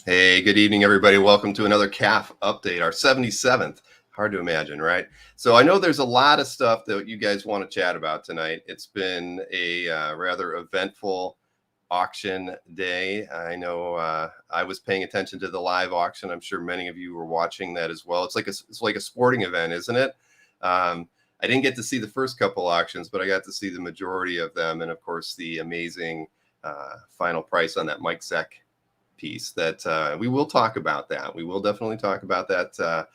Hey, good evening, everybody. Welcome to another CAF update, our 77th. Hard to imagine, right? So I know there's a lot of stuff that you guys want to chat about tonight. It's been a rather eventful auction day. I know I was paying attention to the live auction. I'm sure many of you were watching that as well. It's like a sporting event, isn't it? I didn't get to see the first couple auctions, but I got to see the majority of them, and of course the amazing final price on that Mike Sec piece that we will talk about that. We will definitely talk about that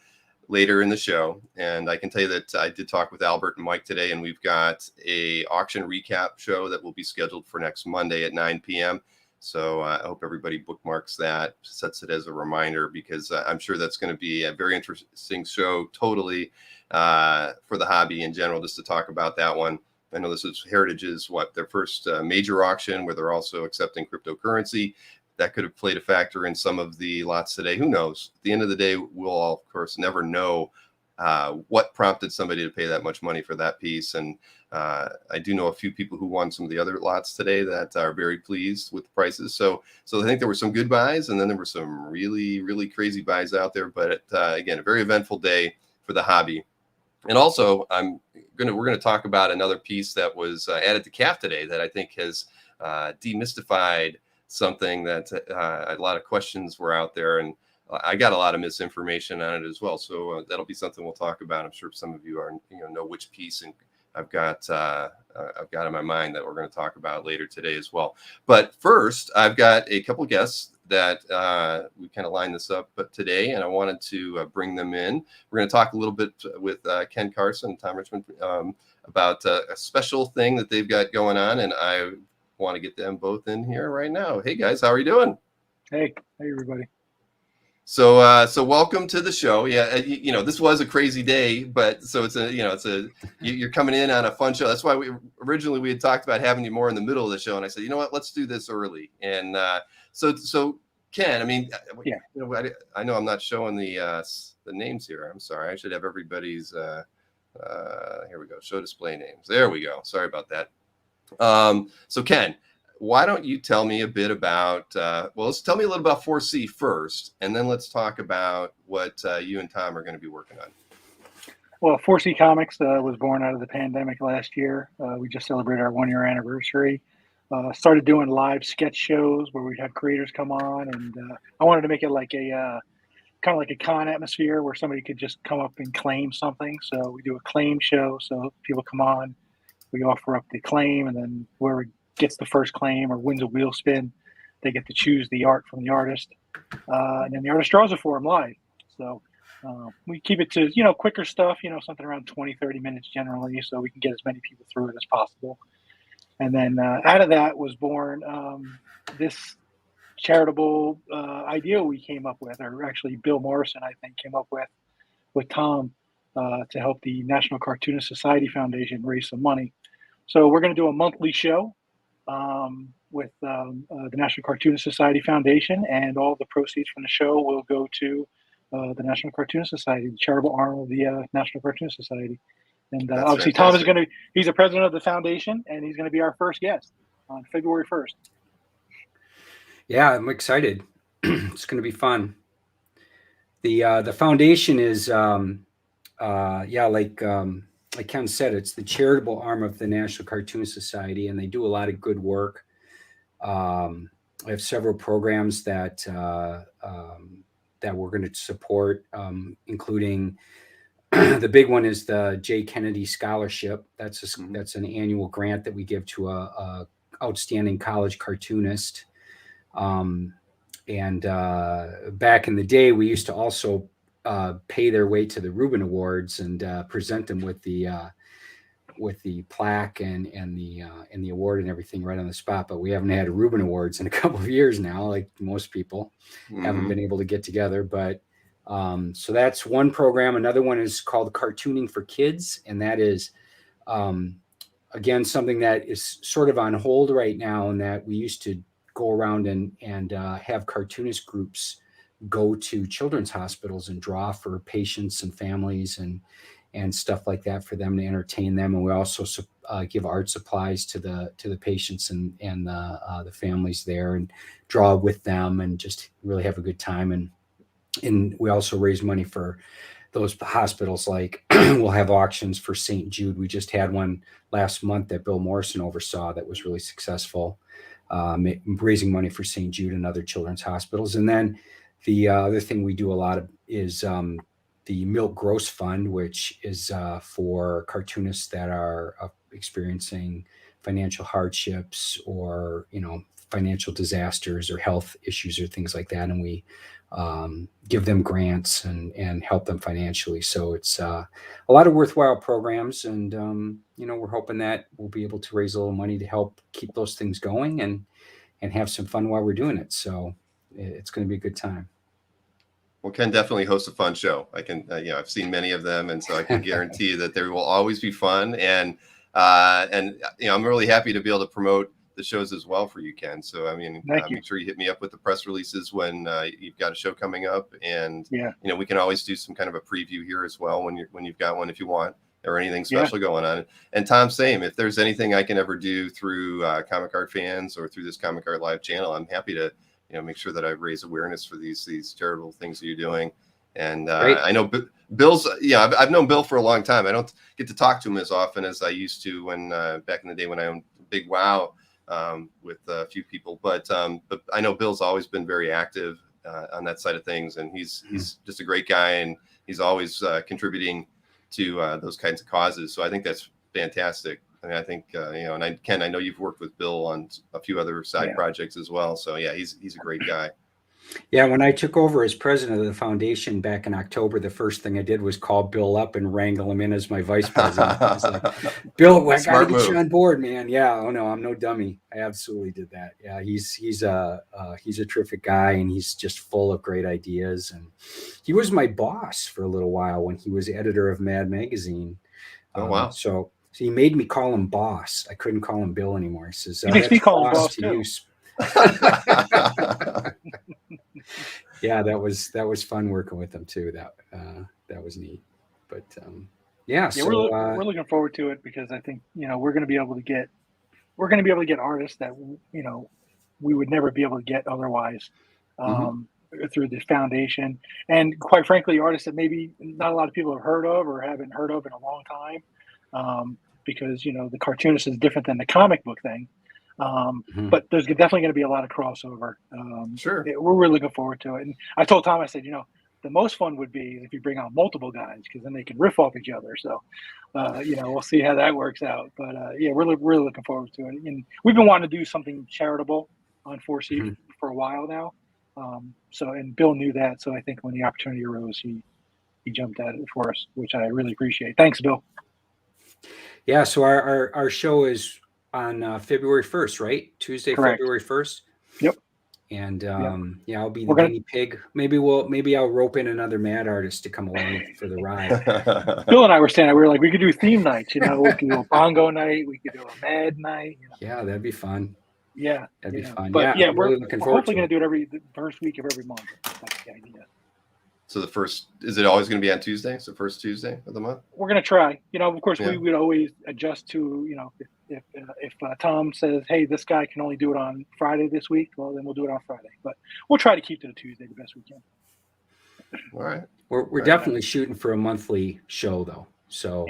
later in the show. And I can tell you that I did talk with Albert and Mike today, and we've got a auction recap show that will be scheduled for next Monday at 9 p.m. So I hope everybody bookmarks that, sets it as a reminder, because I'm sure that's going to be a very interesting show totally for the hobby in general, just to talk about that one. I know this is Heritage's, their first major auction where they're also accepting cryptocurrency. That could have played a factor in some of the lots today. Who knows? At the end of the day, we'll all, of course, never know what prompted somebody to pay that much money for that piece. And I do know a few people who won some of the other lots today that are very pleased with the prices. So I think there were some good buys, and then there were some really, really crazy buys out there. But again, a very eventful day for the hobby. And also, we're going to talk about another piece that was added to CAF today that I think has demystified something that a lot of questions were out there, and I got a lot of misinformation on it as well. So that'll be something we'll talk about. I'm sure some of you know which piece, and I've got in my mind that we're going to talk about later today as well. But first, I've got a couple guests that we kind of lined this up today, and I wanted to bring them in. We're going to talk a little bit with Ken Carson and Tom Richmond about a special thing that they've got going on, and I want to get them both in here right now. Hey guys, how are you doing? Hey everybody. So welcome to the show. Yeah, this was a crazy day, but so you're coming in on a fun show. That's why we had talked about having you more in the middle of the show, and I said, you know what, let's do this early. And so Ken, I mean, yeah, I know I'm not showing the names here. I'm sorry. I should have everybody's. Here we go. Show display names. There we go. Sorry about that. So Ken, why don't you tell me a bit about, let's tell me a little about 4C first, and then let's talk about what you and Tom are going to be working on. Well, 4C Comics was born out of the pandemic last year. We just celebrated our 1-year anniversary. Started doing live sketch shows where we'd have creators come on, and I wanted to make it like a kind of like a con atmosphere where somebody could just come up and claim something. So we do a claim show. So people come on, we offer up the claim, and then whoever gets the first claim or wins a wheel spin, they get to choose the art from the artist. And then the artist draws it for them live. So we keep it to, quicker stuff, something around 20, 30 minutes generally, so we can get as many people through it as possible. And then out of that was born this charitable idea we came up with, or actually Bill Morrison, I think, came up with Tom to help the National Cartoonist Society Foundation raise some money. So we're going to do a monthly show with the National Cartoonist Society Foundation, and all the proceeds from the show will go to the National Cartoonist Society, the charitable arm of the National Cartoonist Society. And obviously, fantastic. Tom is he's the president of the foundation, and he's going to be our first guest on February 1st. Yeah, I'm excited. It's going to be fun. The foundation is, like Ken said, it's the charitable arm of the National Cartoonist Society, and they do a lot of good work. I have several programs that we're going to support, including the big one is the J. Kennedy Scholarship. That's an annual grant that we give to a outstanding college cartoonist. And back in the day, we used to also pay their way to the Reuben Awards and present them with the plaque and the award and everything right on the spot. But we haven't had a Reuben Awards in a couple of years now, like most people haven't been able to get together. But so that's one program. Another one is called Cartooning for Kids, and that is again something that is sort of on hold right now, and that we used to go around and have cartoonist groups go to children's hospitals and draw for patients and families, and stuff like that for them to entertain them. And we also give art supplies to the patients and the families there, and draw with them and just really have a good time. And we also raise money for those hospitals. Like we'll have auctions for St. Jude. We just had one last month that Bill Morrison oversaw that was really successful, raising money for St. Jude and other children's hospitals. And then the other thing we do a lot of is the Milk Gross Fund, which is for cartoonists that are experiencing financial hardships or, financial disasters or health issues or things like that. And we give them grants and help them financially. So it's a lot of worthwhile programs. And, we're hoping that we'll be able to raise a little money to help keep those things going and have some fun while we're doing it. So it's going to be a good time. Well, Ken definitely hosts a fun show. I can, I've seen many of them, and so I can guarantee that there will always be fun. And I'm really happy to be able to promote the shows as well for you, Ken. So, make sure you hit me up with the press releases when you've got a show coming up, and we can always do some kind of a preview here as well when you've got one, if you want, or anything special going on. And Tom, same. If there's anything I can ever do through Comic Art Fans or through this Comic Art Live channel, I'm happy to make sure that I raise awareness for these charitable things that you're doing. And I know Bill's, I've known Bill for a long time. I don't get to talk to him as often as I used to when back in the day when I owned Big Wow with a few people. But I know Bill's always been very active on that side of things, and he's just a great guy, and he's always contributing to those kinds of causes. So I think that's fantastic. I think, and Ken, I know you've worked with Bill on a few other side projects as well. So he's a great guy. Yeah, when I took over as president of the foundation back in October, the first thing I did was call Bill up and wrangle him in as my vice president. I was like, Bill, I got to get you on board, man. Yeah, oh no, I'm no dummy. I absolutely did that. Yeah, he's a terrific guy, and he's just full of great ideas. And he was my boss for a little while when he was editor of Mad Magazine. Oh wow! So he made me call him boss. I couldn't call him Bill anymore. He says, he makes me call him boss too. Yeah, that was fun working with them too. That was neat. But so we're looking forward to it, because I think we're going to be able to get artists that we would never be able to get otherwise through the foundation, and quite frankly, artists that maybe not a lot of people have heard of or haven't heard of in a long time, because the cartoonist is different than the comic book thing. But there's definitely going to be a lot of crossover. Sure. We're really looking forward to it. And I told Tom, I said, the most fun would be if you bring out multiple guys, because then they can riff off each other. So, we'll see how that works out. But we're really looking forward to it. And we've been wanting to do something charitable on 4C for a while now. And Bill knew that. So I think when the opportunity arose, he jumped at it for us, which I really appreciate. Thanks, Bill. Yeah. So our show is on February 1st, right? Tuesday, correct. February 1st. Yep. And I'll be the guinea pig. Maybe I'll rope in another mad artist to come along for the ride. Bill and I were saying that we were like, we could do theme nights, we could do a bongo night, we could do a mad night. Yeah, that'd be fun. Yeah, that'd be fun. But we're really looking forward hopefully going to do it the first week of every month. That's the idea. So is it always going to be on Tuesday? So first Tuesday of the month? We're going to try. Of course, we would always adjust to, if Tom says, hey, this guy can only do it on Friday this week, well, then we'll do it on Friday. But we'll try to keep it a Tuesday the best we can. All right. We're definitely shooting for a monthly show, though. So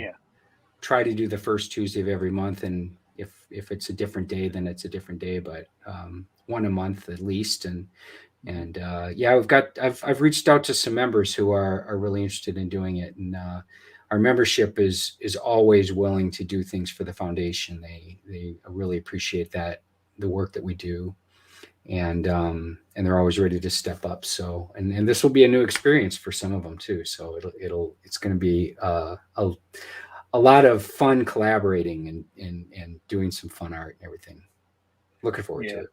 try to do the first Tuesday of every month. And if it's a different day, then it's a different day. But one a month at least. And I've reached out to some members who are really interested in doing it, and our membership is always willing to do things for the foundation. They really appreciate the work that we do, and they're always ready to step up. So and this will be a new experience for some of them too. So it's going to be a lot of fun collaborating and doing some fun art and everything. Looking forward to it.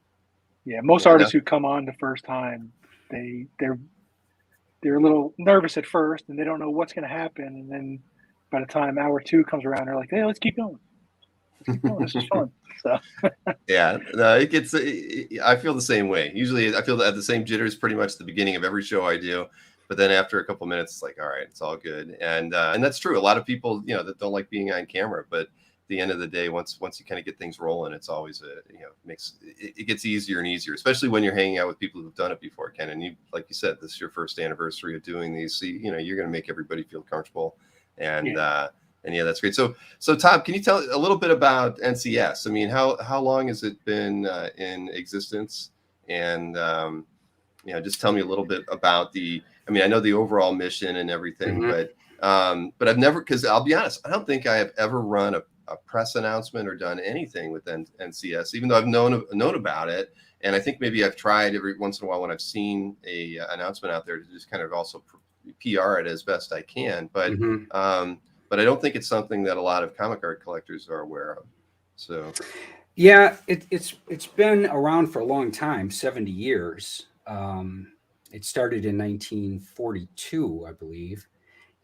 Yeah, most artists who come on the first time, they're a little nervous at first, and they don't know what's going to happen. And then by the time hour 2 comes around, they're like, "Hey, let's keep going. This is fun." So it gets. I feel the same way. Usually, I feel at the same jitters pretty much at the beginning of every show I do. But then after a couple minutes, it's like, all right, it's all good. And that's true. A lot of people, that don't like being on camera, but at the end of the day, once you kind of get things rolling, it's always it gets easier and easier, especially when you're hanging out with people who've done it before, Ken. And you, like you said, this is your first anniversary of doing these. So, you're going to make everybody feel comfortable. And, yeah, that's great. So Tom, can you tell a little bit about NCS? I mean, how long has it been in existence? And, just tell me a little bit about I know the overall mission and everything, but I've never, because I'll be honest, I don't think I have ever run a press announcement or done anything with NCS, even though I've known about it. And I think maybe I've tried every once in a while when I've seen a announcement out there to just kind of also PR it as best I can. But I don't think it's something that a lot of comic art collectors are aware of. So yeah, it's been around for a long time, 70 years. It started in 1942, I believe.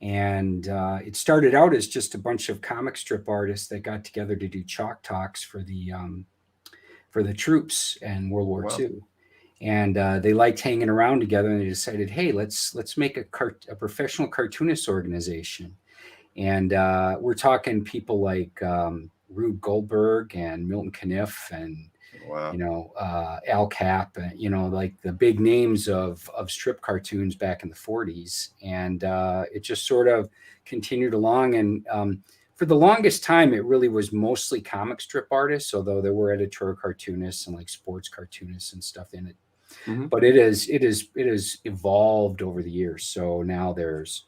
And it started out as just a bunch of comic strip artists that got together to do chalk talks for the troops in World War II. And they liked hanging around together, and they decided, hey, let's make a professional cartoonist organization. And we're talking people like Rube Goldberg and Milton Caniff and Al Cap, like the big names of strip cartoons back in the 40s. And it just sort of continued along. And for the longest time, it really was mostly comic strip artists, although there were editorial cartoonists and like sports cartoonists and stuff in it. But it is evolved over the years. So now there's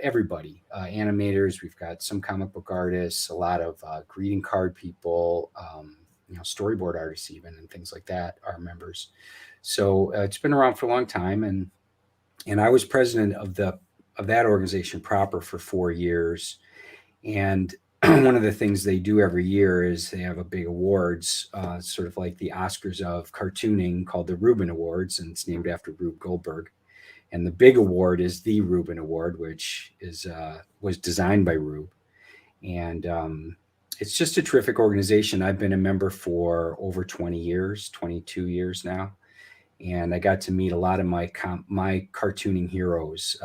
everybody, animators. We've got some comic book artists, a lot of greeting card people, storyboard artists even, and things like that are members. So it's been around for a long time, and I was president of that organization proper for 4 years. And one of the things they do every year is they have a big awards, sort of like the Oscars of cartooning, called the Rubin Awards, and it's named after Rube Goldberg. And the big award is the Rubin Award, which was designed by Rube. And it's just a terrific organization. I've been a member for over 20 years, 22 years now. And I got to meet a lot of my cartooning heroes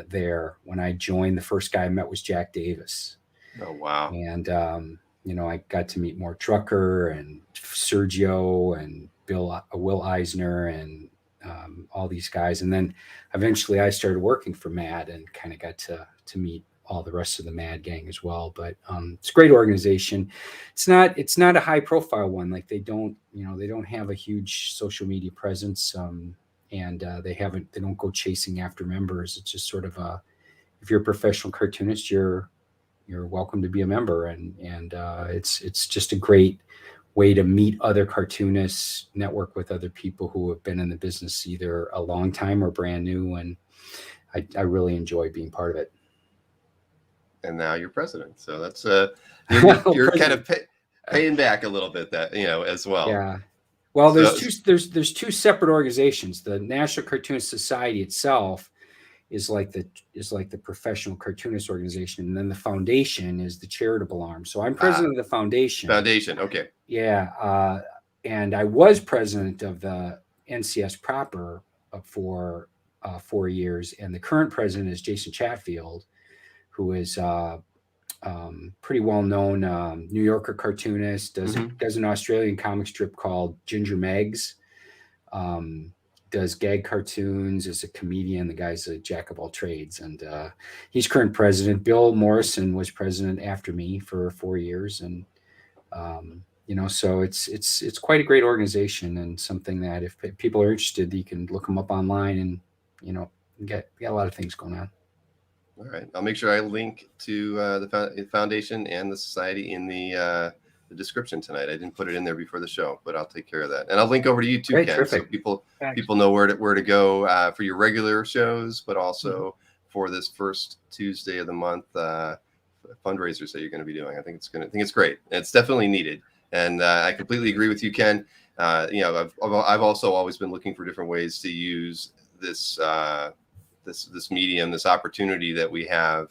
there. When I joined, the first guy I met was Jack Davis. Oh, wow. And, I got to meet Mort Trucker and Sergio and Will Eisner and all these guys. And then eventually I started working for MAD and kind of got to meet all the rest of the MAD gang as well. But it's a great organization. It's not a high profile one. Like they don't have a huge social media presence. And they don't go chasing after members. It's just sort of if you're a professional cartoonist, you're welcome to be a member. And it's just a great way to meet other cartoonists, network with other people who have been in the business either a long time or brand new. And I really enjoy being part of it. And now you're president. So that's you're kind of paying back a little bit as well. Yeah. Well, there's two separate organizations. The National Cartoonist Society itself is like the professional cartoonist organization, and then the foundation is the charitable arm. So I'm president of the foundation. Foundation, okay. Yeah, and I was president of the NCS proper for 4 years, and the current president is Jason Chatfield, who is pretty well known New Yorker cartoonist. Does an Australian comic strip called Ginger Megs. Does gag cartoons, is a comedian. The guy's a jack of all trades, and he's current president. Bill Morrison was president after me for 4 years, and so it's quite a great organization, and something that if people are interested, you can look them up online, and get a lot of things going on. All right, I'll make sure I link to the foundation and the society in the description tonight. I didn't put it in there before the show, but I'll take care of that. And I'll link over to you too, Ken, so people know where to go for your regular shows, but also for this first Tuesday of the month fundraisers that you're going to be doing. I think it's great. It's definitely needed, and I completely agree with you, Ken. I've also always been looking for different ways to use this this medium, this opportunity that we have,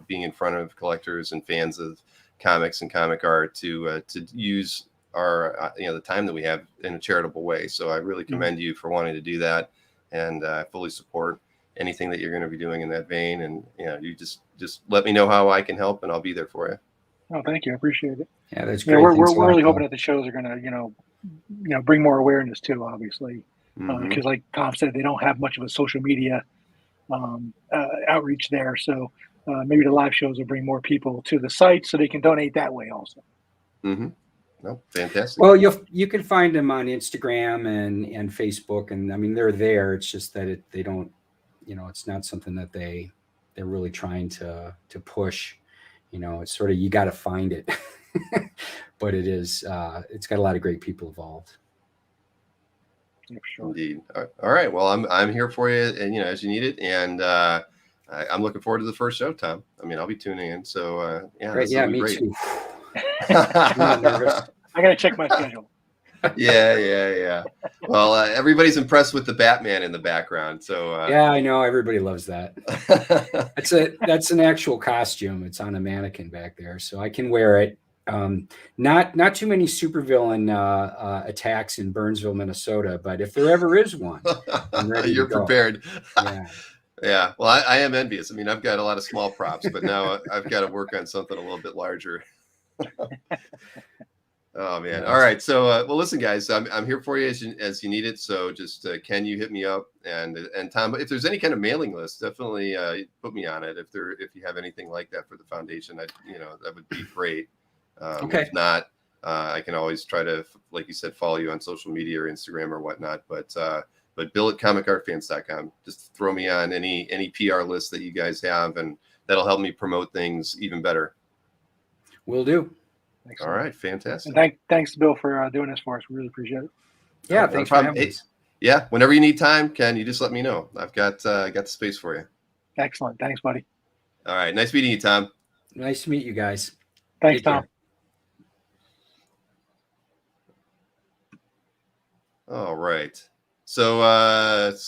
being in front of collectors and fans of comics and comic art, to use our the time that we have in a charitable way. So I really commend you for wanting to do that, and I fully support. anything that you're going to be doing in that vein. And you just let me know how I can help, and I'll be there for you. Oh, thank you. I appreciate it. Yeah, that's Yeah, great. we're Thanks a lot, really Bill. hoping that the shows are going to bring more awareness too, obviously, because like Tom said, they don't have much of a social media outreach there. So maybe the live shows will bring more people to the site so they can donate that way also. No, fantastic. Well, you can find them on Instagram and Facebook, and I mean they're there. It's just that they don't, it's not something that they're really trying to push. It's sort of, you got to find it, but it's got a lot of great people involved. Yeah, for sure. Indeed. All right. Well, I'm here for you, and as you need it, and I'm looking forward to the first show, Tom. I mean, I'll be tuning in. So yeah, Great. Yeah, me great. too. I'm not nervous. I got to check my schedule. Yeah. Well, everybody's impressed with the Batman in the background. So yeah, I know everybody loves that. That's an actual costume. It's on a mannequin back there, so I can wear it. Not too many supervillain attacks in Burnsville, Minnesota, but if there ever is one, I'm ready. You're to go. prepared. Yeah. Yeah. Well, I am envious. I mean, I've got a lot of small props, but now I've got to work on something a little bit larger. Oh man. All right. So, well, listen, guys, I'm here for you as you need it. So just, can you hit me up, and Tom, if there's any kind of mailing list, definitely put me on it. If you have anything like that for the foundation, that would be great. Okay. If not, I can always try to, like you said, follow you on social media or Instagram or whatnot. But Bill at comicartfans.com, just throw me on any PR list that you guys have, and that'll help me promote things even better. Will do. All right, fantastic. And thanks, Bill, for doing this for us. We really appreciate it. Yeah, thanks for having us. Yeah, whenever you need time, Ken, you just let me know. I've got the space for you. Excellent. Thanks, buddy. All right, nice meeting you, Tom. Nice to meet you guys. Thanks, Tom. All right. So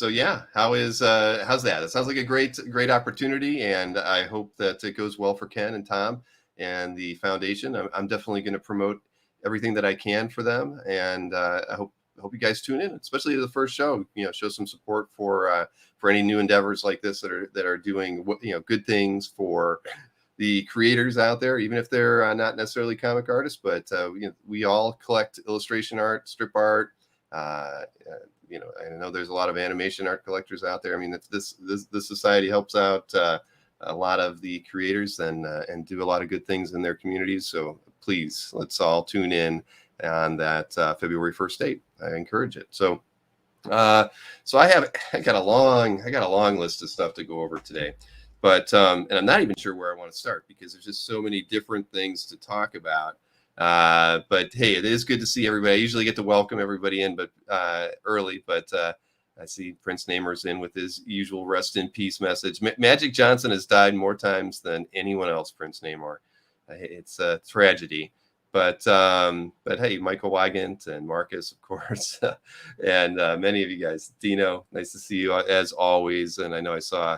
yeah, how's that? It sounds like a great opportunity, and I hope that it goes well for Ken and Tom and the foundation. I'm definitely going to promote everything that I can for them, and I hope you guys tune in, especially to the first show. Show some support for any new endeavors like this that are doing good things for the creators out there, even if they're not necessarily comic artists. But we all collect illustration art, strip art. I know there's a lot of animation art collectors out there. I mean, this society helps out a lot of the creators and do a lot of good things in their communities. So please, let's all tune in on that February 1st date. I encourage it. So I got a long list of stuff to go over today, but and I'm not even sure where I want to start because there's just so many different things to talk about. But hey, it is good to see everybody. I usually get to welcome everybody in, but early. But I see Prince Namer's in with his usual rest in peace message. Magic Johnson has died more times than anyone else. Prince Namor, it's a tragedy. But hey, Michael Wygant and Marcus, of course, and many of you guys. Dino, nice to see you as always. And I know I saw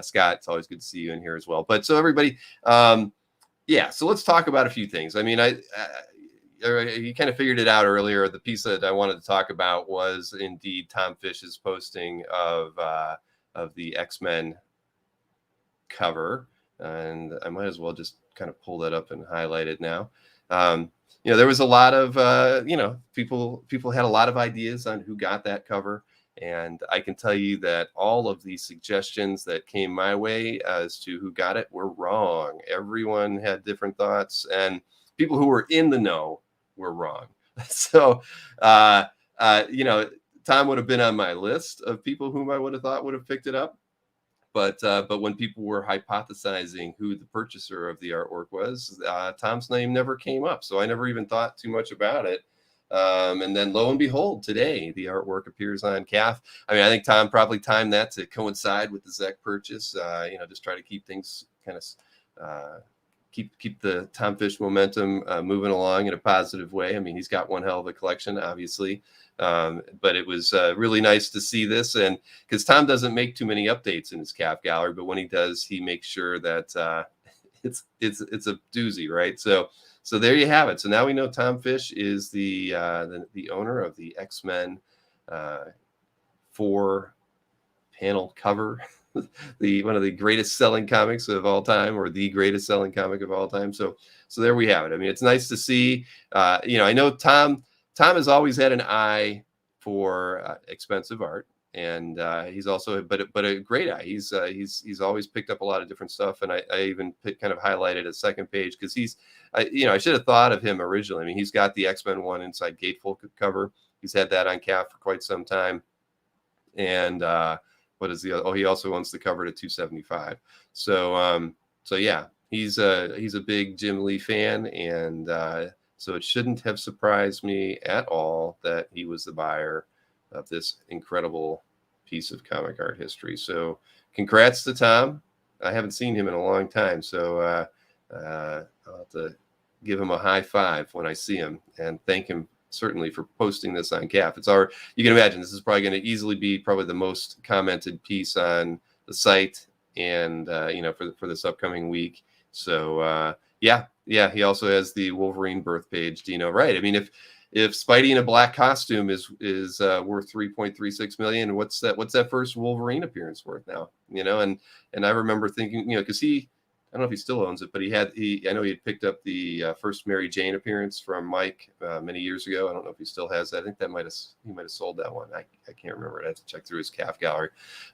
Scott. It's always good to see you in here as well. But so everybody. Yeah, so let's talk about a few things. I mean, you kind of figured it out earlier. The piece that I wanted to talk about was indeed Tom Fish's posting of the X-Men cover, and I might as well just kind of pull that up and highlight it now. There was a lot of people had a lot of ideas on who got that cover. And I can tell you that all of the suggestions that came my way as to who got it were wrong. Everyone had different thoughts, and people who were in the know were wrong. So, Tom would have been on my list of people whom I would have thought would have picked it up. But when people were hypothesizing who the purchaser of the artwork was, Tom's name never came up. So I never even thought too much about it. And then lo and behold, today the artwork appears on CAF. I mean, I think Tom probably timed that to coincide with the Zek purchase. Just try to keep things kind of keep the Tom Fish momentum moving along in a positive way. I mean, he's got one hell of a collection, obviously, but it was really nice to see this, and because Tom doesn't make too many updates in his CAF gallery, but when he does, he makes sure that it's a doozy, right? So there you have it. So now we know Tom Fish is the owner of the X-Men 4-panel cover the one of the greatest selling comics of all time, or the greatest selling comic of all time. So there we have it. I mean, it's nice to see. I know Tom has always had an eye for expensive art, and he's also but a great eye. He's always picked up a lot of different stuff, and I even kind of highlighted a second page because I should have thought of him originally. I mean, he's got the X-Men one inside Gatefold cover. He's had that on CAF for quite some time, and what is the other? Oh, he also wants the cover to 275. So yeah, he's a big Jim Lee fan, and so it shouldn't have surprised me at all that he was the buyer of this incredible piece of comic art history. So congrats to Tom. I haven't seen him in a long time, so I'll have to give him a high five when I see him and thank him certainly for posting this on CAF. You can imagine this is probably going to easily be probably the most commented piece on the site, and for this upcoming week. So yeah, he also has the Wolverine birth page, Dino. Right. I mean, if Spidey in a black costume is worth 3.36 million, what's that first Wolverine appearance worth now? And I remember thinking, because I don't know if he still owns it, but I know he had picked up the first Mary Jane appearance from Mike many years ago. I don't know if he still has that. I think he might have sold that one. I can't remember. I have to check through his CAF gallery,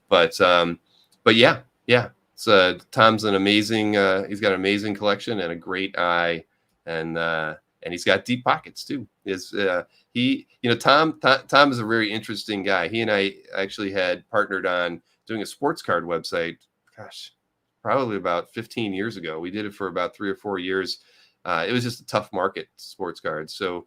but yeah. So Tom's an amazing. He's got an amazing collection and a great eye, and he's got deep pockets too. Tom is a very interesting guy. He and I actually had partnered on doing a sports card website. Gosh, probably about 15 years ago. We did it for about 3 or 4 years. It was just a tough market, sports cards. So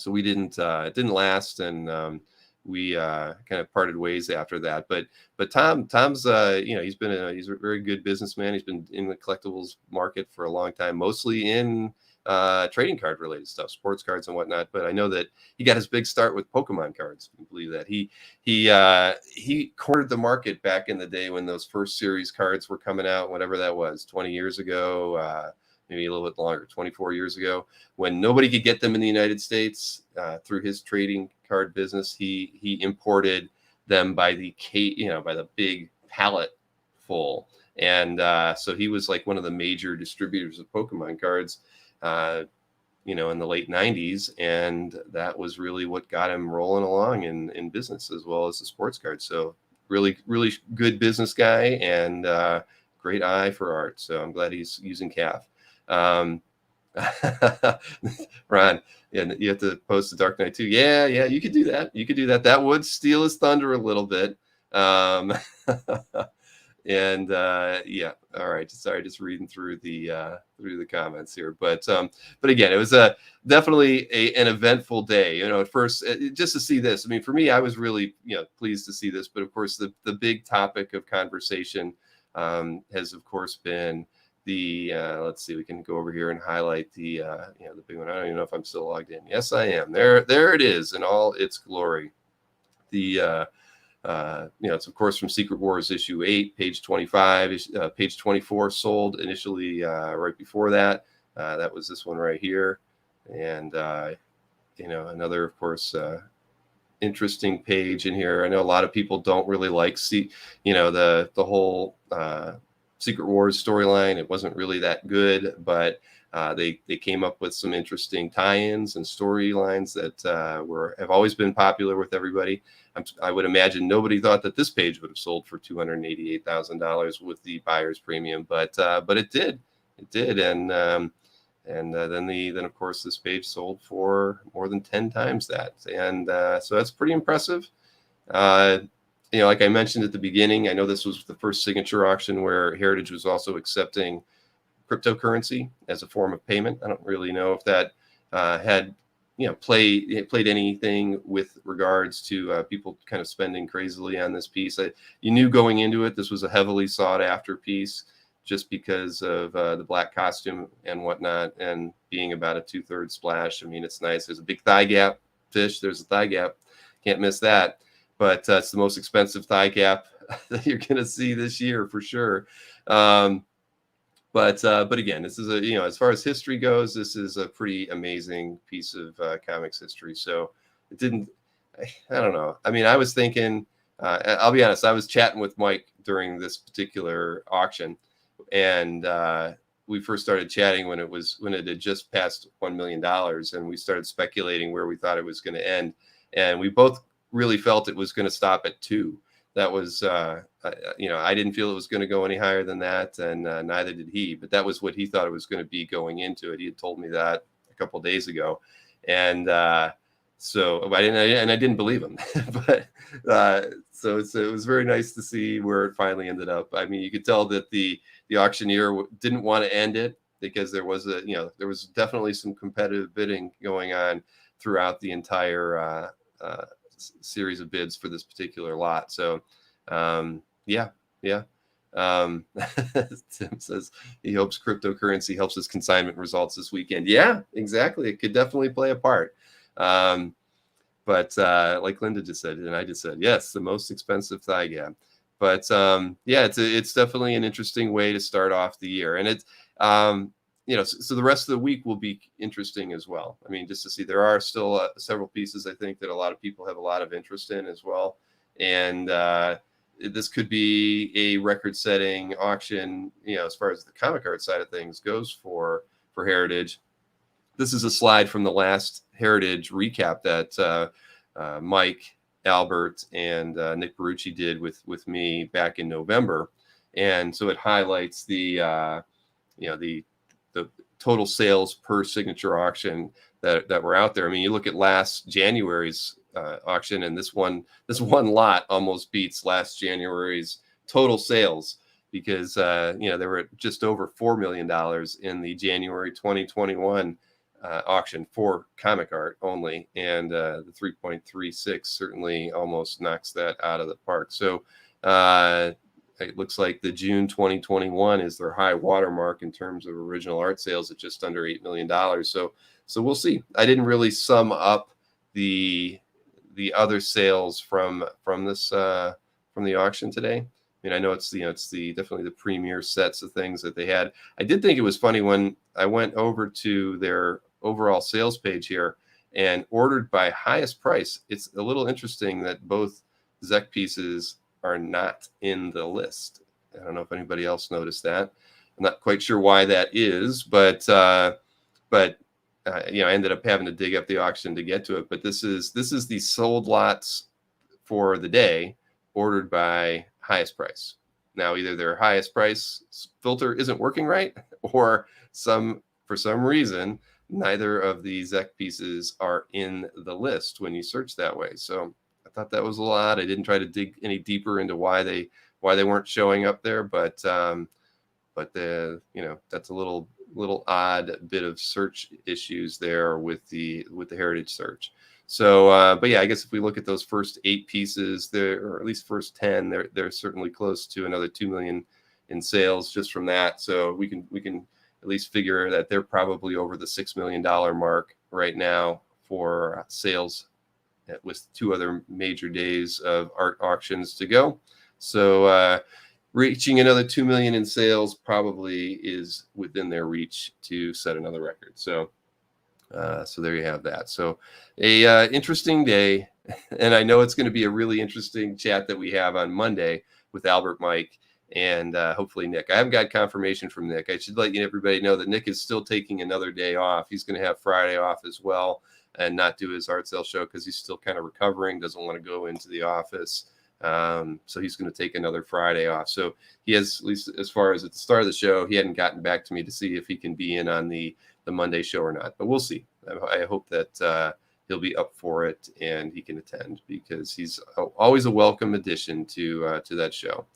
we didn't, it didn't last. And we kind of parted ways after that. But Tom's, he's a very good businessman. He's been in the collectibles market for a long time, mostly in trading card related stuff, sports cards and whatnot. But I know that he got his big start with Pokemon cards. I believe that he cornered the market back in the day when those first series cards were coming out, whatever that was, 20 years ago, maybe a little bit longer, 24 years ago, when nobody could get them in the United States. Through his trading card business, he imported them by the big pallet full. And so he was like one of the major distributors of Pokemon cards in the late 90s. And that was really what got him rolling along in business as well as the sports cards. So really, really good business guy, and great eye for art. So I'm glad he's using CAF. Ron, yeah, you have to post the Dark Knight too. Yeah, you could do that. That would steal his thunder a little bit. And yeah, all right. Sorry, just reading through the comments here, but again, it was definitely an eventful day. At first, just to see this. I mean, for me, I was really pleased to see this, but of course, the big topic of conversation has of course been the let's see, we can go over here and highlight the the big one. I don't even know if I'm still logged in. Yes, I am. There it is in all its glory. The it's of course from Secret Wars issue 8, page 25, page 24 sold initially right before that. That was this one right here, and another of course interesting page in here. I know a lot of people don't really like the whole Secret Wars storyline. It wasn't really that good, but they came up with some interesting tie-ins and storylines that have always been popular with everybody. I would imagine nobody thought that this page would have sold for $288,000 with the buyer's premium, but it did. And then of course this page sold for more than 10 times that, and so that's pretty impressive. Like I mentioned at the beginning, I know this was the first signature auction where Heritage was also accepting cryptocurrency as a form of payment. I don't really know if that had played anything with regards to people kind of spending crazily on this piece. You knew going into it this was a heavily sought after piece just because of the black costume and whatnot, and being about a 2/3 splash. I mean, it's nice. There's a big thigh gap fish. There's a thigh gap. Can't miss that. But it's the most expensive thigh gap that you're going to see this year for sure. But again, this is as far as history goes, this is a pretty amazing piece of comics history. So I don't know. I mean, I was thinking, I'll be honest, I was chatting with Mike during this particular auction, and we first started chatting when it had just passed $1 million, and we started speculating where we thought it was going to end, and we both really felt it was going to stop at 2. That was, I didn't feel it was going to go any higher than that, and neither did he. But that was what he thought it was going to be going into it. He had told me that a couple of days ago, and so I didn't believe him. But so it was very nice to see where it finally ended up. I mean, you could tell that the auctioneer didn't want to end it, because there was definitely some competitive bidding going on throughout the entire series of bids for this particular lot. So yeah. Tim says he hopes cryptocurrency helps his consignment results this weekend. Yeah, exactly. It could definitely play a part. But like Linda just said, and I just said, yes, the most expensive thigh gap. But yeah, it's definitely an interesting way to start off the year. And it's so the rest of the week will be interesting as well. I mean, just to see, there are still several pieces, I think, that a lot of people have a lot of interest in as well. And this could be a record-setting auction, as far as the comic art side of things goes for Heritage. This is a slide from the last Heritage recap that Mike, Albert, and Nick Barucci did with me back in November. And so it highlights the total sales per signature auction that were out there. I mean, you look at last January's auction, and this one lot almost beats last January's total sales, because they were at just over $4 million in the January 2021 auction for comic art only, and the 3.36 certainly almost knocks that out of the park. So it looks like the June 2021 is their high watermark in terms of original art sales at just under $8 million. So we'll see. I didn't really sum up the other sales from this from the auction today. I mean, I know it's definitely the premier sets of things that they had. I did think it was funny when I went over to their overall sales page here and ordered by highest price. It's a little interesting that both Zek pieces are not in the list. I don't know if anybody else noticed that. I'm not quite sure why that is, but I ended up having to dig up the auction to get to it. But this is the sold lots for the day, ordered by highest price. Now, either their highest price filter isn't working right, or for some reason, neither of the Zek pieces are in the list when you search that way. So I thought that was a lot. I didn't try to dig any deeper into why they weren't showing up there, but that's a little odd bit of search issues there with the Heritage search. So, but yeah, I guess if we look at those first 8 pieces there, or at least first 10, they're certainly close to another 2 million in sales just from that. So we can at least figure that they're probably over the $6 million mark right now for sales, with 2 other major days of art auctions to go. So reaching another 2 million in sales probably is within their reach to set another record. So there you have that. So a interesting day, and I know it's going to be a really interesting chat that we have on Monday with Albert, Mike, and hopefully Nick. I haven't got confirmation from Nick. I should let everybody know that Nick is still taking another day off. He's going to have Friday off as well, and not do his art sale show because he's still kind of recovering, doesn't want to go into the office. So he's going to take another Friday off. So he has, at least as far as at the start of the show, he hadn't gotten back to me to see if he can be in on the Monday show or not. But we'll see. I hope that he'll be up for it and he can attend, because he's always a welcome addition to that show.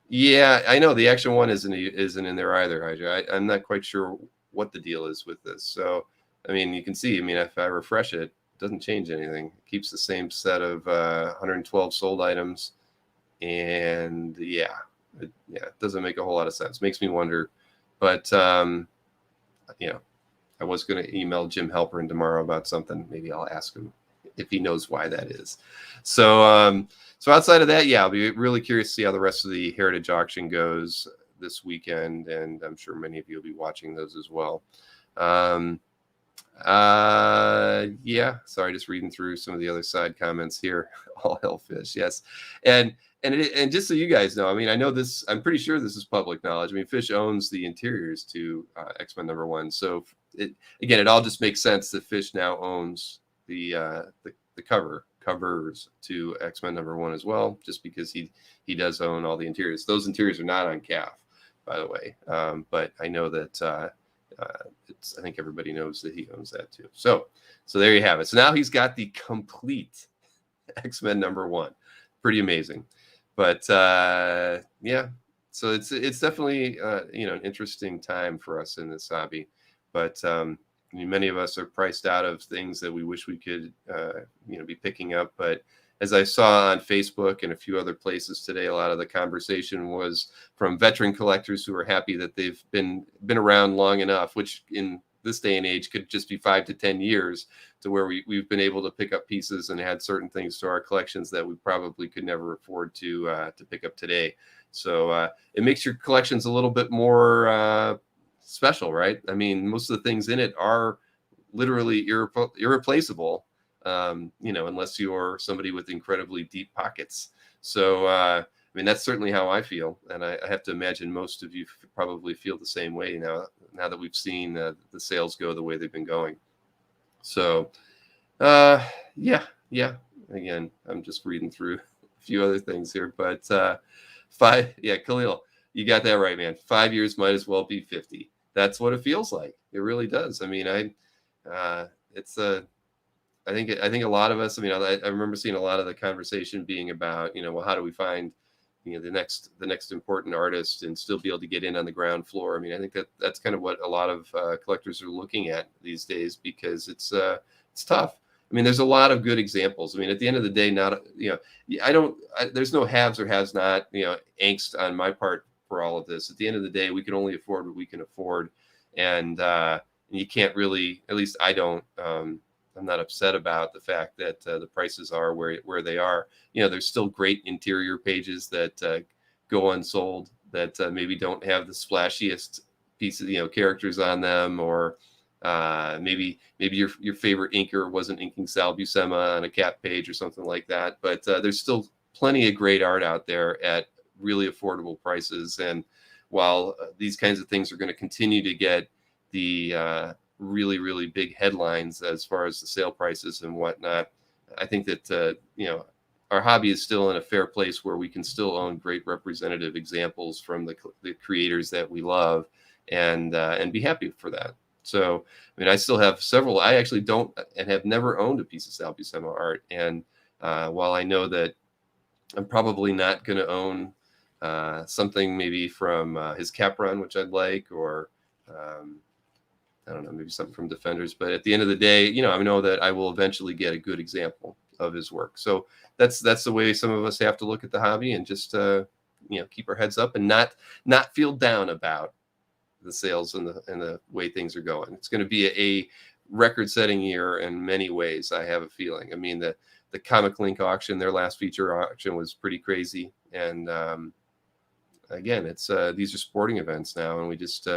Yeah, I know the Action 1 isn't in there either. I'm not quite sure what the deal is with this. So, I mean, you can see, if I refresh it, it doesn't change anything. It keeps the same set of 112 sold items. And it doesn't make a whole lot of sense. Makes me wonder. But, I was going to email Jim Halperin tomorrow about something. Maybe I'll ask him if he knows why that is. So, so outside of that, I'll be really curious to see how the rest of the Heritage auction goes this weekend. And I'm sure many of you will be watching those as well. Yeah. Sorry, just reading through some of the other side comments here. All hell fish, yes. And just so you guys know, I mean, I know this. I'm pretty sure this is public knowledge. I mean, Fish owns the interiors to X-Men #1, so it all just makes sense that Fish now owns the covers to X-Men #1 as well, just because he does own all the interiors. Those interiors are not on CAF, by the way, but I know that. I think everybody knows that he owns that too. So there you have it. So now he's got the complete X-Men #1. Pretty amazing. But yeah, so it's definitely an interesting time for us in this hobby. But many of us are priced out of things that we wish we could be picking up. But as I saw on Facebook and a few other places today, a lot of the conversation was from veteran collectors who are happy that they've been around long enough, which in this day and age could just be 5 to 10 years, to where we've been able to pick up pieces and add certain things to our collections that we probably could never afford to pick up today. So it makes your collections a little bit more special, right? I mean, most of the things in it are literally irreplaceable. Unless you're somebody with incredibly deep pockets. So, I mean, that's certainly how I feel. And I have to imagine most of you probably feel the same way now that we've seen the sales go the way they've been going. So, yeah. Again, I'm just reading through a few other things here, but Khalil, you got that right, man. 5 years might as well be 50. That's what it feels like. It really does. I mean, I think a lot of us. I mean, I remember seeing a lot of the conversation being about, well, how do we find, the next important artist and still be able to get in on the ground floor. I mean, I think that's kind of what a lot of collectors are looking at these days, because it's tough. I mean, there's a lot of good examples. I mean, at the end of the day, there's no haves or has not, angst on my part for all of this. At the end of the day, we can only afford what we can afford, and you can't really, at least I don't. I'm not upset about the fact that the prices are where they are. There's still great interior pages that go unsold, that maybe don't have the splashiest pieces, characters on them, or maybe your favorite inker wasn't inking Sal Buscema on a cat page or something like that. But there's still plenty of great art out there at really affordable prices. And while these kinds of things are going to continue to get the really, really big headlines as far as the sale prices and whatnot, I think that our hobby is still in a fair place where we can still own great representative examples from the creators that we love, and be happy for that. So, I mean, I still have several. I actually don't and have never owned a piece of Sal Buscema art, and while I know that I'm probably not going to own something maybe from his Cap run, which I'd like, or I don't know, maybe something from Defenders. But at the end of the day, I know that I will eventually get a good example of his work. So that's the way some of us have to look at the hobby, and just keep our heads up and not feel down about the sales and the way things are going. It's going to be a record-setting year in many ways, I have a feeling. I mean, the Comic Link auction, their last feature auction, was pretty crazy. And again, it's these are sporting events now, and we just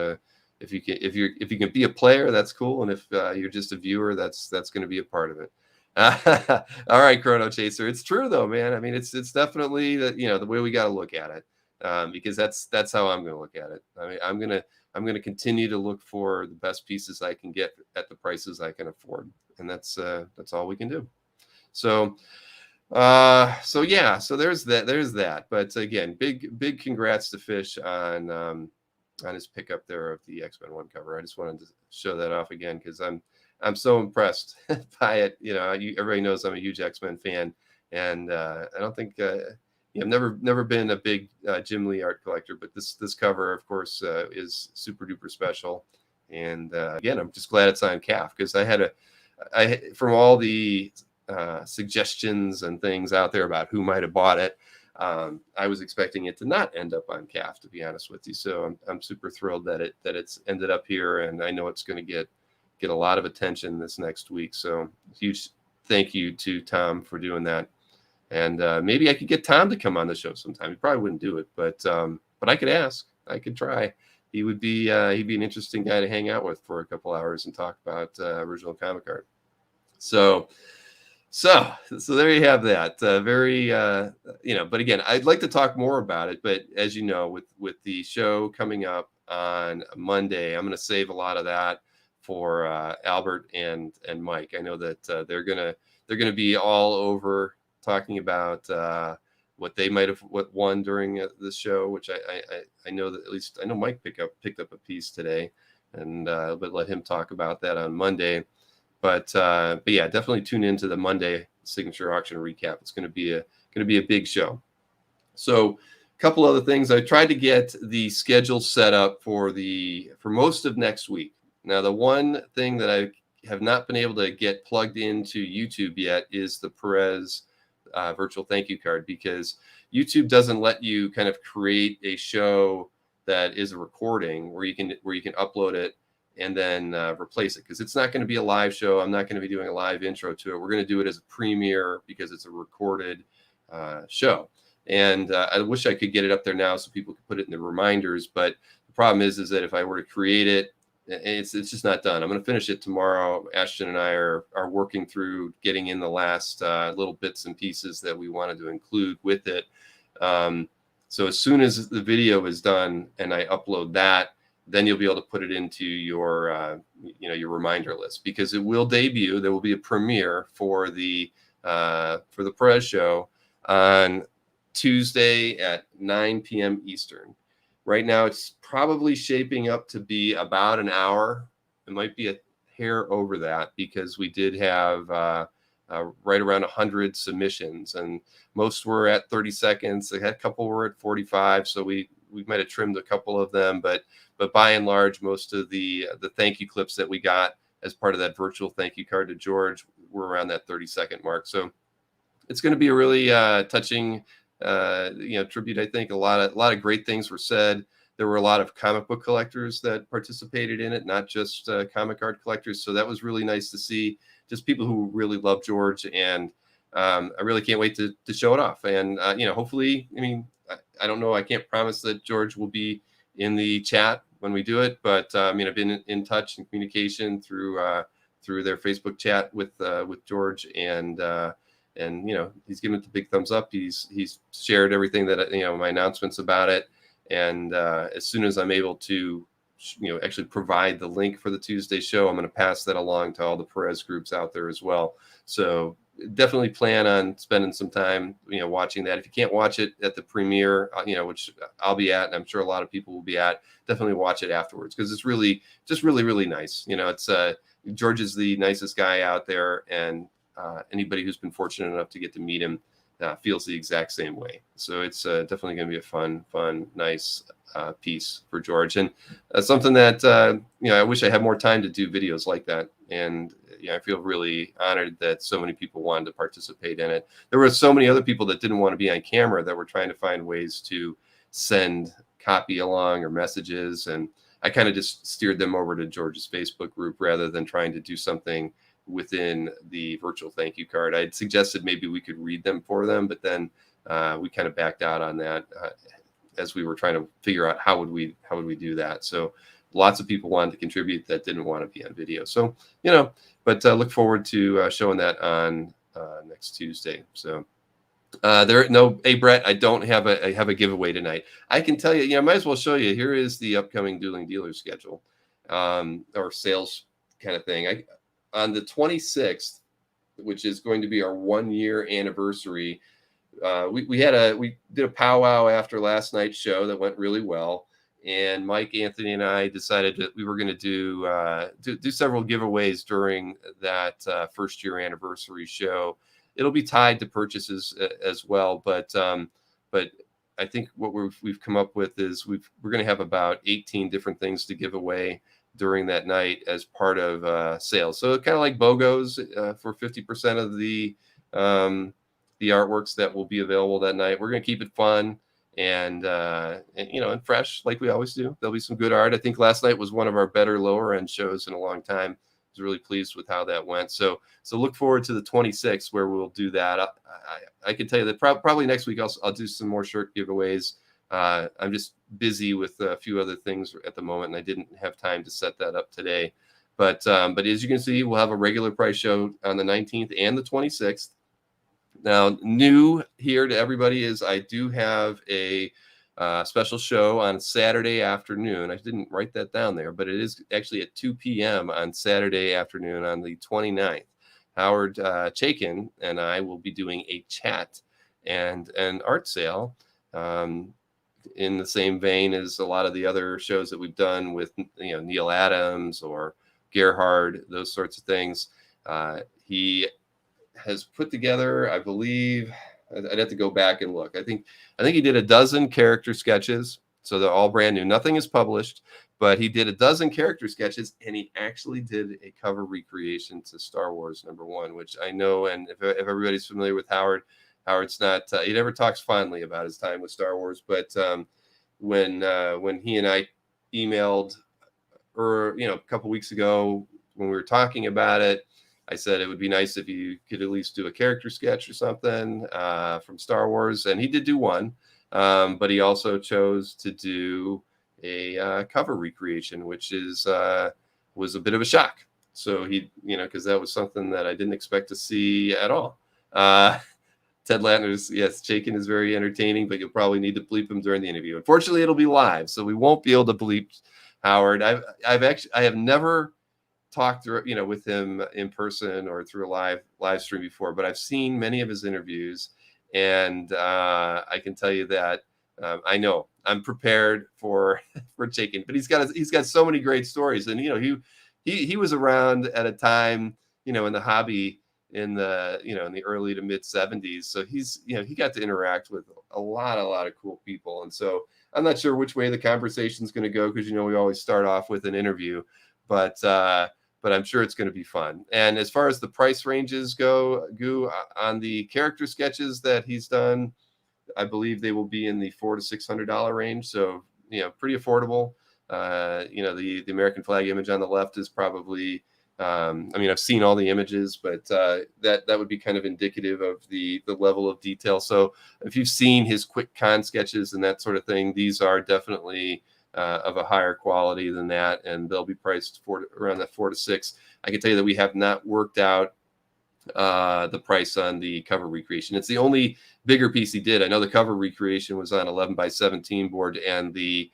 if you can be a player, that's cool, and if you're just a viewer, that's going to be a part of it. All right, Chrono Chaser. It's true though, man. I mean, it's definitely the way we got to look at it, because that's how I'm going to look at it. I mean, I'm going to continue to look for the best pieces I can get at the prices I can afford, and that's all we can do. So there's that. But again, big congrats to Fish on his pickup there of the X-Men 1 cover. I just wanted to show that off again, because I'm so impressed by it. Everybody knows I'm a huge X-Men fan, and I don't think I've never been a big Jim Lee art collector, but this cover, of course, is super duper special. And again, I'm just glad it's on CAF, because from all the suggestions and things out there about who might have bought it, I was expecting it to not end up on CAF, to be honest with you. So I'm super thrilled that it's ended up here, and I know it's going to get a lot of attention this next week. So huge thank you to Tom for doing that. And maybe I could get Tom to come on the show sometime. He probably wouldn't do it, but I could ask. I could try. he would be he'd be an interesting guy to hang out with for a couple hours and talk about original comic art. So there you have that. Very but again, I'd like to talk more about it. But as you know, with the show coming up on Monday, I'm going to save a lot of that for Albert and Mike. I know that they're gonna be all over talking about what they might have won during this show, which I know that at least I know Mike picked up a piece today, and but let him talk about that on Monday. But yeah, definitely tune into the Monday signature auction recap. It's going to be a big show. So a couple other things. I tried to get the schedule set up for most of next week. Now, the one thing that I have not been able to get plugged into YouTube yet is the Perez virtual thank you card, because YouTube doesn't let you kind of create a show that is a recording where you can upload it and then replace it, because it's not going to be a live show. I'm not going to be doing a live intro to it. We're going to do it as a premiere because it's a recorded show. And I wish I could get it up there now so people could put it in the reminders. But the problem is that if I were to create it, it's just not done. I'm going to finish it tomorrow. Ashton and I are working through getting in the last little bits and pieces that we wanted to include with it. So as soon as the video is done and I upload that, then you'll be able to put it into your your reminder list, because it will debut. There will be a premiere for the Perez show on Tuesday at 9 p.m. Eastern. Right now, it's probably shaping up to be about an hour. It might be a hair over that, because we did have right around 100 submissions, and most were at 30 seconds. A couple were at 45, so we might have trimmed a couple of them, but by and large, most of the thank you clips that we got as part of that virtual thank you card to George were around that 30-second mark. So it's going to be a really touching tribute. I think a lot of great things were said. There were a lot of comic book collectors that participated in it, not just comic art collectors. So that was really nice to see, just people who really love George, and I really can't wait to show it off. And hopefully, I don't know, I can't promise that George will be in the chat when we do it, but I've been in touch and communication through their Facebook chat with George, and he's given it the big thumbs up. He's shared everything that my announcements about it, and as soon as I'm able to actually provide the link for the Tuesday show, I'm going to pass that along to all the Perez groups out there as well. So definitely plan on spending some time watching that. If you can't watch it at the premiere, which I'll be at, and I'm sure a lot of people will be at, definitely watch it afterwards, because it's really really nice. It's George is the nicest guy out there, and anybody who's been fortunate enough to get to meet him feels the exact same way. So it's definitely going to be a fun, nice piece for George, and something that I wish I had more time to do videos like that. And I feel really honored that so many people wanted to participate in it. There were so many other people that didn't want to be on camera that were trying to find ways to send copy along or messages, and I kind of just steered them over to George's Facebook group rather than trying to do something within the virtual thank you card. I'd suggested maybe we could read them for them, but then we kind of backed out on that as we were trying to figure out how would we do that. So lots of people wanted to contribute that didn't want to be on video. So but look forward to showing that on next Tuesday. So Brett, I don't have a giveaway tonight. I can tell you, I might as well show you. Here is the upcoming Dueling dealer schedule, or sales kind of thing. On the 26th, which is going to be our 1-year anniversary, we did a powwow after last night's show that went really well, and Mike, Anthony, and I decided that we were going to do several giveaways during that first year anniversary show. It'll be tied to purchases as well, but I think what we've come up with is we're going to have about 18 different things to give away during that night as part of sales. So kind of like BOGOs for 50% of the artworks that will be available that night. We're going to keep it fun and fresh, like we always do. There'll be some good art. I think last night was one of our better lower end shows in a long time. I was really pleased with how that went. So look forward to the 26th where we'll do that. I can tell you that probably next week I'll do some more shirt giveaways I'm just busy with a few other things at the moment, and I didn't have time to set that up today. But as you can see, we'll have a regular price show on the 19th and the 26th. Now, new here to everybody is I do have a special show on Saturday afternoon. I didn't write that down there, but it is actually at 2 p.m. on Saturday afternoon on the 29th. Howard Chaikin and I will be doing a chat and an art sale in the same vein as a lot of the other shows that we've done with Neil Adams or Gerhard, those sorts of things. He has put together, I believe, I'd have to go back and look. I think he did a dozen character sketches, so they're all brand new. Nothing is published, but he did a dozen character sketches, and he actually did a cover recreation to Star Wars #1, which I know, and if everybody's familiar with Howard, Howard's not, he never talks fondly about his time with Star Wars, but when he and I emailed, or a couple weeks ago when we were talking about it, I said it would be nice if you could at least do a character sketch or something from Star Wars, and he did do one, but he also chose to do a cover recreation, which was a bit of a shock. So he, because that was something that I didn't expect to see at all. Ted Latner's, yes, Chaikin is very entertaining, but you'll probably need to bleep him during the interview. Unfortunately, it'll be live, so we won't be able to bleep Howard. I have never talked with him in person or through a live stream before, but I've seen many of his interviews, and I can tell you that I know I'm prepared for Chaikin, but he's got so many great stories, and he was around at a time in the hobby in the early to mid 70s, so he got to interact with a lot of cool people, and so I'm not sure which way the conversation is going to go, because we always start off with an interview, but I'm sure it's going to be fun. And as far as the price ranges go, on the character sketches that he's done, I believe they will be in the $400 to $600 range. So, pretty affordable. The American flag image on the left is probably, I've seen all the images, but that would be kind of indicative of the level of detail. So if you've seen his quick con sketches and that sort of thing, these are definitely of a higher quality than that, and they'll be priced around that 4 to 6. I can tell you that we have not worked out the price on the cover recreation. It's the only bigger piece he did. I know the cover recreation was on 11 by 17 board, and the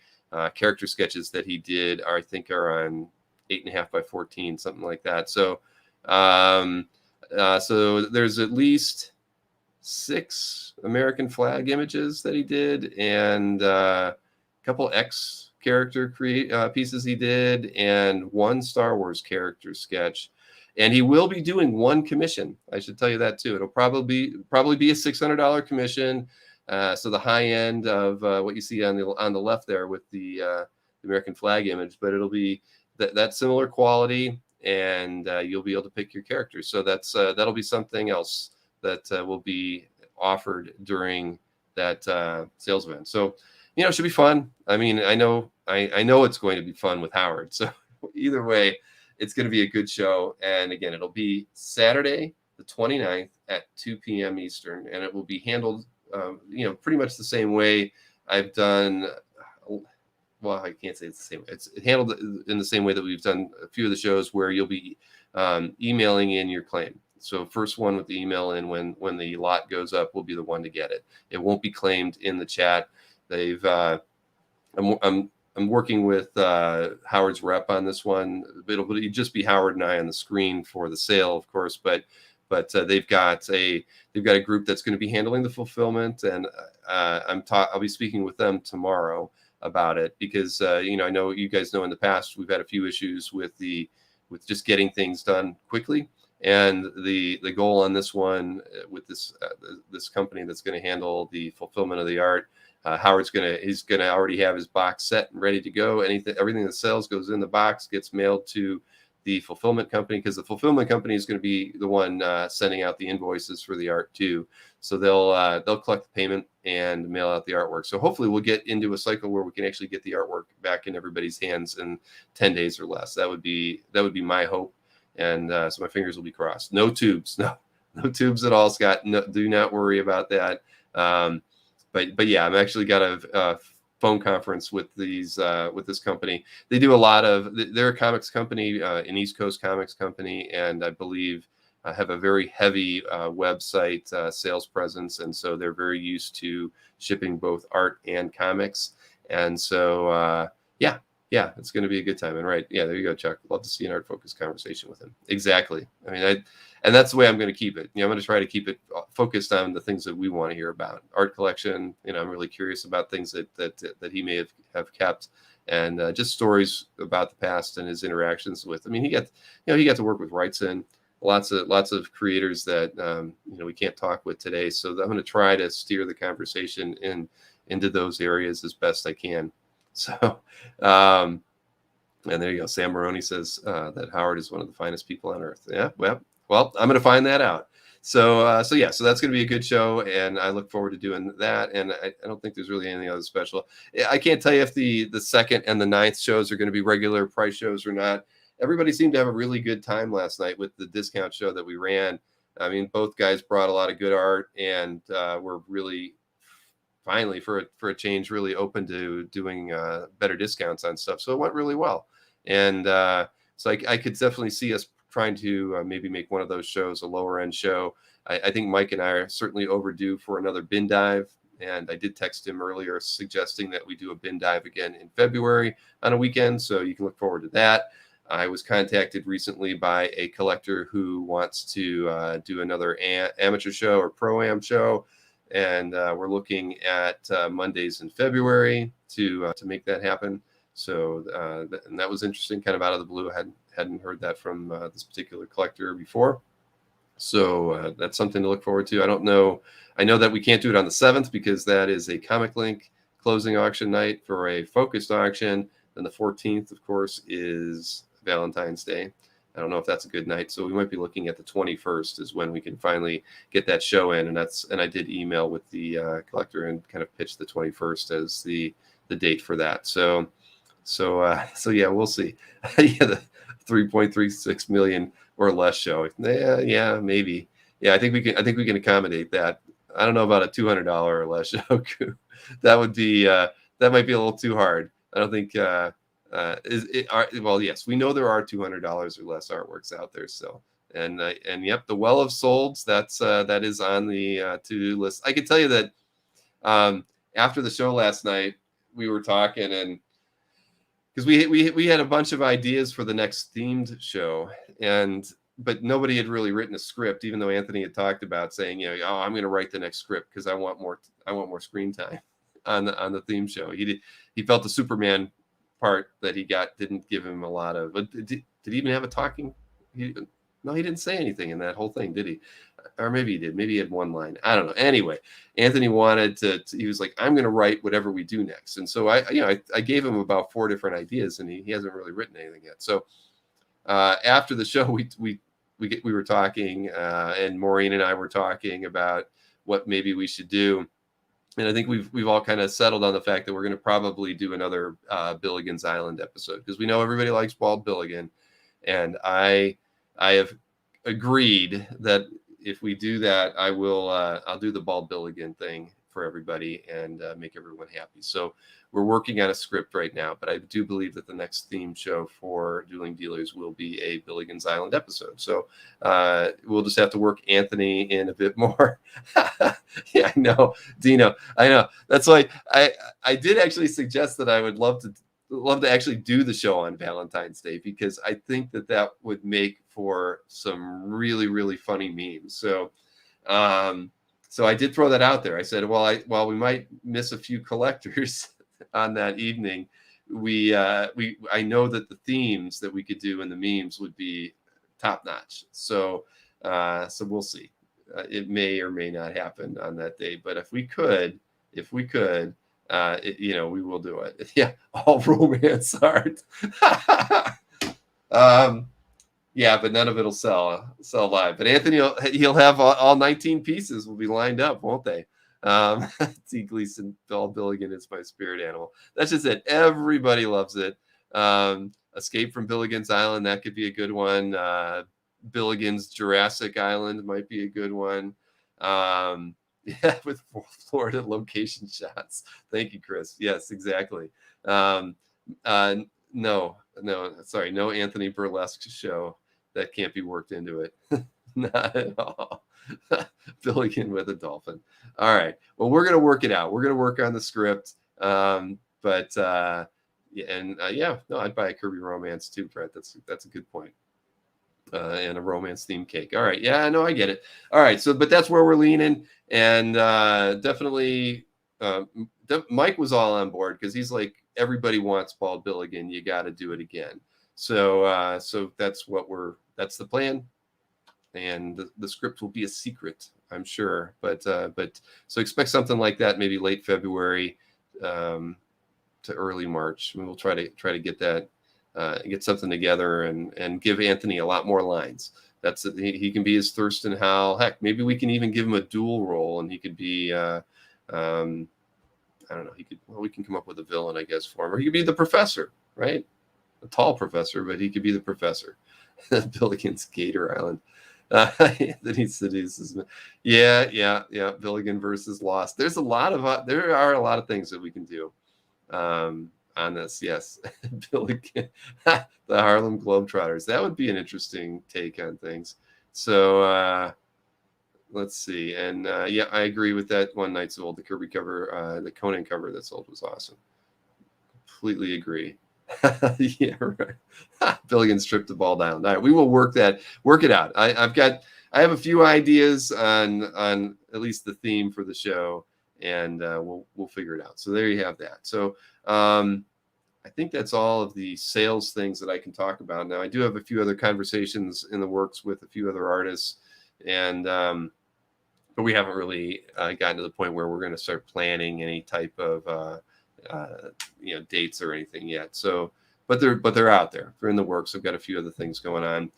character sketches that he did are on 8.5 by 14, something like that. So, so there's at least 6 American flag images that he did, and a couple X character pieces he did, and 1 Star Wars character sketch. And he will be doing 1 commission. I should tell you that too. It'll probably be a $600 commission. So the high end of what you see on the left there with the American flag image, but it'll be that similar quality, and you'll be able to pick your characters. So that'll be something else that will be offered during that sales event. So it should be fun. I know it's going to be fun with Howard. So either way, it's going to be a good show. And again, it'll be Saturday, the 29th at 2 p.m. Eastern, and it will be handled, pretty much the same way I've done. Well, I can't say it's the same way. It's handled in the same way that we've done a few of the shows, where you'll be emailing in your claim. So first one with the email in when the lot goes up will be the one to get it. It won't be claimed in the chat. I'm working with Howard's rep on this one. It'll just be Howard and I on the screen for the sale, of course, but they've got a group that's going to be handling the fulfillment, and I'll be speaking with them tomorrow about it, because I know you guys know in the past we've had a few issues with just getting things done quickly, and the goal on this one with this company that's going to handle the fulfillment of the art. He's gonna already have his box set and ready to go. Everything that sells goes in the box, gets mailed to the fulfillment company, because the fulfillment company is going to be the one sending out the invoices for the art too. So they'll collect the payment and mail out the artwork. So hopefully we'll get into a cycle where we can actually get the artwork back in everybody's hands in 10 days or less. That would be my hope, and so my fingers will be crossed. No tubes, no tubes at all, Scott. No, do not worry about that. but yeah, I'm actually got a phone conference with this company. They do a lot of, they're a comics company, an East Coast comics company, and I believe have a very heavy website sales presence, and so they're very used to shipping both art and comics. And so yeah, it's going to be a good time. And right, yeah, there you go, Chuck. Love to see an art focused conversation with him. Exactly. I mean, and that's the way I'm going to keep it. I'm going to try to keep it focused on the things that we want to hear about. Art collection. I'm really curious about things that he may have kept, and just stories about the past and his interactions with. I mean, he got to work with Wrightson, lots of creators that we can't talk with today. So I'm going to try to steer the conversation into those areas as best I can. So, and there you go. Sam Maroney says that Howard is one of the finest people on earth. Yeah, well, I'm going to find that out. So that's going to be a good show, and I look forward to doing that. And I don't think there's really anything other special. I can't tell you if the 2nd and the 9th shows are going to be regular price shows or not. Everybody seemed to have a really good time last night with the discount show that we ran. I mean, both guys brought a lot of good art, and were really, finally, for a change, really open to doing better discounts on stuff. So it went really well. And so I could definitely see us trying to maybe make one of those shows a lower end show. I think Mike and I are certainly overdue for another bin dive. And I did text him earlier suggesting that we do a bin dive again in February on a weekend. So you can look forward to that. I was contacted recently by a collector who wants to do another amateur show or pro-am show. And we're looking at Mondays in February to make that happen. So and that was interesting, kind of out of the blue. I hadn't heard that from this particular collector before. So that's something to look forward to. I don't know. I know that we can't do it on the 7th because that is a Comic Link closing auction night for a focused auction. Then the 14th, of course, is Valentine's Day. I don't know if that's a good night. So we might be looking at the 21st is when we can finally get that show in. And I did email with the collector and kind of pitch the 21st as the date for that. So yeah, we'll see. Yeah, the 3.36 million or less show. Yeah, maybe. Yeah, I think we can accommodate that. I don't know about a $200 or less show. That would be that might be a little too hard. I don't think well, yes, we know there are $200 or less artworks out there still. And yep, the Well of Souls, that is on the to-do list. I can tell you that after the show last night, we were talking, and because we had a bunch of ideas for the next themed show, but nobody had really written a script, even though Anthony had talked about saying, I'm going to write the next script because I want more screen time on the theme show. He felt the Superman part that he got didn't give him a lot of. But did he even have a talking? No, he didn't say anything in that whole thing, did he? Or maybe he did. Maybe he had one line. I don't know. Anyway, Anthony wanted to he was like, I'm going to write whatever we do next. And so I gave him about 4 different ideas, and he hasn't really written anything yet. So after the show, we were talking, and Maureen and I were talking about what maybe we should do. And I think we've all kind of settled on the fact that we're going to probably do another Billigan's Island episode, because we know everybody likes Bald Billigan, and I have agreed that if we do that, I'll do the Bald Billigan thing for everybody and make everyone happy. So we're working on a script right now, but I do believe that the next theme show for Dueling Dealers will be a Billigan's Island episode. So we'll just have to work Anthony in a bit more. Yeah, I know, Dino. I know. That's why I did actually suggest that I would love to actually do the show on Valentine's Day, because I think that would make for some really, really funny memes. So so I did throw that out there. I said, while we might miss a few collectors on that evening, I know that the themes that we could do in the memes would be top notch. So we'll see. It may or may not happen on that day, but if we could, we will do it. Yeah, all romance art. Yeah, but none of it'll sell live. But Anthony, he'll have all 19 pieces will be lined up, won't they? T. Gleason, Bald Billigan is my spirit animal. That's just it. Everybody loves it. Escape from Billigan's Island, that could be a good one. Billigan's Jurassic Island might be a good one. Yeah, with Florida location shots. Thank you, Chris. Yes, exactly. Um, uh, no, sorry, no Anthony Burlesque show that can't be worked into it. Not at all. Billigan with a dolphin. All right. Well, we're gonna work it out. We're gonna work on the script. But yeah, and yeah, no, I'd buy a Kirby Romance too, Brett. That's a good point. And a romance themed cake. All right. Yeah, no, I get it. All right. So, but that's where we're leaning. And definitely, Mike was all on board because he's like, everybody wants Paul Billigan. You got to do it again. So, so that's that's the plan. And the script will be a secret, I'm sure. But so expect something like that, maybe late February to early March. We'll try to get that. Get something together and give Anthony a lot more lines. He can be his Thurston Howell. Heck, maybe we can even give him a dual role, and he could be I don't know. We can come up with a villain, I guess, for him, or he could be the professor, right? A tall professor, but he could be the professor. Billigan's Gator Island. That he seduces. Yeah. Billigan versus Lost. There are a lot of things that we can do. On this, yes. Billigan, the Harlem Globetrotters. That would be an interesting take on things. So let's see. And yeah, I agree with that. One Night Sold, the Kirby cover, the Conan cover that sold was awesome. Completely agree. Yeah, right. Billigan stripped the ball down. All right, we will work it out. I have a few ideas on at least the theme for the show, and we'll figure it out. So there you have that. So I think that's all of the sales things that I can talk about. Now I do have a few other conversations in the works with a few other artists, and but we haven't really gotten to the point where we're going to start planning any type of dates or anything yet. So, but they're out there. They're in the works. I've got a few other things going on.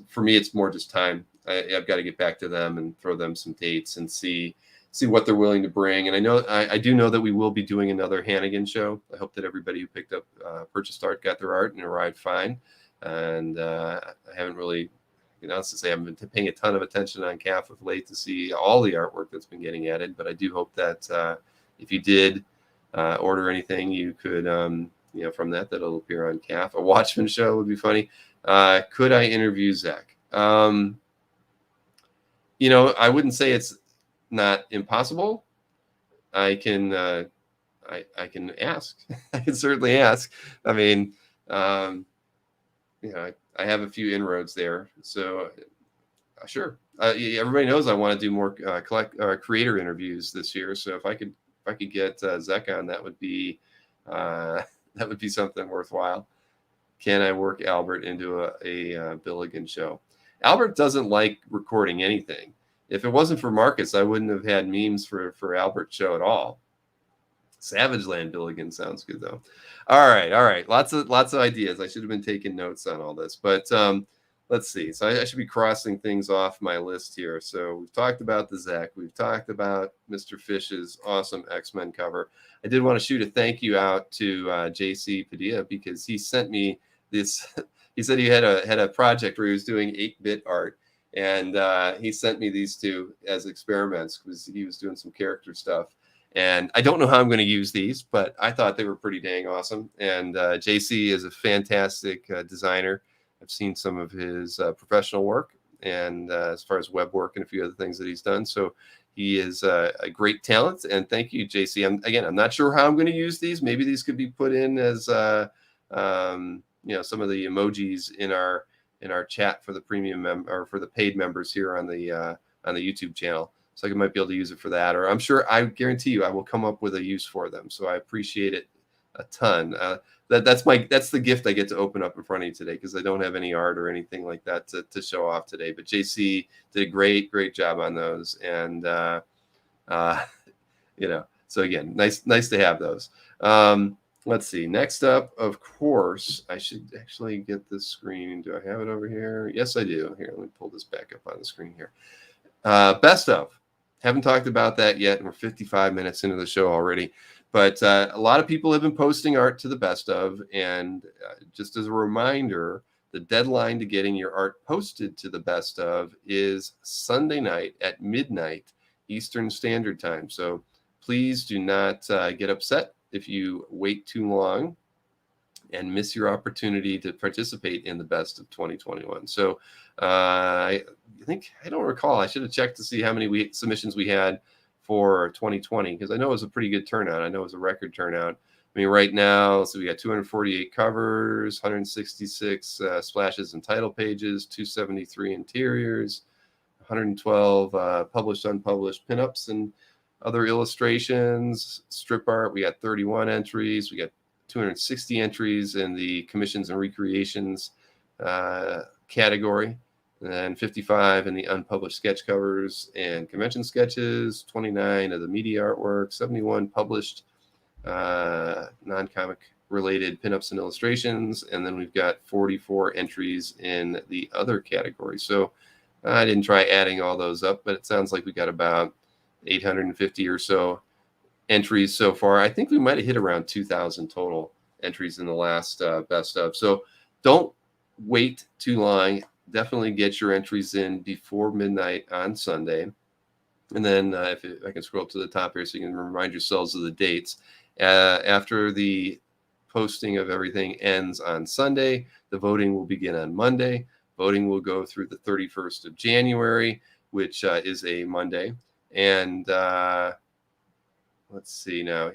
For me, it's more just time. I've got to get back to them and throw them some dates and see what they're willing to bring. And I do know that we will be doing another Hannigan show. I hope that everybody who picked up purchased art got their art and arrived fine. And I haven't really, since I haven't been paying a ton of attention on CAF of late to see all the artwork that's been getting added. But I do hope that if you did order anything, you could, from that it'll appear on CAF. A Watchmen show would be funny. Could I interview Zach? I wouldn't say it's not impossible. I can I can ask. I can certainly ask. I mean, I have a few inroads there, so sure. Everybody knows I want to do more creator interviews this year. So if I could get Zach on, that would be something worthwhile. Can I work Albert into a Billigan show? Albert doesn't like recording anything. If it wasn't for Marcus, I wouldn't have had memes for Albert's show at all. Savage Land Billigan sounds good though. All right. Lots of ideas. I should have been taking notes on all this, but let's see. So I should be crossing things off my list here. So we've talked about the Zach. We've talked about Mr. Fish's awesome X-Men cover. I did want to shoot a thank you out to JC Padilla because he sent me this. He said he had a project where he was doing 8-bit art, and he sent me these two as experiments because he was doing some character stuff. And I don't know how I'm going to use these, but I thought they were pretty dang awesome. And JC is a fantastic designer. I've seen some of his professional work, and as far as web work and a few other things that he's done. So he is a great talent. And thank you, JC. I'm not sure how I'm going to use these. Maybe these could be put in as some of the emojis in our chat for the premium or for the paid members here on the YouTube channel. So I might be able to use it for that, or I guarantee you I will come up with a use for them. So I appreciate it a ton. That's the gift I get to open up in front of you today, because I don't have any art or anything like that to show off today. But JC did a great job on those, and so again, nice to have those. Let's see. Next up, of course, I should actually get this screen. Do I have it over here? Yes, I do. Here, let me pull this back up on the screen here. Best of. Haven't talked about that yet, and we're 55 minutes into the show already. But a lot of people have been posting art to the best of, and just as a reminder, the deadline to getting your art posted to the best of is Sunday night at midnight Eastern Standard Time. So please do not get upset if you wait too long and miss your opportunity to participate in the best of 2021. So I think, I don't recall, I should have checked to see how many submissions we had for 2020, because I know it was a pretty good turnout. I know it was a record turnout. I mean, right now, so we got 248 covers, 166 splashes and title pages, 273 interiors, 112 published, unpublished pinups and other illustrations, strip art. We got 31 entries. We got 260 entries in the commissions and recreations category, and 55 in the unpublished sketch covers and convention sketches, 29 of the media artwork, 71 published non-comic related pinups and illustrations, and then we've got 44 entries in the other category. So I didn't try adding all those up, but it sounds like we got about 850 or so entries so far. I think we might have hit around 2,000 total entries in the last best of. So don't wait too long. Definitely get your entries in before midnight on Sunday. And then if I can scroll up to the top here so you can remind yourselves of the dates. After the posting of everything ends on Sunday, the voting will begin on Monday. Voting will go through the 31st of January, which is a Monday. And let's see now.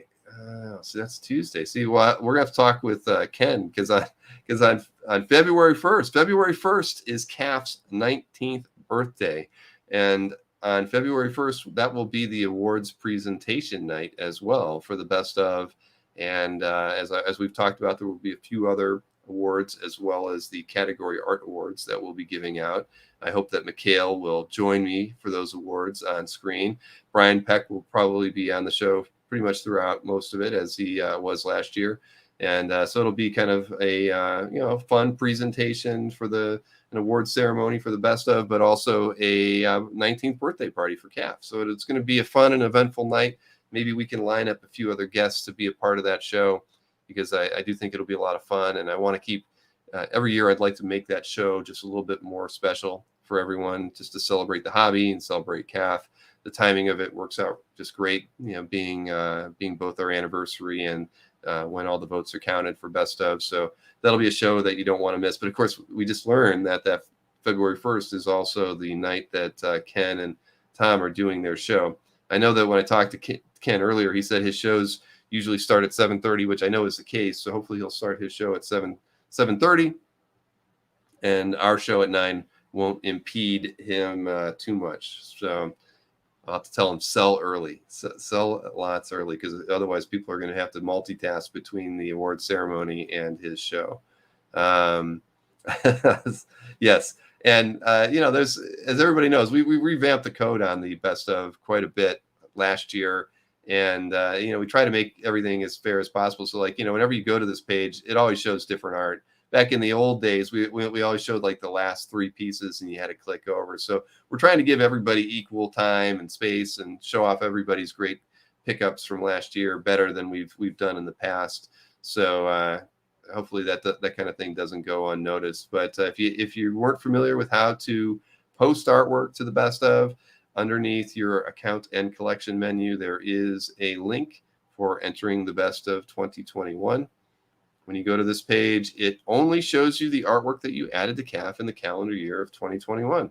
So that's Tuesday. See, well, we're gonna have to talk with Ken, because on February 1st is CAF's 19th birthday, and on February 1st, that will be the awards presentation night as well for the best of. And as we've talked about, there will be a few other awards as well as the category art awards that we'll be giving out. I hope that Mikhail will join me for those awards on screen. Brian Peck will probably be on the show pretty much throughout most of it, as he was last year. And so it'll be kind of a fun presentation for an award ceremony for the best of, but also a 19th birthday party for CAF. So it's going to be a fun and eventful night. Maybe we can line up a few other guests to be a part of that show, because I do think it'll be a lot of fun. And I want to keep every year, I'd like to make that show just a little bit more special for everyone, just to celebrate the hobby and celebrate CAF. The timing of it works out just great, being both our anniversary and when all the votes are counted for best of. So that'll be a show that you don't want to miss. But of course, we just learned that February 1st is also the night that Ken and Tom are doing their show. I know that when I talked to Ken earlier, he said his shows usually start at 7:30, which I know is the case. So hopefully he'll start his show at 7:30, and our show at 9 won't impede him too much. So I'll have to tell him sell early, sell lots early, because otherwise people are going to have to multitask between the award ceremony and his show. Yes. And, there's, as everybody knows, we revamped the code on the best of quite a bit last year. And, we try to make everything as fair as possible. So whenever you go to this page, it always shows different art. Back in the old days, we always showed the last 3 pieces and you had to click over. So we're trying to give everybody equal time and space and show off everybody's great pickups from last year better than we've done in the past. So hopefully that kind of thing doesn't go unnoticed. But if you weren't familiar with how to post artwork to the best of, underneath your account and collection menu, there is a link for entering the best of 2021. When you go to this page, it only shows you the artwork that you added to CAF in the calendar year of 2021.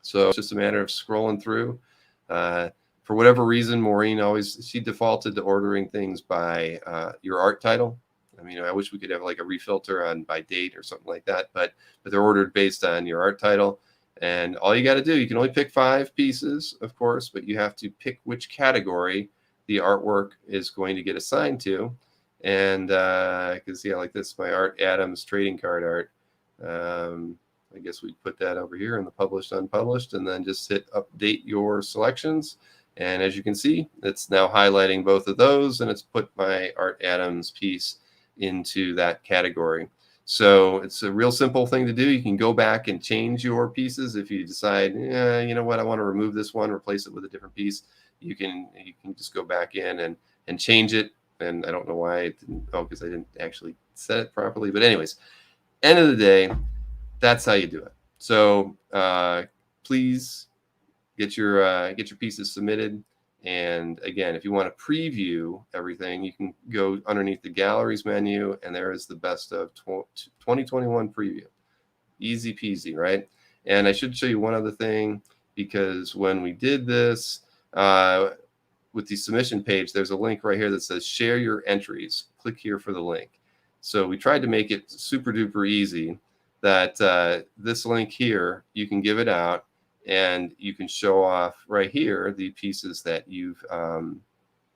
So it's just a matter of scrolling through. For whatever reason, Maureen she defaulted to ordering things by your art title. I mean, I wish we could have a refilter on by date or something like that, but they're ordered based on your art title. And all you got to do, you can only pick 5 pieces, of course, but you have to pick which category the artwork is going to get assigned to. And I can see like this, my Art Adams trading card art. I guess we put that over here in the published, unpublished, and then just hit update your selections. And as you can see, it's now highlighting both of those, and it's put my Art Adams piece into that category. So it's a real simple thing to do. You can go back and change your pieces if you decide, you know what, I want to remove this one, replace it with a different piece. You can just go back in and change it. And I don't know why it didn't, because I didn't actually set it properly. But anyways, end of the day, that's how you do it. So please get your pieces submitted. And again, if you want to preview everything, you can go underneath the galleries menu, and there is the best of 2021 preview. Easy peasy, right? And I should show you one other thing, because when we did this with the submission page, there's a link right here that says share your entries. Click here for the link. So we tried to make it super duper easy that this link here, you can give it out, and you can show off right here the pieces that you've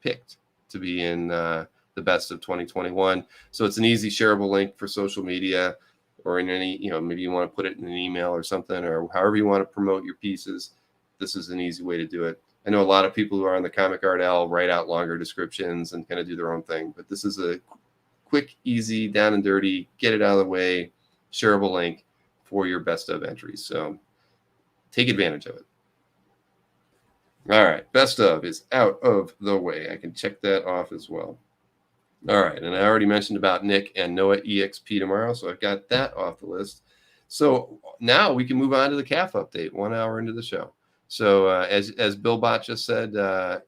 picked to be in the best of 2021. So it's an easy shareable link for social media, or in any, maybe you want to put it in an email or something, or however you want to promote your pieces. This is an easy way to do it. I know a lot of people who are on the Comic Art L write out longer descriptions and kind of do their own thing, but this is a quick, easy, down and dirty, get it out of the way, shareable link for your best of entries. So take advantage of it. All right, best of is out of the way. I can check that off as well. All right, and I already mentioned about Nick and Noah EXP tomorrow, so I've got that off the list. So now we can move on to the CAF update, 1 hour into the show. So as Bill Bott just said,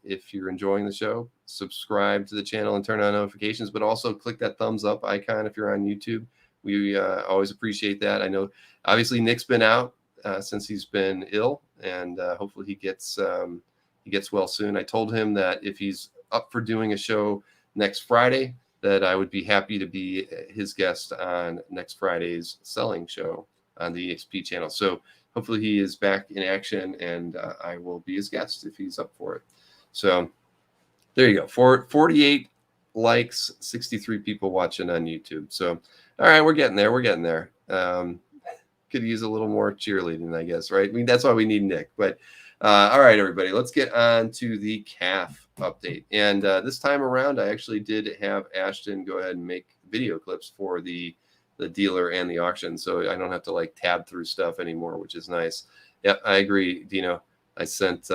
if you're enjoying the show, subscribe to the channel and turn on notifications, but also click that thumbs up icon if you're on YouTube. We always appreciate that. I know, obviously, Nick's been out since he's been ill, and hopefully he gets well soon. I told him that if he's up for doing a show next Friday, that I would be happy to be his guest on next Friday's selling show on the EXP channel. So hopefully he is back in action, and I will be his guest if he's up for it. So there you go. 48 likes, 63 people watching on YouTube. So, all right, we're getting there. We're getting there. Could use a little more cheerleading, I guess, right? I mean, that's why we need Nick. But all right, everybody, let's get on to the CAF update. And this time around, I actually did have Ashton go ahead and make video clips for the dealer and the auction, so I don't have to like tab through stuff anymore, which is nice. Yep, I agree, Dino. I sent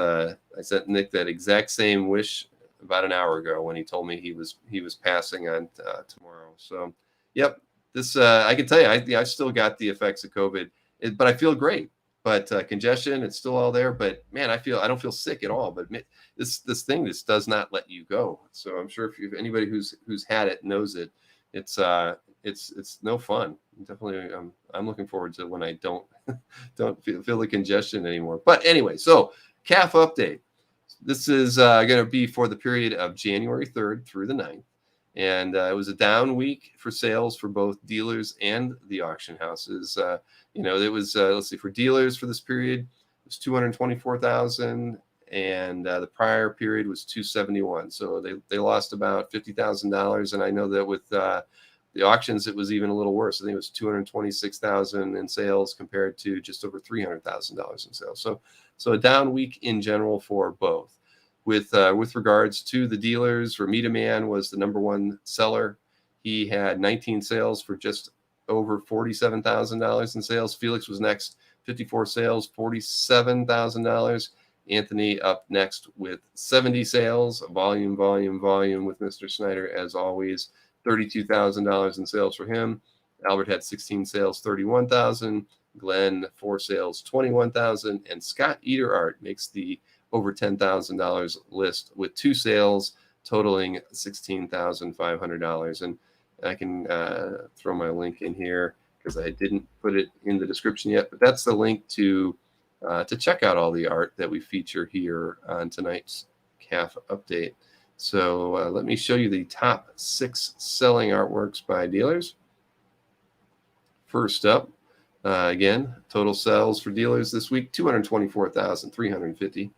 Nick that exact same wish about an hour ago when he told me he was passing on tomorrow. So, yep, this I can tell you, I still got the effects of COVID, but I feel great. But congestion, it's still all there. But man, I don't feel sick at all. But this thing just does not let you go. So I'm sure if anybody who's had it knows it, it's no fun. Definitely, I'm looking forward to when I don't feel the congestion anymore. But anyway, so CAF update. This is going to be for the period of January 3rd through the 9th. And it was a down week for sales for both dealers and the auction houses. It was, let's see, for dealers for this period, it was 224,000, and the prior period was 271. So they lost about $50,000. And I know that with the auctions, it was even a little worse. I think it was 226,000 in sales compared to just over $300,000 in sales. So a down week in general for both. With regards to the dealers, Ramita Man was the number one seller. He had 19 sales for just over $47,000 in sales. Felix was next, 54 sales, $47,000. Anthony up next with 70 sales, volume with Mr. Snyder as always, $32,000 in sales for him. Albert had 16 sales, $31,000. Glenn 4 sales, $21,000, and Scott Eaterart makes the over $10,000 list with 2 sales totaling $16,500. And I can throw my link in here because I didn't put it in the description yet, but that's the link to check out all the art that we feature here on tonight's CAF update. So let me show you the top 6 selling artworks by dealers. First up, again, total sales for dealers this week, 224,350.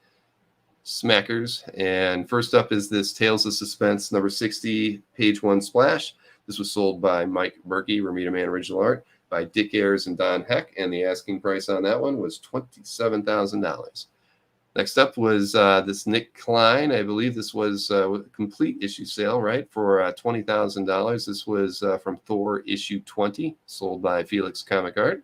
Smackers. And first up is this Tales of Suspense number 60, page 1 splash. This was sold by Mike Berkey, Ramita Man original art, by Dick Ayers and Don Heck, and the asking price on that one was $27,000. Next up was this Nick Klein. I believe this was a complete issue sale, right, for $20,000. This was from Thor issue 20, sold by Felix Comic Art.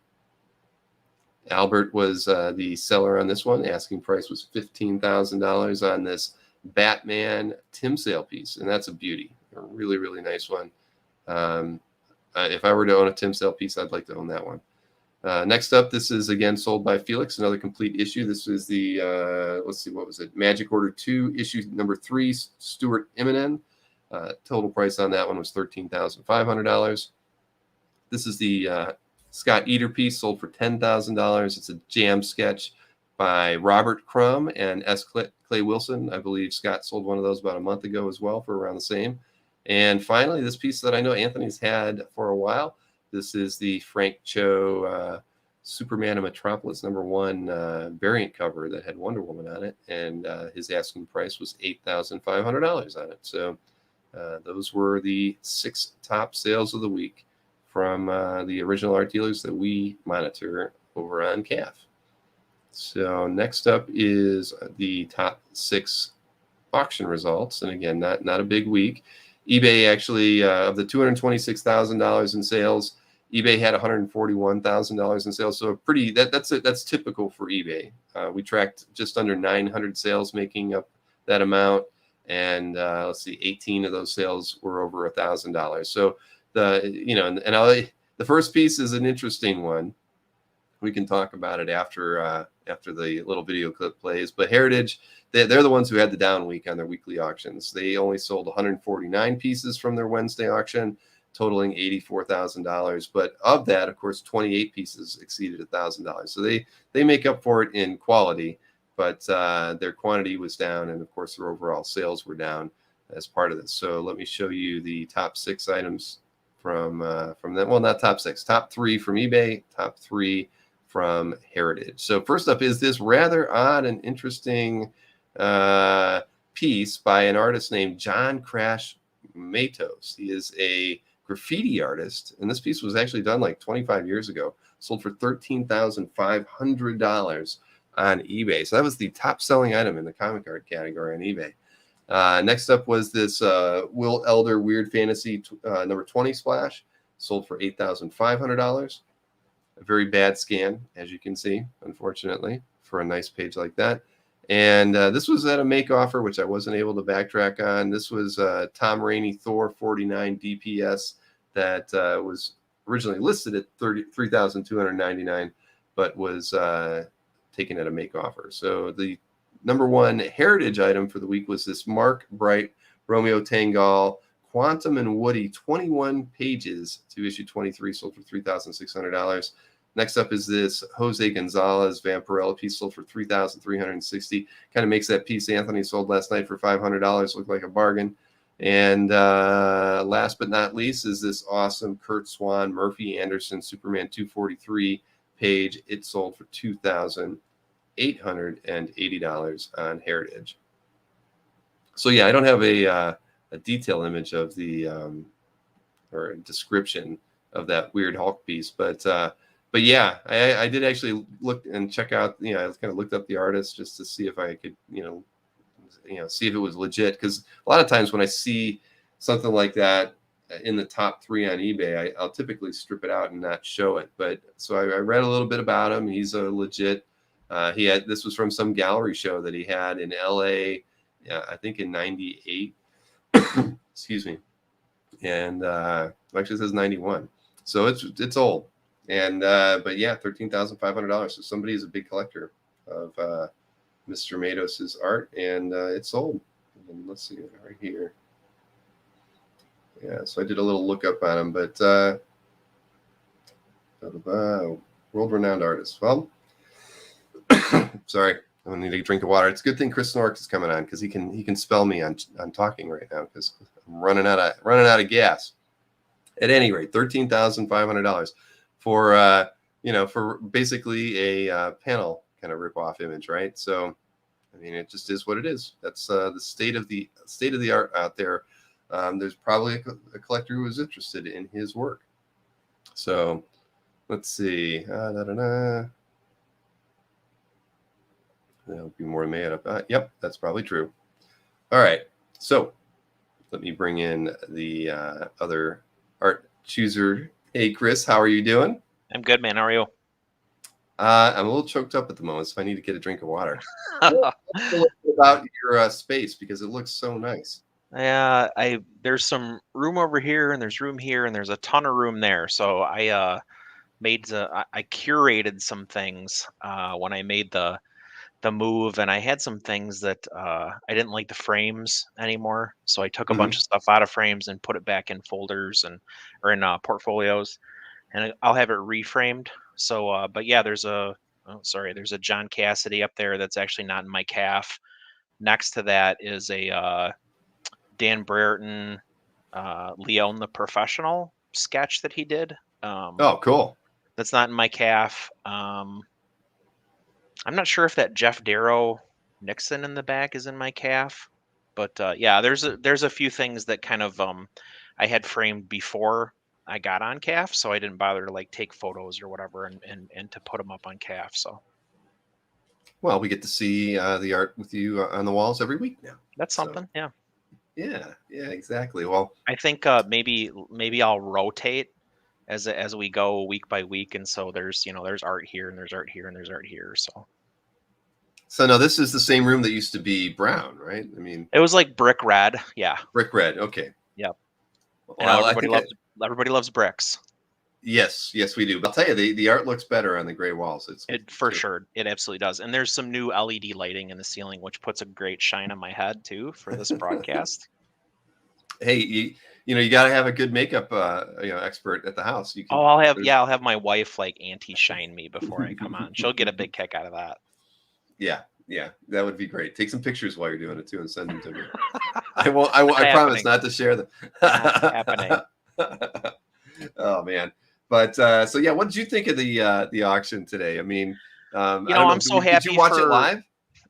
Albert was the seller on this one. The asking price was $15,000 on this Batman Tim Sale piece, and that's a beauty. A really, really nice one. If I were to own a Tim Sale piece, I'd like to own that one. Next up, this is again sold by Felix, another complete issue. This is the, let's see, what was it? Magic Order 2, issue number 3, Stuart Immonen. Total price on that one was $13,500. This is the Scott Eater piece, sold for $10,000. It's a jam sketch by Robert Crumb and S. Clay Wilson. I believe Scott sold one of those about a month ago as well for around the same. And finally, this piece that I know Anthony's had for a while. This is the Frank Cho Superman of Metropolis #1 variant cover that had Wonder Woman on it, and his asking price was $8,500 on it. So those were the 6 top sales of the week from the original art dealers that we monitor over on CAF. So next up is the top 6 auction results, and again, not a big week. eBay actually, of the $226,000 in sales, eBay had $141,000 in sales. So pretty that's typical for eBay. We tracked just under 900 sales, making up that amount, and let's see, 18 of those sales were over $1,000. So the first piece is an interesting one. We can talk about it after the little video clip plays. But Heritage, they're the ones who had the down week on their weekly auctions. They only sold 149 pieces from their Wednesday auction, totaling $84,000. But of that, of course, 28 pieces exceeded $1,000. So they make up for it in quality, but their quantity was down, and of course their overall sales were down as part of this. So let me show you the top 6 items from them. Well, not top 6, top 3 from eBay, top 3 from Heritage. So first up is this rather odd and interesting piece by an artist named John Crash Matos. He is a graffiti artist, and this piece was actually done like 25 years ago. Sold for $13,500 on eBay. So that was the top selling item in the comic art category on eBay. Next up was this Will Elder Weird Fantasy number 20 splash, sold for $8,500. A very bad scan, as you can see, unfortunately, for a nice page like that. And this was at a make offer, which I wasn't able to backtrack on. This was Tom Rainey Thor 49 DPS that was originally listed at $3,299, but was taken at a make offer. So the #1 Heritage item for the week was this Mark Bright Romeo Tangal Quantum and Woody 21 pages to issue 23, sold for $3,600. Next up is this Jose Gonzalez Vampirella piece, sold for $3,360. Kind of makes that piece Anthony sold last night for $500. Looked like a bargain. And last but not least is this awesome Kurt Swan Murphy Anderson Superman 243 page. It sold for $2,880 on Heritage. So yeah, I don't have a detailed image of the or a description of that weird Hulk piece, but yeah, I did actually look and check out. I kind of looked up the artist just to see if I could see if it was legit, because a lot of times when I see something like that in the top 3 on eBay, I'll typically strip it out and not show it. But so I read a little bit about him. He's a legit. This was from some gallery show that he had in LA, I think in '98. Excuse me. And actually it says 91. So it's old. And but yeah, $13,500. So somebody is a big collector of Mr. Matos's art, and it's sold. And let's see right here. Yeah, so I did a little lookup on him, but world-renowned artist. Well, sorry, I'm gonna need a drink of water. It's a good thing Chris Nork is coming on, because he can spell me on talking right now, because I'm running out of gas. At any rate, $13,500 for for basically a panel kind of rip-off image, right? So I mean, it just is what it is. That's the state of the art out there. There's probably a collector who is interested in his work. So let's see. There'll be more made up. Yep, that's probably true. All right. So let me bring in the other art chooser. Hey, Chris, how are you doing? I'm good, man. How are you? I'm a little choked up at the moment, so I need to get a drink of water. About your space, because it looks so nice. Yeah, there's some room over here, and there's room here, and there's a ton of room there. So I I curated some things when I made the move, and I had some things that I didn't like the frames anymore. So I took a bunch Mhm. of stuff out of frames and put it back in folders or in portfolios, and I'll have it reframed. So, but yeah, there's a John Cassidy up there that's actually not in my CAF. Next to that is a Dan Brereton, Leon the Professional sketch that he did. Oh, cool. That's not in my CAF. I'm not sure if that Jeff Darrow Nixon in the back is in my CAF, but yeah, there's a few things that kind of I had framed before I got on CAF, so I didn't bother to like take photos or whatever and to put them up on CAF. So Well, we get to see the art with you on the walls every week now. that's So something. Yeah, yeah, exactly. Well, I think maybe I'll rotate as we go week by week, and so there's art here and there's art here and there's art here. so now this is the same room that used to be brown, right? I mean, It was like brick red. Yeah. brick red. Okay. Yep. I know Well, I think everybody loves bricks. yes, we do. But I'll tell you, the art looks better on the gray walls. It for sure. It absolutely does. And there's some new LED lighting in the ceiling, which puts a great shine on my head too for this broadcast. Hey, you got to have a good makeup expert at the house. You can. Oh, I'll have my wife like anti-shine me before I come on. She'll get a big kick out of that. Yeah, that would be great. Take some pictures while you're doing it too, and send them to me. I won't. I promise not to share them. Not happening. Oh man, but so yeah, what did you think of the auction today? I mean, I don't know. I'm so happy. Did you watch it live?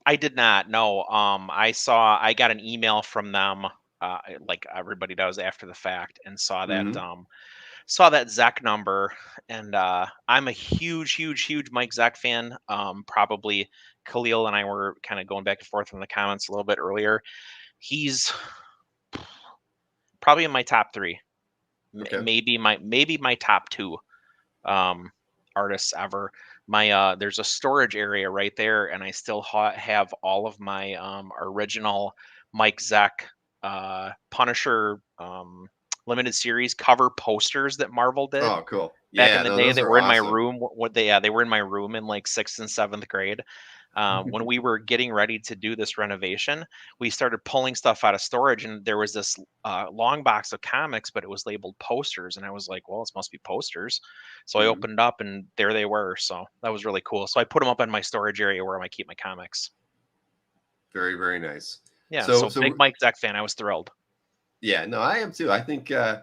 I did not. No. I got an email from them, like everybody does after the fact, and saw that Mhm. Zach number, and I'm a huge Mike Zach fan. Probably Khalil and I were kind of going back and forth in the comments a little bit earlier. He's probably in my top three, Okay. maybe my top two artists ever. My there's a storage area right there, and I still have all of my original Mike Zach Punisher limited series cover posters that Marvel did Oh, cool. back in Yeah, the no, day those that are were in my awesome. room. They were in my room in like 6th and 7th grade. When we were getting ready to do this renovation, we started pulling stuff out of storage, and there was this long box of comics, but it was labeled posters, and I was like, well, it must be posters. So I Mhm. opened up, and there they were. So that was really cool. So I put them up in my storage area where I keep my comics. Very, very nice. Yeah, So, so big Mike Zach fan. I was thrilled. yeah, no, I am too. I think, yeah,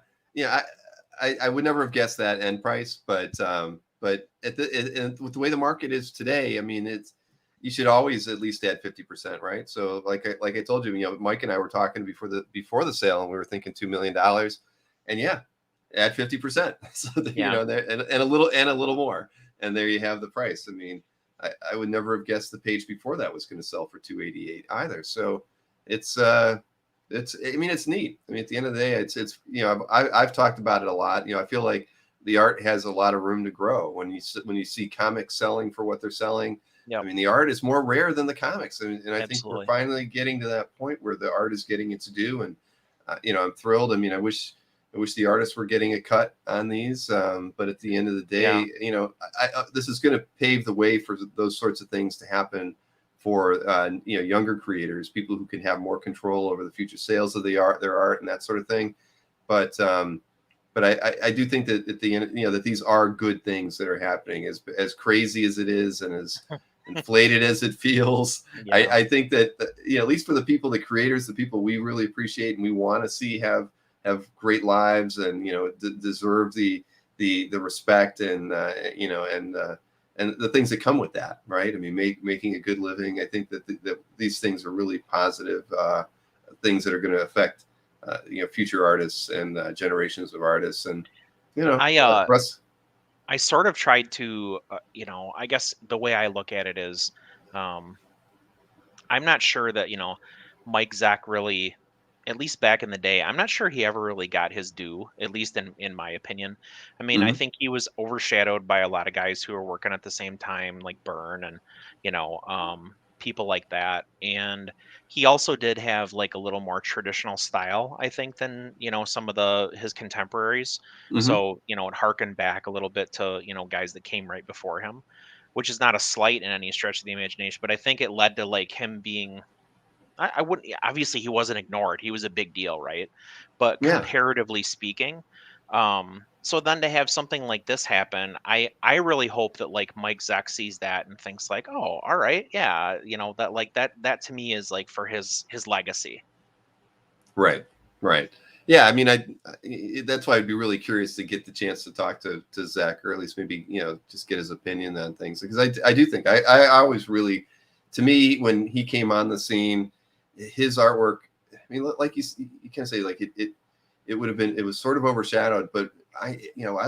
I would never have guessed that end price, but with the way the market is today, I mean, you should always at least add 50%, right? So, like I told you, Mike and I were talking before the sale, and we were thinking $2 million, and yeah, add 50%. So Yeah, there and a little more, and there you have the price. I mean, I would never have guessed the page before that was going to sell for 288 either. So it's I mean, it's neat. I mean, at the end of the day, it's I've talked about it a lot. I feel like the art has a lot of room to grow when you see comics selling for what they're selling. I yep, mean, the art is more rare than the comics, and I think we're absolutely. finally getting to that point where the art is getting its due. And I'm thrilled. I mean, I wish the artists were getting a cut on these, but at the end of the Yeah, day, this is going to pave the way for those sorts of things to happen for younger creators, people who can have more control over the future sales of their art, and that sort of thing. But I do think that at the end, that these are good things that are happening, as crazy as it is and as inflated as it feels. yeah, I think that at least for the people, the creators, the people we really appreciate and we want to see have great lives and deserve the respect and and the things that come with that, right? I mean, making a good living. I think that these things are really positive things that are going to affect future artists and generations of artists. And I Russ. I sort of tried to, I guess the way I look at it is, um, I'm not sure that, Mike Zach really, at least back in the day, I'm not sure he ever really got his due, at least in my opinion. I mean, I Mhm. think he was overshadowed by a lot of guys who were working at the same time, like Byrne and, people like that. And he also did have like a little more traditional style, I think, than, some of his contemporaries. Hmm. So, it harkened back a little bit to, guys that came right before him, which is not a slight in any stretch of the imagination, but I think it led to like him being, I wouldn't, yeah, obviously he wasn't ignored. He was a big deal, right? But Yeah. comparatively speaking, so then to have something like this happen, I really hope that like Mike Zeck sees that and thinks like, oh, all right, yeah, that like that to me is like for his legacy. Right. Right. Yeah. I mean, that's why I'd be really curious to get the chance to talk to Zach, or at least maybe, just get his opinion on things, because I do think I always really, to me, when he came on the scene, his artwork, I mean, like you can say like it would have been, it was sort of overshadowed, but I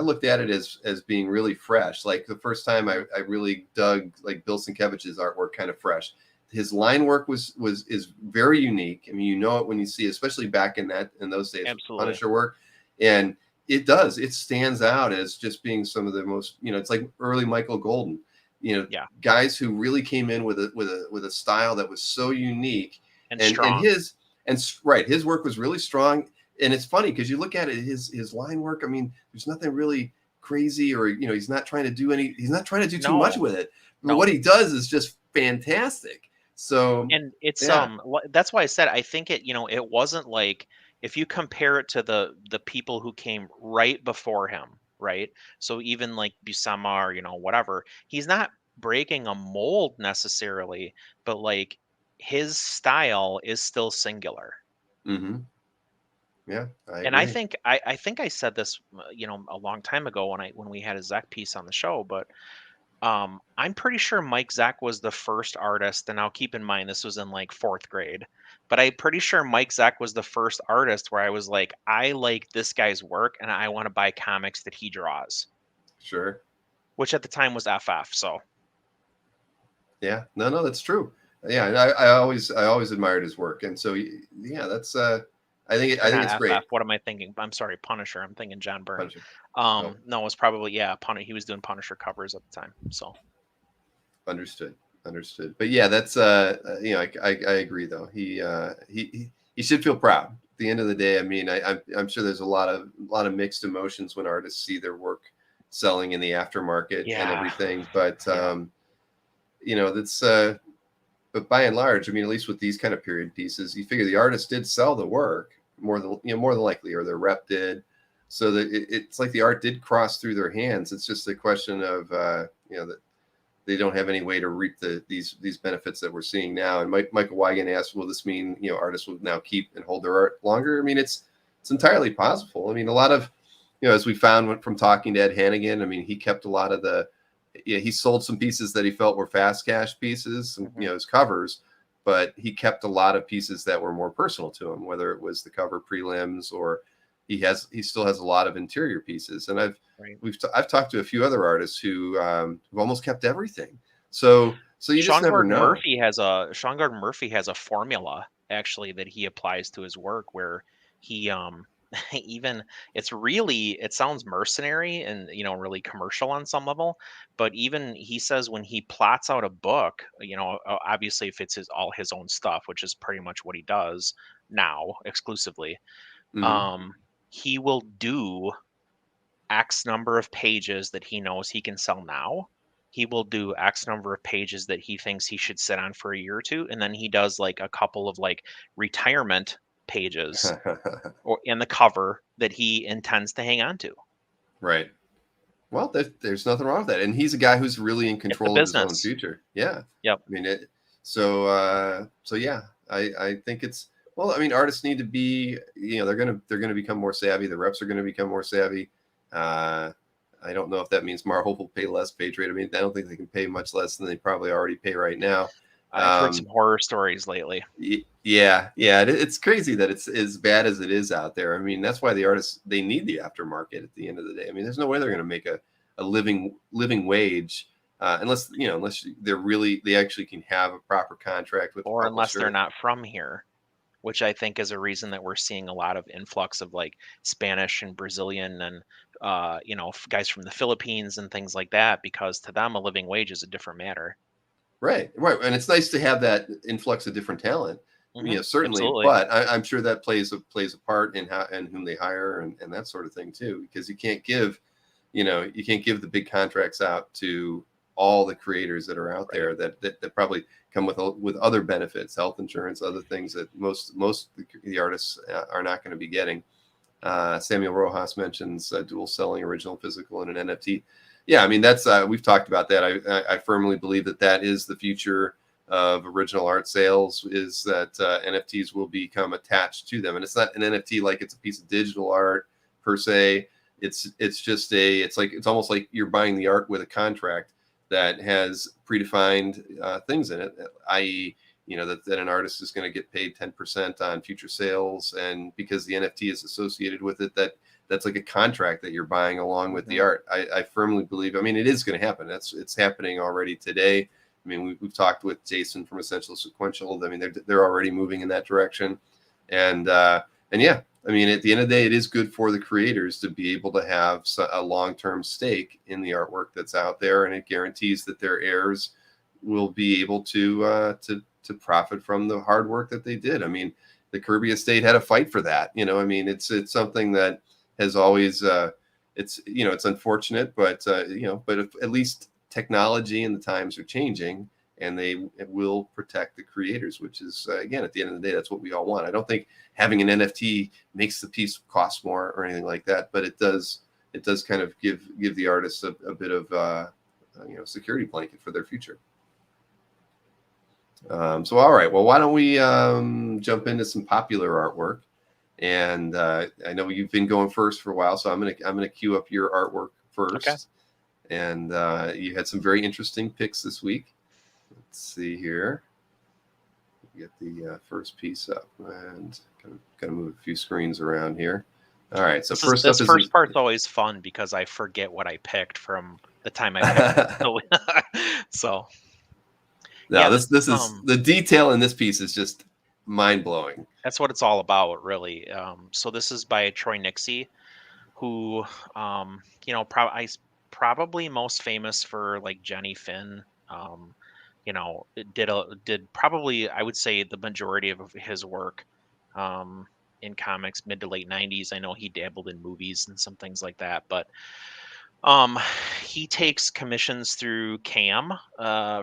looked at it as being really fresh. Like the first time I really dug like Bill Sienkiewicz's artwork kind of fresh. His line work is very unique. I mean, it when you see, especially back in those days, Absolutely. Punisher work, and it stands out as just being some of the most, it's like early Michael Golden, Yeah. guys who really came in with a style that was so unique, And and strong. his work was really strong. And it's funny because you look at it, his line work. I mean, there's nothing really crazy, or he's not trying to do too much No, with it. But no. what he does is just fantastic. So And it's yeah. that's why I said I think it wasn't like, if you compare it to the people who came right before him, right? So even like Buscema, or whatever, he's not breaking a mold necessarily, but like his style is still singular. Mm-hmm. Yeah, I And I agree. think I said this a long time ago when we had a Zach piece on the show, but I'm pretty sure Mike Zack was the first artist, and now keep in mind this was in like fourth grade, but I'm pretty sure Mike Zack was the first artist where I was like, I like this guy's work, and I want to buy comics that he draws, Sure. which at the time was FF. So Yeah. No, that's true. Yeah, and I always admired his work, and so yeah, that's I or think not it's FF. great. What am I thinking? I'm sorry, Punisher. I'm thinking John Byrne. Punisher. Oh, No, it was probably, yeah, He was doing Punisher covers at the time. So understood. Understood. But yeah, that's I agree though. He should feel proud. At the end of the day, I mean, I'm sure there's a lot of mixed emotions when artists see their work selling in the aftermarket and yeah, everything. But yeah, that's but by and large, I mean, at least with these kind of period pieces, you figure the artist did sell the work more than likely, or their rep did. So that it's like the art did cross through their hands. It's just a question of that they don't have any way to reap these benefits that we're seeing now. And Michael Wigan asked, will this mean artists will now keep and hold their art longer? I mean, it's entirely possible. I mean, a lot of as we found from talking to Ed Hannigan, I mean, he kept a lot of he sold some pieces that he felt were fast cash pieces, his covers, but he kept a lot of pieces that were more personal to him, whether it was the cover prelims, or he still has a lot of interior pieces. And right. I've talked to a few other artists who've almost kept everything. So you just never know. Sean Gordon Murphy has a formula actually that he applies to his work where he even it sounds mercenary and really commercial on some level, but even he says when he plots out a book, obviously if it's all his own stuff, which is pretty much what he does now exclusively, Mm-hmm. um he will do X number of pages that he knows he can sell now. He will do X number of pages that he thinks he should sit on for a year or two. And then he does like a couple of like retirement pages or in the cover that he intends to hang on to. Right. Well, there's nothing wrong with that. And he's a guy who's really in It's a control of his own business. future. Yeah. Yep. I mean, so yeah, I think it's, well, I mean, artists need to be, they're going to become more savvy. The reps are going to become more savvy. I don't know if that means Marvel will pay less page rate. I mean, I don't think they can pay much less than they probably already pay right now. I've heard some horror stories lately. Yeah. It's crazy that it's as bad as it is out there. I mean, that's why the artists, they need the aftermarket at the end of the day. I mean, there's no way they're going to make a living wage unless they actually can have a proper contract with the Or unless publisher. they're not from here, which I think is a reason that we're seeing a lot of influx of like Spanish and Brazilian and guys from the Philippines and things like that, because to them a living wage is a different matter. Right, and it's nice to have that influx of different talent. Certainly, Absolutely. but I'm sure that plays a part in how and whom they hire and that sort of thing too, because you can't give the big contracts out to all the creators that are out there that probably come with other benefits, health insurance, other things that most the artists are not going to be getting. Samuel Rojas mentions dual selling original physical and an NFT. Yeah, I mean that's we've talked about that. I firmly believe that is the future of original art sales, is that NFTs will become attached to them, and it's not an NFT like it's a piece of digital art per se. It's almost like you're buying the art with a contract that has predefined things in it, i.e., that an artist is going to get paid 10% on future sales, and because the NFT is associated with it, that's like a contract that you're buying along with the art. I firmly believe. I mean, it is going to happen. It's happening already today. I mean, we've talked with Jason from Essential Sequential. I mean, they're already moving in that direction, and yeah. I mean, at the end of the day, it is good for the creators to be able to have a long-term stake in the artwork that's out there, and it guarantees that their heirs will be able to profit from the hard work that they did. I mean, the Kirby estate had a fight for that. I mean, it's something that has always it's unfortunate, but at least technology and the times are changing, and it will protect the creators, which is again, at the end of the day, that's what we all want. I don't think having an NFT makes the piece cost more or anything like that, but it does kind of give the artists a bit of security blanket for their future. So all right, well, why don't we jump into some popular artwork? And I know you've been going first for a while, so I'm gonna queue up your artwork first. Okay. And you had some very interesting picks this week. Let's see here. Get the first piece up, and gotta move a few screens around here. All right, so this first part's always fun because I forget what I picked from the time I picked it. So no, yeah, this is the detail in this piece is just mind-blowing. That's what it's all about, really. So this is by Troy Nixie, who probably most famous for like Jenny Finn. Did probably, I would say, the majority of his work in comics mid to late 90s. I know he dabbled in movies and some things like that, but he takes commissions through Cam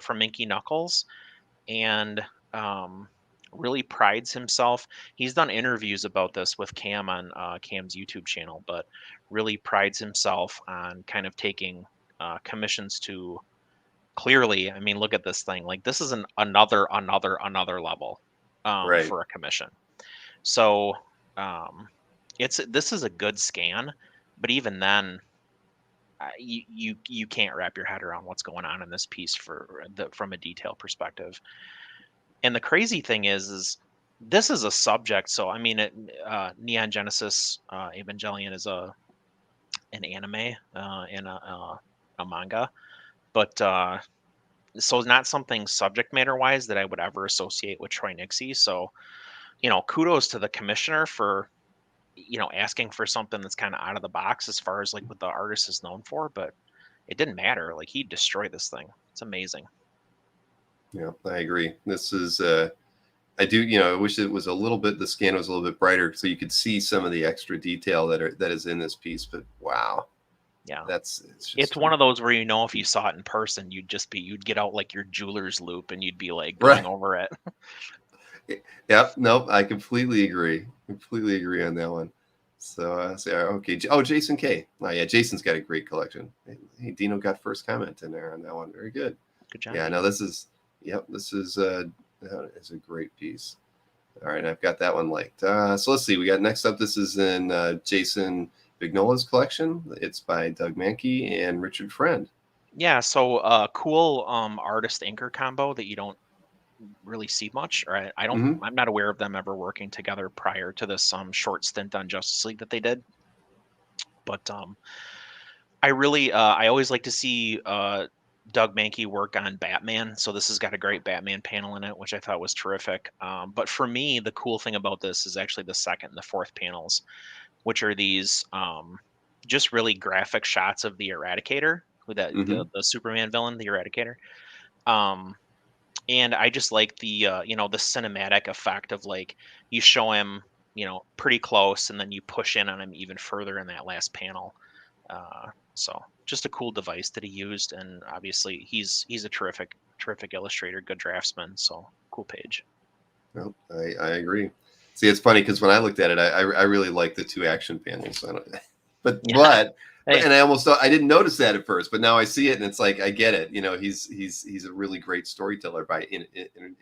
from Inky Knuckles, and really prides himself. He's done interviews about this with Cam on Cam's YouTube channel, but really prides himself on kind of taking commissions to, clearly, I mean, look at this thing. Like, this is another level right. for a commission. So this is a good scan, but even then, you can't wrap your head around what's going on in this piece from a detail perspective. And the crazy thing is this is a subject. So I mean, Neon Genesis Evangelion is an anime and a manga, but so it's not something subject matter wise that I would ever associate with Troy Nixie. So kudos to the commissioner for asking for something that's kind of out of the box as far as like what the artist is known for, but it didn't matter. Like, he destroyed this thing. It's amazing. Yeah, I agree. This is I do, I wish it was the scan was a little bit brighter so you could see some of the extra detail that is in this piece, but wow. Yeah. It's one of those where, if you saw it in person, you'd get out like your jeweler's loop and you'd be like going over it. Yep. Nope. I completely agree. On that one. So, okay. Oh, Jason K. Oh, yeah. Jason's got a great collection. Hey, Dino got first comment in there on that one. Very good. Good job. Yeah. No, this is a great piece. All right. I've got that one liked. So let's see. We got next up. This is in Jason Vignola's collection. It's by Doug Mankey and Richard Friend. Yeah. So cool artist inker combo that you don't really see much, or I'm not aware of them ever working together prior to this short stint on Justice League that they did. But I always like to see Doug Mankey work on Batman. So this has got a great Batman panel in it, which I thought was terrific. But for me, the cool thing about this is actually the second and the fourth panels, which are these just really graphic shots of the Eradicator, the Superman villain, the Eradicator. And I just like the the cinematic effect of like you show him pretty close, and then you push in on him even further in that last panel. So just a cool device that he used, and obviously he's a terrific illustrator, good draftsman. So cool page. No, I agree. See, it's funny because when I looked at it, I really like the 2 action panels. I don't, but Yeah. Hey. and I didn't notice that at first, but now I see it and it's like I get it. You know, he's a really great storyteller by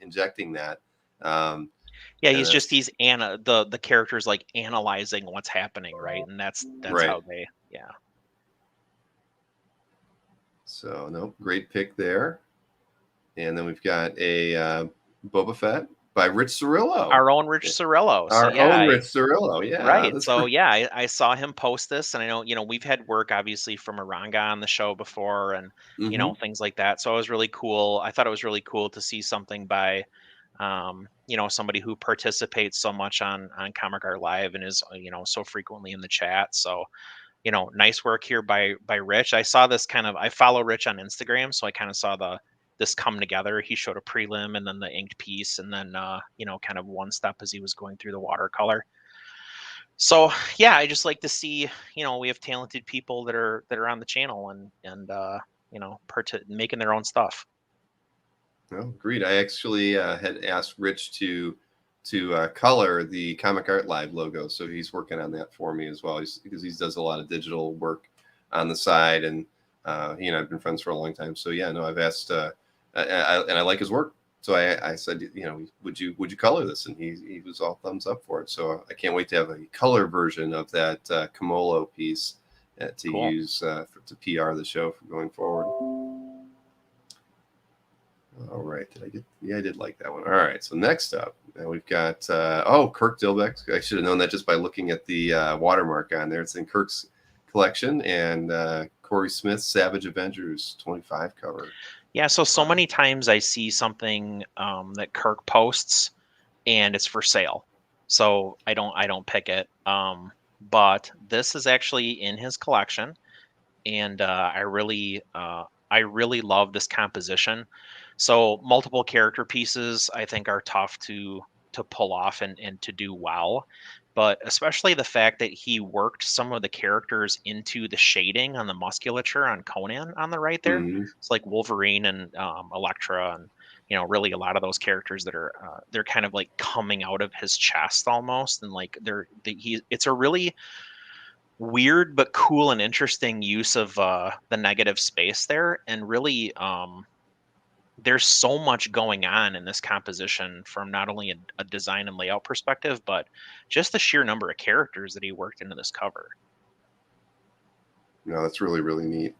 injecting that. Yeah, And that's the character's like analyzing what's happening, right? And that's right. how they So no, great pick there. And then we've got a Boba Fett by Rich Cirillo. Our own Rich Cirillo. So Our own Rich Cirillo, yeah. right. That's So great. yeah, I saw him post this, and I know we've had work obviously from Aranga on the show before, and Mhm. things like that. So it was really cool. I thought it was really cool to see something by somebody who participates so much on Comic Art Live and is so frequently in the chat. So nice work here by Rich. I saw this I follow Rich on Instagram, so I kind of saw this come together. He showed a prelim and then the inked piece, and then kind of one step as he was going through the watercolor. So yeah, I just like to see we have talented people that are on the channel and making their own stuff. No, agreed. I actually had asked Rich to color the Comic Art Live logo, so he's working on that for me as well. Because he does a lot of digital work on the side, and he and I've been friends for a long time. So yeah, no, I've asked, and I like his work. So I said, would you color this? And he was all thumbs up for it. So I can't wait to have a color version of that Kamolo piece to Cool. use to PR the show going forward. All right. I did like that one. All right. So next up, we've got, Kirk Dilbeck. I should have known that just by looking at the watermark on there. It's in Kirk's collection, and Corey Smith's Savage Avengers 25 cover. Yeah. So many times I see something that Kirk posts and it's for sale. So I don't pick it. But this is actually in his collection, and I really love this composition. So multiple character pieces I think are tough to pull off and to do well, but especially the fact that he worked some of the characters into the shading on the musculature on Conan on the right there. Mm-hmm. It's like Wolverine and Elektra, and really a lot of those characters that are they're kind of like coming out of his chest almost, and like it's a really weird but cool and interesting use of the negative space there, and really there's so much going on in this composition from not only a design and layout perspective, but just the sheer number of characters that he worked into this cover. No, that's really, really neat.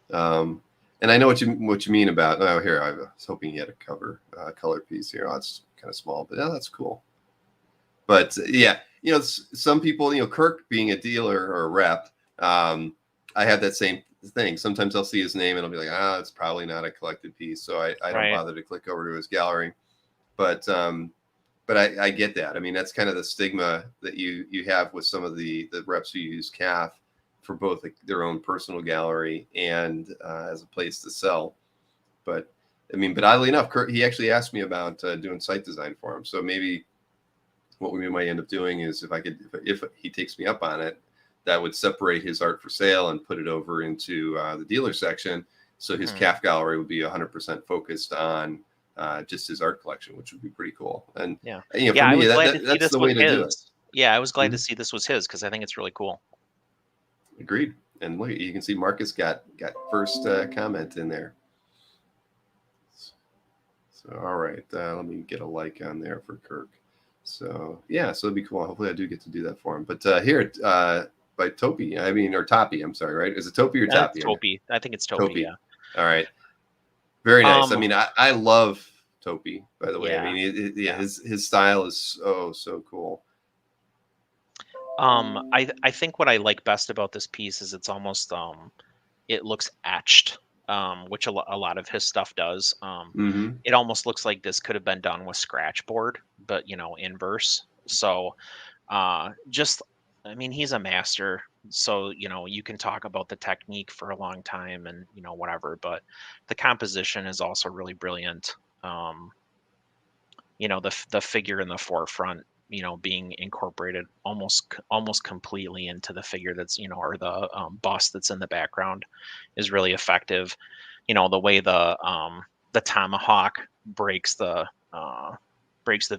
And I know what you mean about. Oh, here I was hoping you had a color piece here. Oh, it's kind of small, but yeah, that's cool. But yeah, some people, Kirk being a dealer or a rep, I have that same thing. Sometimes I'll see his name and I'll be like, it's probably not a collected piece, so I don't Right. bother to click over to his gallery. But I get that. I mean, that's kind of the stigma that you have with some of the reps who use CAF for both their own personal gallery and as a place to sell. But I mean, but oddly enough, Kurt, he actually asked me about doing site design for him. So maybe what we might end up doing is if he takes me up on it, that would separate his art for sale and put it over into the dealer section. So his CAF gallery would be 100% focused on just his art collection, which would be pretty cool. And yeah, for me, I was glad to see that's this the way was to do it. his. Yeah, I was glad to see this was his because I think it's really cool. Agreed. And look, you can see Marcus got first comment in there. So all right, let me get a like on there for Kirk. So yeah, so it'd be cool. Hopefully I do get to do that for him. But here by Topi, or Topi, I'm sorry, right? Is it Topi or Topi? Topi. I think it's Topi. Yeah. All right. Very nice. I mean, I love Topi, by the way. Yeah. I mean, his style is so cool. I think what I like best about this piece is it's almost it looks etched, which a lot of his stuff does. It almost looks like this could have been done with scratch board, but inverse. So I mean, he's a master. So you can talk about the technique for a long time and whatever, but the composition is also really brilliant. the figure in the forefront, being incorporated almost completely into the figure that's, or the bust that's in the background is really effective. The way the tomahawk breaks the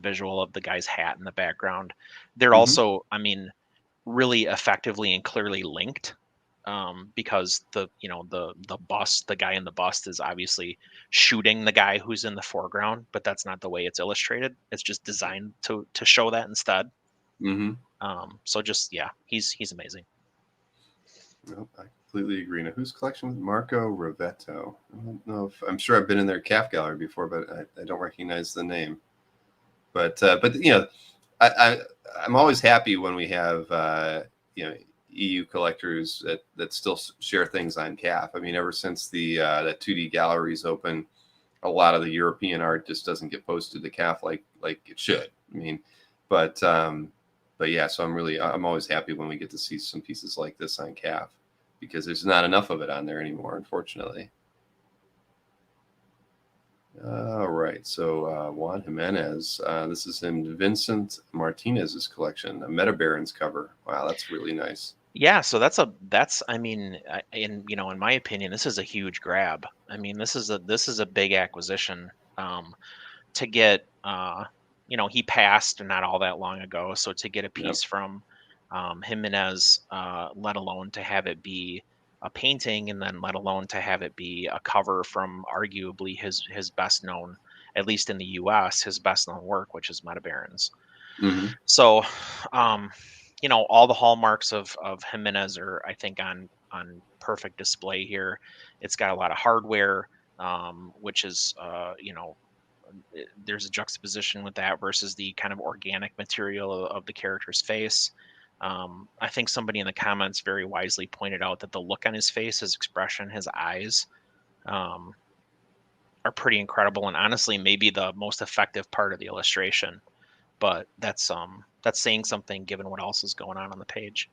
visual of the guy's hat in the background. They're Mhm. also, I mean, really effectively and clearly linked, because the guy in the bust is obviously shooting the guy who's in the foreground, but that's not the way it's illustrated. It's just designed to show that instead. Mhm. So just, yeah, he's amazing. Nope, I completely agree. Now, whose collection was Marco Rovetto? I don't know if I'm sure I've been in their CAF gallery before, but I don't recognize the name. But I I'm always happy when we have EU collectors that still share things on CAF. I mean, ever since the 2D galleries open, a lot of the European art just doesn't get posted to CAF like it should. I mean, but yeah, so I'm always happy when we get to see some pieces like this on CAF because there's not enough of it on there anymore, unfortunately. All right, so Juan Jimenez, this is in Vincent Martinez's collection, a Meta Barons cover. Wow, that's really nice. Yeah, so I mean, in my opinion, this is a huge grab. I mean, this is a big acquisition, to get. He passed not all that long ago, so to get a Yep. piece from Jimenez, let alone to have it be a painting, and then let alone to have it be a cover from arguably his best known, at least in the U.S., his best known work, which is Meta Barons. Mm-hmm. So, all the hallmarks of Jimenez are, I think, on perfect display here. It's got a lot of hardware, which is, there's a juxtaposition with that versus the kind of organic material of the character's face. I think somebody in the comments very wisely pointed out that the look on his face, his expression, his eyes, um, are pretty incredible, and honestly, maybe the most effective part of the illustration. But that's saying something given what else is going on the page.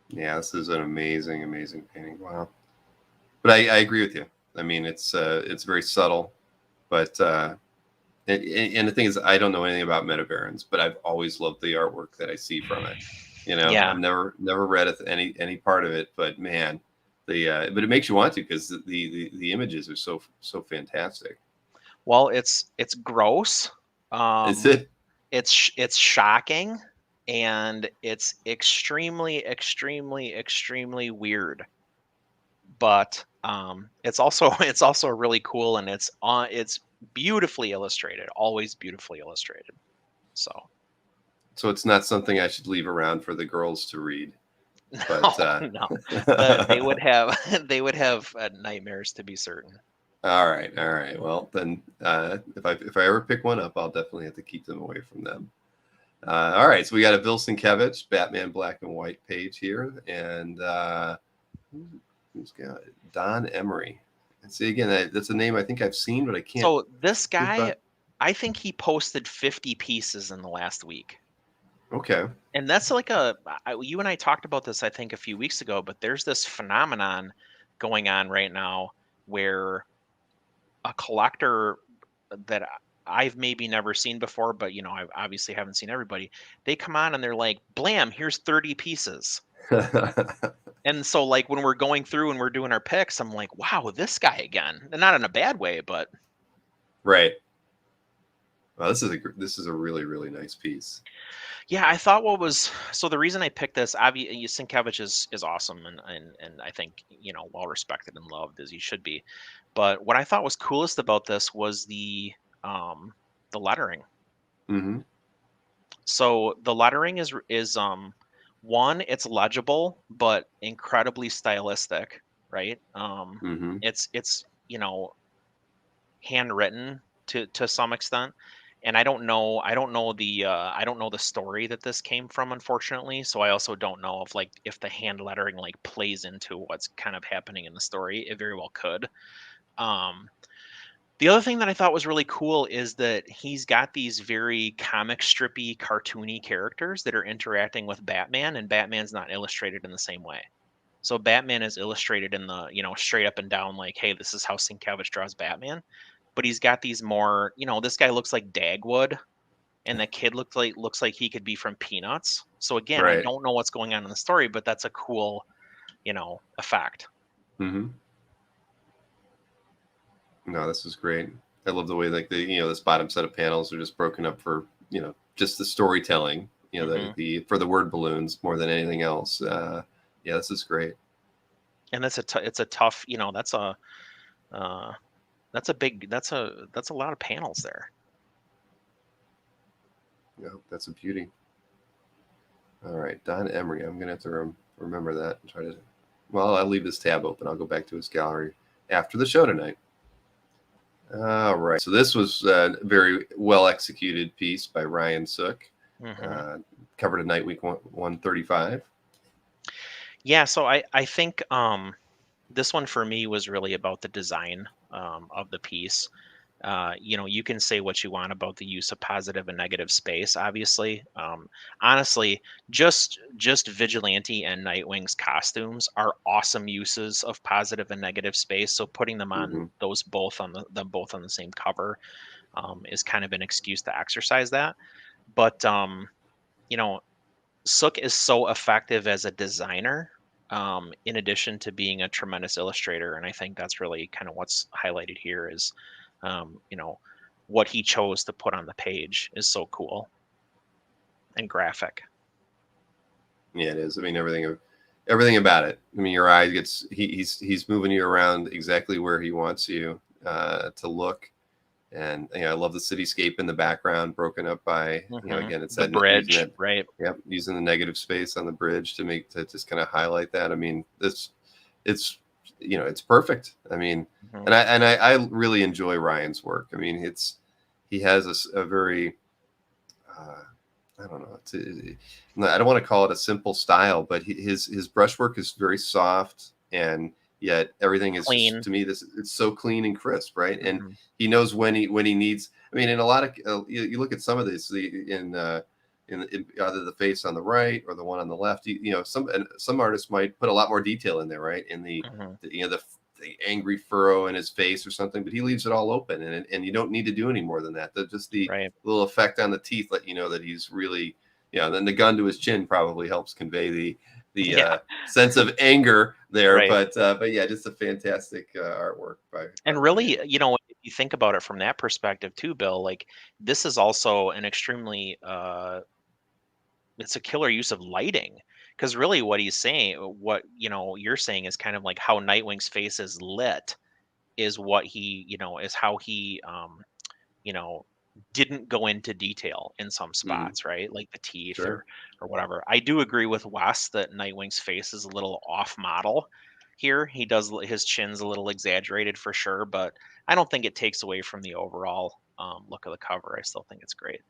Yeah, this is an amazing, amazing painting. Wow. But I agree with you. I mean, it's very subtle, but and the thing is, I don't know anything about Meta Barons, but I've always loved the artwork that I see from it. Yeah. I've never read any part of it, but man, but it makes you want to because the images are so fantastic. Well, it's gross. Is it? It's shocking, and it's extremely, extremely, extremely weird. But it's also it's also really cool, and it's beautifully illustrated, always beautifully illustrated. So So it's not something I should leave around for the girls to read. But no, they would have they would have nightmares, to be certain. all right. Well, then if I ever pick one up, I'll definitely have to keep them away from them. All right, so we got a Bill Sienkiewicz Batman Black and White page here, and who's got it? Don Emery. And see again, that's a name I think I've seen, but I can't. So this guy, I think he posted 50 pieces in the last week. Okay. And that's like you and I talked about this, I think, a few weeks ago, but there's this phenomenon going on right now where a collector that I've maybe never seen before, but I obviously haven't seen everybody. They come on and they're like, "Blam! Here's 30 pieces." And so, like, when we're going through and we're doing our picks, I'm like, "Wow, this guy again!" And not in a bad way, but right. Well, this is a really really nice piece. yeah, I thought so the reason I picked this, obviously, Sienkiewicz is awesome, and I think well respected and loved as he should be. But what I thought was coolest about this was the lettering. Mm-hmm. So the lettering is one, it's legible but incredibly stylistic, right? Mm-hmm. It's handwritten to some extent, and I don't know the story that this came from, unfortunately. So I also don't know if the hand lettering like plays into what's kind of happening in the story. It very well could. Um, the other thing that I thought was really cool is that he's got these very comic strippy, cartoony characters that are interacting with Batman, and Batman's not illustrated in the same way. So Batman is illustrated in the straight up and down, like, hey, this is how Sienkiewicz draws Batman. but he's got these more, this guy looks like Dagwood, and the kid looks like he could be from Peanuts. So again, I Right. don't know what's going on in the story, but that's a cool, effect. Mm-hmm. No, this is great. I love the way like this bottom set of panels are just broken up for just the storytelling. Hmm. The for the word balloons more than anything else. Yeah, this is great. And it's a tough, that's a big, that's a lot of panels there. Yeah, that's a beauty. All right, Don Emery. I'm gonna have to remember that and try to. Well, I'll leave this tab open. I'll go back to his gallery after the show tonight. All right. So this was a very well executed piece by Ryan Sook. Hmm. Covered at Night Week 135. Yeah, so I think this one for me was really about the design of the piece. You can say what you want about the use of positive and negative space. Obviously, honestly, just Vigilante and Nightwing's costumes are awesome uses of positive and negative space. So putting them on Mm-hmm. those both on them both on the same cover is kind of an excuse to exercise that. But you know, Sook is so effective as a designer. In addition to being a tremendous illustrator, and I think that's really kind of what's highlighted here is, um, you know, what he chose to put on the page is so cool and graphic. Yeah, it is. I mean, everything about it. I mean, your eye gets he's moving you around exactly where he wants you to look. And I love the cityscape in the background, broken up by Hmm. again, it's The that using bridge, that right? yep, using the negative space on the bridge to just kind of highlight that. I mean, it's it's perfect. I mean, Hmm. and I really enjoy Ryan's work. I mean, he has a very uh, I don't know. I don't want to call it a simple style, but his brushwork is very soft, and yet everything is just Clean. to me it's so clean and crisp, right? And Hmm. he knows when he needs. I mean, in a lot of you look at some of this in either the face on the right or the one on the left. Some artists might put a lot more detail in there, right? In Hmm. the angry furrow in his face or something, but he leaves it all open, and you don't need to do any more than that. Just the Right. little effect on the teeth let you know that he's really then the gun to his chin probably helps convey the Yeah. sense of anger there, Right. but yeah, just a fantastic artwork by And really, Ryan. if you think about it from that perspective too, Bill, like this is also an extremely it's a killer use of lighting, because really what he's saying, what you're saying is kind of like how Nightwing's face is lit is what he is how he you know didn't go into detail in some Mm-hmm. spots, right, like the teeth Sure. or whatever. I do agree with Wes that Nightwing's face is a little off model here. He does his chin's a little exaggerated for sure, but I don't think it takes away from the overall look of the cover. I still think it's great.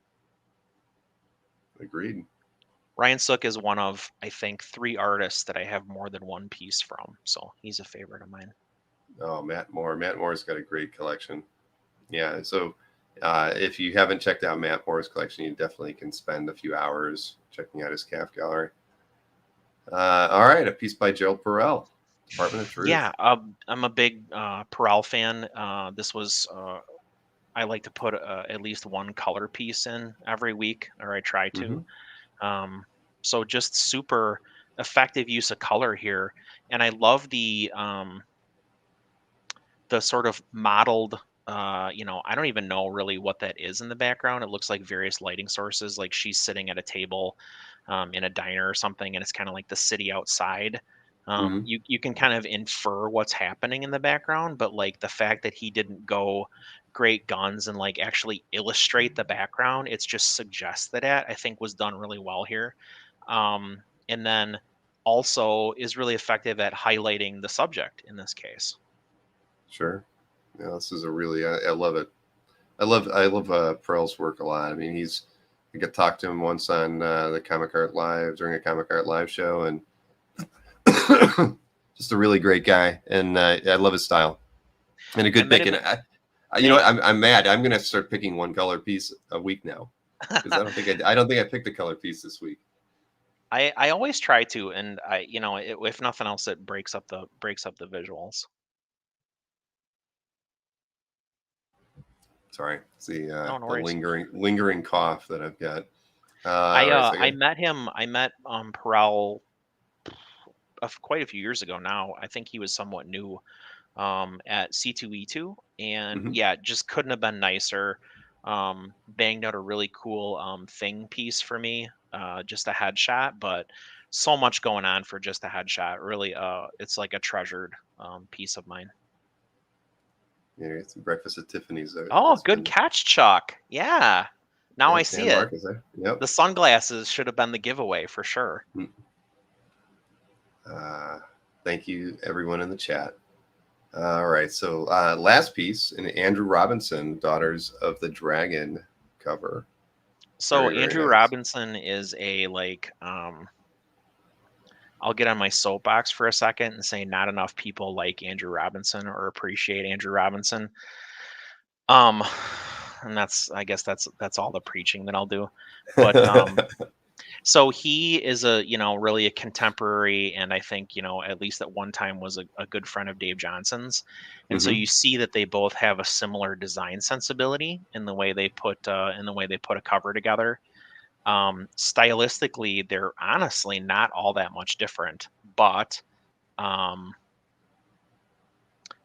Agreed. Ryan Sook is one of, I think, 3 artists that I have more than one piece from, so he's a favorite of mine. Oh, Matt Moore's got a great collection. Yeah, so if you haven't checked out Matt Moore's collection, you definitely can spend a few hours checking out his CAF gallery. All right, a piece by Joe Perel, Department of Truth. Yeah, I'm a big Perel fan. This was I like to put at least one color piece in every week, or I try Mm-hmm. to. Um, so just super effective use of color here, and I love the sort of modeled. I don't even know really what that is in the background. It looks like various lighting sources, like she's sitting at a table in a diner or something, and it's kind of like the city outside. Mm-hmm. You can kind of infer what's happening in the background, but like the fact that he didn't go great guns and like actually illustrate the background, it's just suggested at, I think was done really well here. And then also is really effective at highlighting the subject in this case. Sure. Yeah, this is a really I love it. I love Perel's work a lot. I mean, I got to talk to him once on the Comic Art Live during a Comic Art Live show, and just a really great guy. And I love his style and a I good met pick. him. And you know what? Hey, I'm mad. I'm gonna start picking one color piece a week now because I don't think I picked a color piece this week. I always try to, and if nothing else, it breaks up the visuals. Sorry, it's No, no the worries. lingering cough that I've got. I All right, so I met him. I met Perel quite a few years ago now. I think he was somewhat new at C2E2, and mhm. yeah, just couldn't have been nicer. Banged out a really cool thing piece for me, just a headshot, but so much going on for just a headshot. Really, it's like a treasured piece of mine. Yeah, it's breakfast at Tiffany's. Oh, It's good been, catch, Chuck. Yeah, now I yep, see and it. Marcus there. Yep. The sunglasses should have been the giveaway for sure. Mm. Thank you, everyone in the chat. All right, so last piece, an Andrew Robinson, Daughters of the Dragon cover. So Very, very Andrew nice. Robinson is a like I'll get on my soapbox for a second and say not enough people like Andrew Robinson or appreciate Andrew Robinson. Um and I guess that's all the preaching that I'll do. But so he is really a contemporary, and I think, at least at one time was a good friend of Dave Johnson's. And so Hmm. you see that they both have a similar design sensibility in the way they put a cover together. Stylistically, they're honestly not all that much different, but um,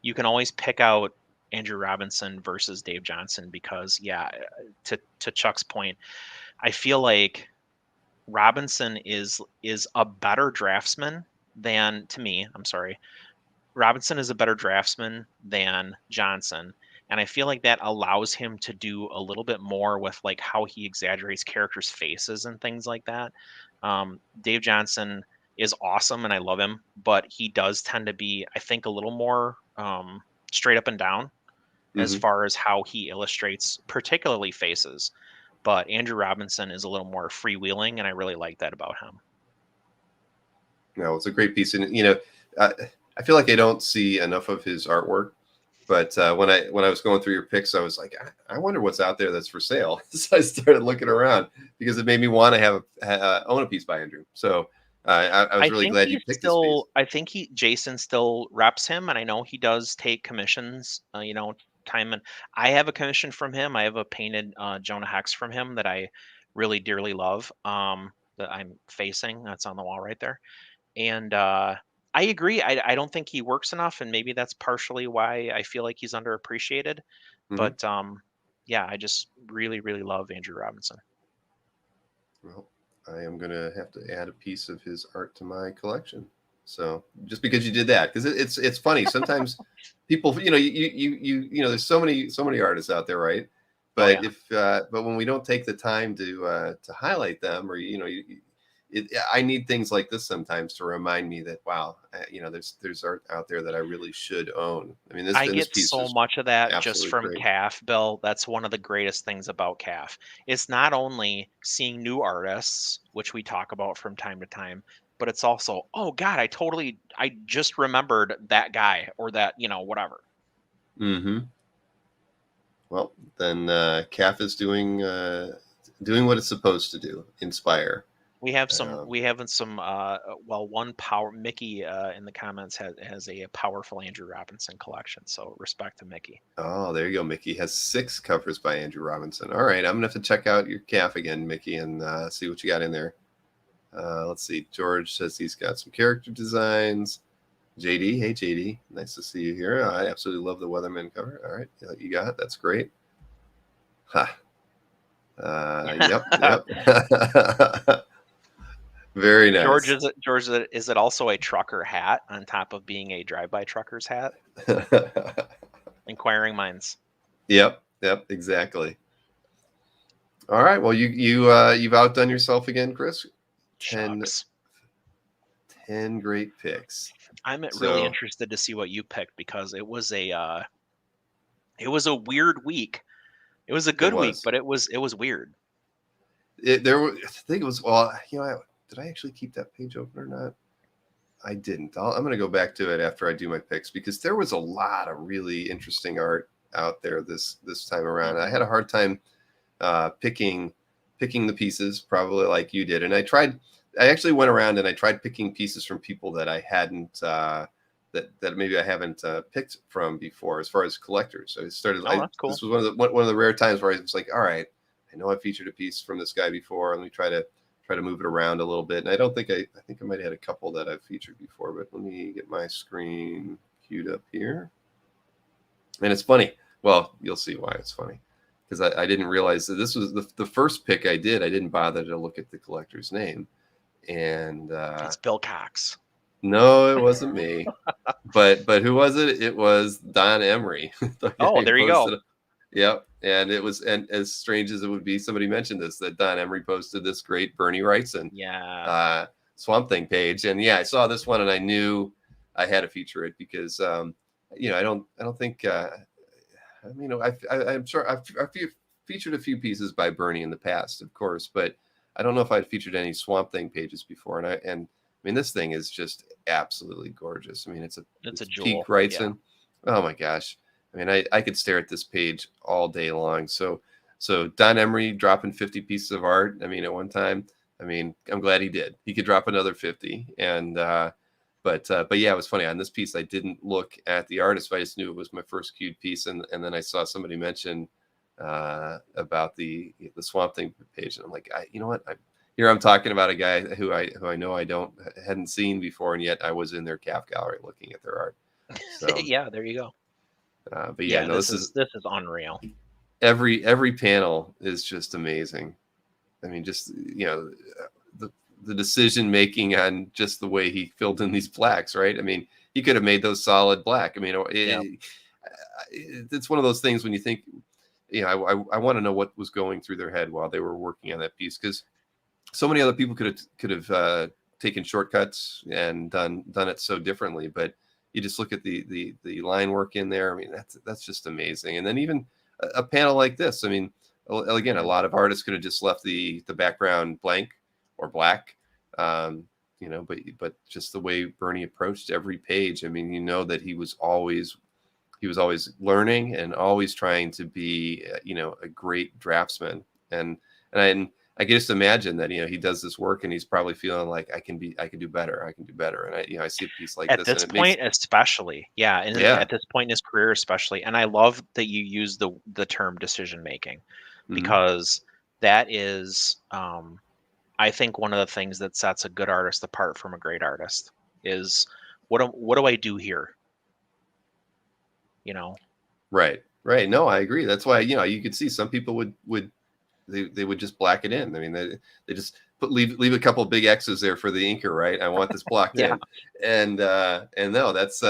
you can always pick out Andrew Robinson versus Dave Johnson because, yeah, to Chuck's point, I feel like Robinson is a better draftsman than to me. I'm sorry. Robinson is a better draftsman than Johnson, and I feel like that allows him to do a little bit more with like how he exaggerates characters' faces and things like that. Dave Johnson is awesome, and I love him, but he does tend to be, I think, a little more straight up and down as Hmm. far as how he illustrates, particularly faces. But Andrew Robinson is a little more freewheeling, and I really like that about him. No, it's a great piece, and I feel like I don't see enough of his artwork. But when I was going through your picks, I was like, I wonder what's out there that's for sale. So I started looking around because it made me want to own a piece by Andrew. So I was really glad you picked this piece. I think Jason still reps him, and I know he does take commissions. Time and I have a commission from him. I have a painted Jonah Hex from him that I really dearly love. That I'm facing. That's on the wall right there. And I agree. I don't think he works enough, and maybe that's partially why I feel like he's underappreciated. Hmm. But yeah, I just really, really love Andrew Robinson. Well, I am gonna have to add a piece of his art to my collection. So just because you did that, because it's funny sometimes people, there's so many artists out there, right? Oh But yeah. but when we don't take the time to highlight them, or I need things like this sometimes to remind me that wow, there's art out there that I really should own. I mean, this I and this get piece so is much of that just absolutely from great. CAF, Bill. That's one of the greatest things about CAF. It's not only seeing new artists, which we talk about from time to time, but it's also, oh God, I just remembered that guy or that, whatever. Hmm. Well, then CAF is doing what it's supposed to do, inspire. Um, We have some, well, one power, Mickey in the comments has a powerful Andrew Robinson collection. So respect to Mickey. oh, there you go. Mickey has 6 covers by Andrew Robinson. All right, I'm gonna have to check out your CAF again, Mickey, and see what you got in there. Let's see. George says he's got some character designs. JD, hey JD, nice to see you here. I absolutely love the Weatherman cover. All right, you got it. That's great. Ha. Yep. Very nice. George, is it also a trucker hat on top of being a drive-by trucker's hat? Inquiring minds. Yep, exactly. All right. Well, you've outdone yourself again, Chris. 10, Shucks. 10 great picks. I'm really So interested to see what you picked because it was a weird week. It was a it good week, was. but it was weird. I think it was. Well, did I actually keep that page open or not? I didn't. I'm going to go back to it after I do my picks because there was a lot of really interesting art out there this time around. I had a hard time picking the pieces, probably like you did. And I actually went around and I tried picking pieces from people that I hadn't that maybe I haven't picked from before as far as collectors. I started. Oh, that's cool. This was one of the rare times where I was like, all right, I know I featured a piece from this guy before. Let me try to move it around a little bit. And I don't think I think I might have had a couple that I've featured before, but let me get my screen queued up here. And it's funny. Well, you'll see why it's funny, because I didn't realize that this was the first pick I did. I didn't bother to look at the collector's name, and It's Bill Cox. no, it wasn't me. but who was it? It was Don Emery. Oh, there you go. Yep. And it was, and as strange as it would be, somebody mentioned this, that Don Emery posted this great Bernie Wrightson Swamp Thing page. And yeah, I saw this one and I knew I had to feature it because I don't think I'm sure I've featured a few pieces by Bernie in the past, of course, but I don't know if I'd featured any Swamp Thing pages before. And I mean, this thing is just absolutely gorgeous. I mean, it's a jewel. peak Wrightson. Yeah. Oh my gosh. I mean, I could stare at this page all day long. So Don Emery dropping 50 pieces of art. I mean, at one time, I mean, I'm glad he did. He could drop another 50. And, but yeah, it was funny on this piece. I didn't look at the artist, but I just knew it was my first queued piece. And then I saw somebody mention about the Swamp Thing page. And I'm like, you know what? Here I'm talking about a guy who I know I hadn't seen before. And yet I was in their CAF gallery looking at their art. So, yeah, there you go. But yeah, no, this is unreal. Every panel is just amazing. I mean, just the decision making on just the way he filled in these blacks, right? I mean, he could have made those solid black. I mean, it's one of those things when you think, I want to know what was going through their head while they were working on that piece, because so many other people could have taken shortcuts and done it so differently, but you just look at the line work in there. I mean, that's just amazing. And then even a panel like this, I mean, again, a lot of artists could have just left the background blank or black, but just the way Bernie approached every page. I mean, that he was always learning and always trying to be, a great draftsman. And I can just imagine that, he does this work and he's probably feeling like I can do better. And I see a piece like at this. This point, especially. Yeah. And at this point in his career, especially. And I love that you use the term decision making, because that is, I think one of the things that sets a good artist apart from a great artist is what do I do here? Right. No, I agree. That's why, you could see some people would they would just black it in. I mean, they just leave a couple of big X's there for the inker, right? I want this blocked in. And no, that's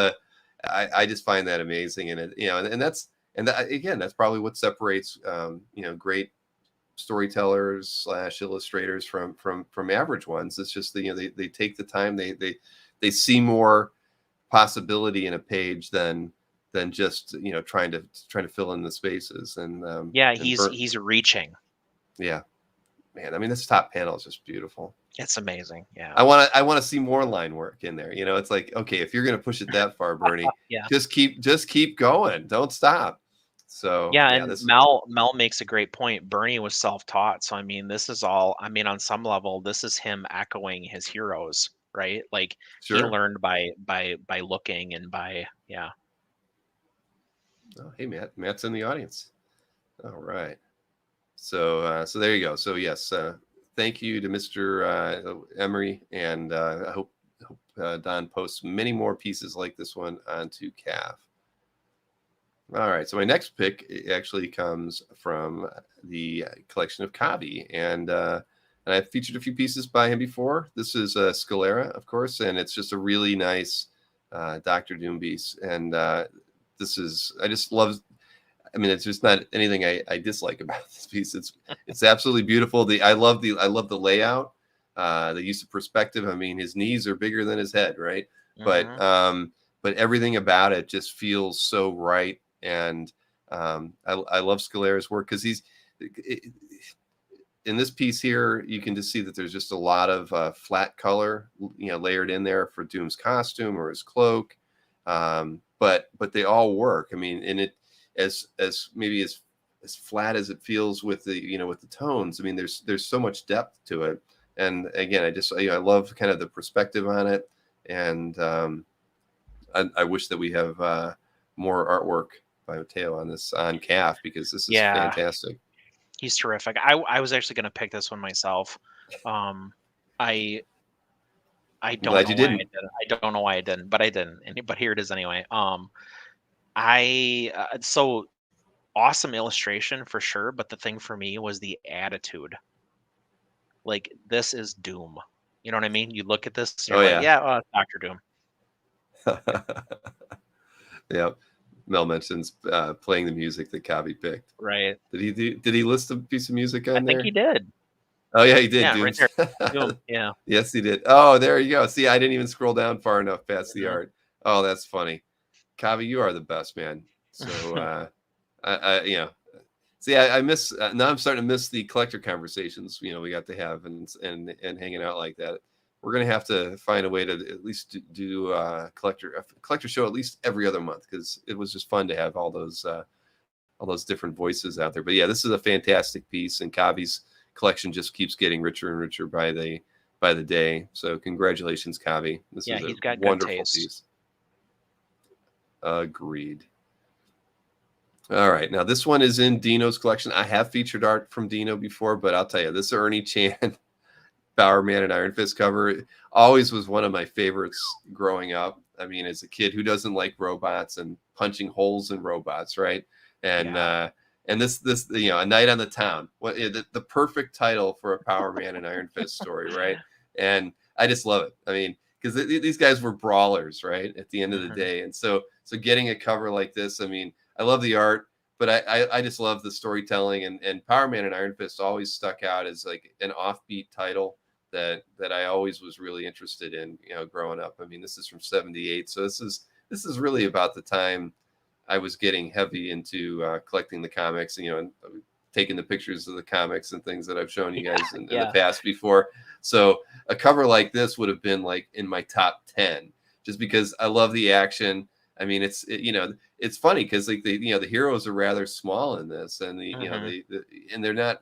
I just find that amazing. And again, that's probably what separates great storytellers / illustrators from average ones. It's just they take the time, they see more possibility in a page than just trying to fill in the spaces. And he's reaching. Yeah, man. I mean, this top panel is just beautiful. It's amazing. Yeah. I want to see more line work in there. It's like, okay, if you're going to push it that far, Bernie, just keep going. Don't stop. So and Mel makes a great point. Bernie was self-taught. So I mean, this is all, I mean, on some level, this is him echoing his heroes, right? Like he learned by looking and by Oh, hey, Matt's in the audience. All right. So there you go. So yes, thank you to Mr. Emery, and I hope Don posts many more pieces like this one onto CAF. All right, so my next pick actually comes from the collection of Kavi, and I've featured a few pieces by him before. This is Scalera, of course, and it's just a really nice Dr. Doom piece, and I just love. I mean, it's just not anything I dislike about this piece. It's absolutely beautiful. I love the layout, the use of perspective. I mean, his knees are bigger than his head, right? But everything about it just feels so right. And I love Scalera's work because in this piece here, you can just see that there's just a lot of flat color, layered in there for Doom's costume or his cloak. But they all work. I mean, and it. As maybe as flat as it feels with the with the tones. I mean, there's so much depth to it. And again, I love kind of the perspective on it. And I wish that we have more artwork by Mateo on CAF, because this is Yeah. fantastic. He's terrific. I was actually going to pick this one myself. I I'm don't glad know you why I didn't. didn't. I don't know why I didn't, but I didn't. But here it is anyway. I so awesome illustration for sure, but the thing for me was the attitude. Like, this is Doom. You know what I mean? You look at this and Oh you're like, yeah. yeah, Doctor Doom. Yeah. Mel mentions playing the music that Kavi picked. Right. Did he list a piece of music on I there? think he did. Oh yeah, he did. Yeah, right Dooms. there. Doom. Yeah. Yes, he did. Oh, there you go. See, I didn't even scroll down far enough past the Mhm. art. Oh, that's funny. Kavi, you are the best, man. So I see, I miss now. I'm starting to miss the collector conversations. We got to have and hanging out like that. We're gonna have to find a way to at least do a collector show at least every other month, because it was just fun to have all those different voices out there. But yeah, this is a fantastic piece, and Kavi's collection just keeps getting richer and richer by the day. So congratulations, Kavi. This Yeah, is a he's got good wonderful taste. piece. Agreed. All right, now this one is in Dino's collection. I have featured art from Dino before, but I'll tell you, this Ernie Chan Power Man and Iron Fist cover always was one of my favorites growing up. I mean, as a kid, who doesn't like robots and punching holes in robots, right? And and this A Night on the Town, the perfect title for a Power Man and Iron Fist story, right? And I just love it. I mean, because these guys were brawlers, right? At the end of the day, and so getting a cover like this, I mean, I love the art, but I just love the storytelling, and Power Man and Iron Fist always stuck out as like an offbeat title that I always was really interested in, growing up. I mean, this is from '78, so this is really about the time I was getting heavy into collecting the comics, and taking the pictures of the comics and things that I've shown you guys in the past before. So a cover like this would have been like in my top 10, just because I love the action. I mean, it's funny because like the heroes are rather small in this, and and they're not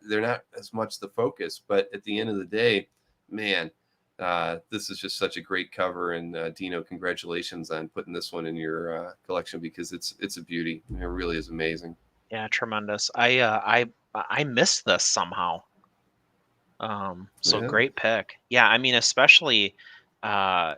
as much the focus. But at the end of the day, man, this is just such a great cover. And Dino, congratulations on putting this one in your collection, because it's a beauty. It really is amazing. Yeah, tremendous. I missed this somehow. So Yeah. great pick. Yeah, I mean, especially the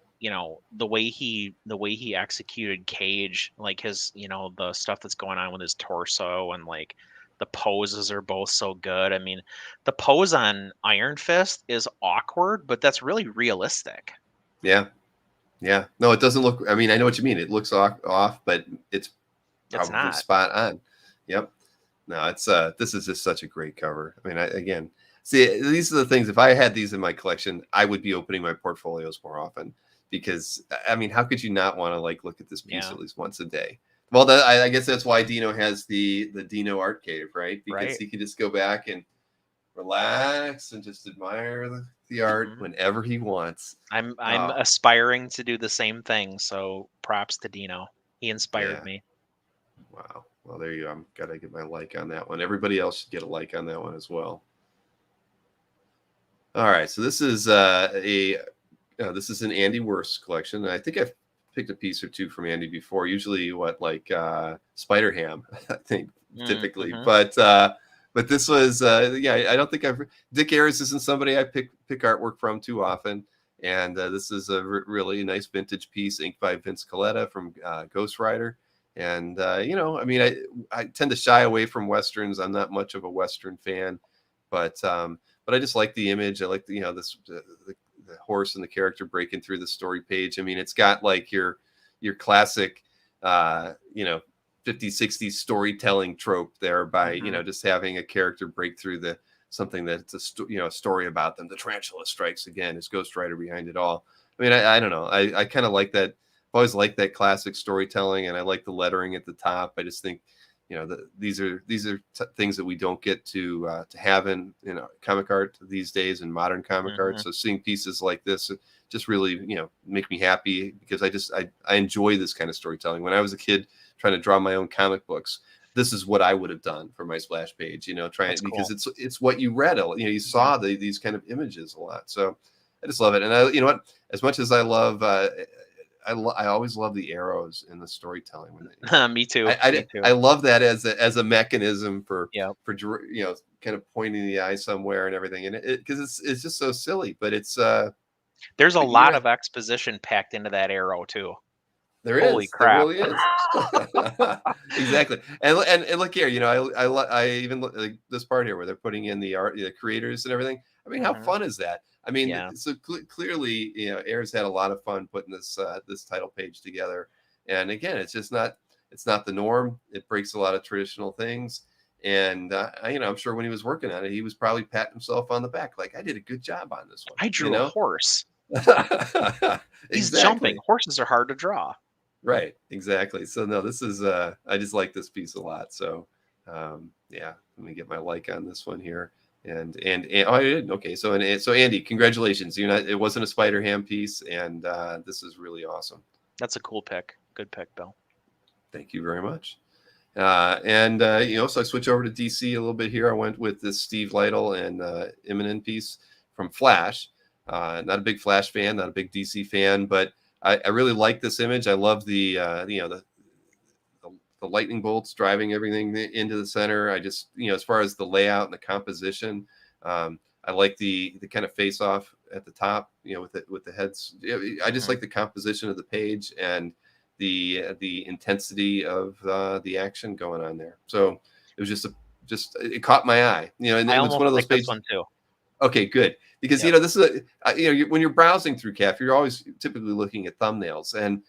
way he executed Cage, like his, the stuff that's going on with his torso, and like the poses are both so good. I mean, the pose on Iron Fist is awkward, but that's really realistic. Yeah. No, it doesn't look. I mean, I know what you mean. It looks off, but it's probably not. spot on. Yep. No, it's this is just such a great cover. I mean, again, see, these are the things. If I had these in my collection, I would be opening my portfolios more often, because I mean, how could you not want to like look at this piece at least once a day? Well, I guess that's why Dino has the Dino Art Cave, right? Because he can just go back and relax and just admire the art whenever he wants. I'm aspiring to do the same thing, so props to Dino. He inspired me. Wow. Well, there you go. I'm gotta get my like on that one. Everybody else should get a like on that one as well. All right. So this is this is an Andy Worst collection. And I think I've picked a piece or two from Andy before. Usually, Spider Ham, I think, typically. But this was I don't think Dick Ayers isn't somebody I pick artwork from too often. And this is a really nice vintage piece, inked by Vince Colletta from Ghost Rider. And I mean, I tend to shy away from westerns. I'm not much of a western fan, but I just like the image. I like the horse and the character breaking through the story page. I mean, it's got like your classic 50s, 60s storytelling trope there by just having a character break through something that's a story about them. The tarantula strikes again. Is Ghost Rider behind it all? I mean, I don't know. I kind of like that. I've always liked that classic storytelling, and I like the lettering at the top. I just think, these are things that we don't get to have in comic art these days, in modern comic art. So seeing pieces like this just really make me happy, because I enjoy this kind of storytelling. When I was a kid trying to draw my own comic books, this is what I would have done for my splash page. Because it's what you read. You saw these kind of images a lot. So I just love it. And as much as I love I always love the arrows in the storytelling. When they, Me too. Me too. I love that as a mechanism for Yeah. kind of pointing the eye somewhere and everything, and because it's just so silly, but it's There's a but lot of exposition packed into that arrow too. Holy there crap. really is. Exactly. And look here, I even like this part here where they're putting in the art, the creators and everything. I mean, how fun is that? I mean, Yeah. so clearly, Ayers had a lot of fun putting this title page together. And again, it's not the norm. It breaks a lot of traditional things. And I'm sure when he was working on it, he was probably patting himself on the back, like, I did a good job on this one. I drew a horse. He's Exactly. jumping. Horses are hard to draw. Right, exactly. So no, this is I just like this piece a lot. So yeah, let me get my like on this one here. And oh, I did. Okay, so Andy, congratulations. It wasn't a Spider Ham piece, and this is really awesome. That's a cool pick. Good pick, Bill. Thank you very much. So I switch over to DC a little bit here. I went with this Steve Lytle and Imminent piece from Flash. Not a big Flash fan, not a big DC fan, but I really like this image. I love the lightning bolts driving everything into the center. I just, as far as the layout and the composition, I like the kind of face off at the top, with the heads. I just like the composition of the page and the intensity of the action going on there. So it was just it caught my eye, and I it was almost one of those like pages. this one too. Okay, good. Because, this is when you're browsing through CAF, you're always typically looking at thumbnails. And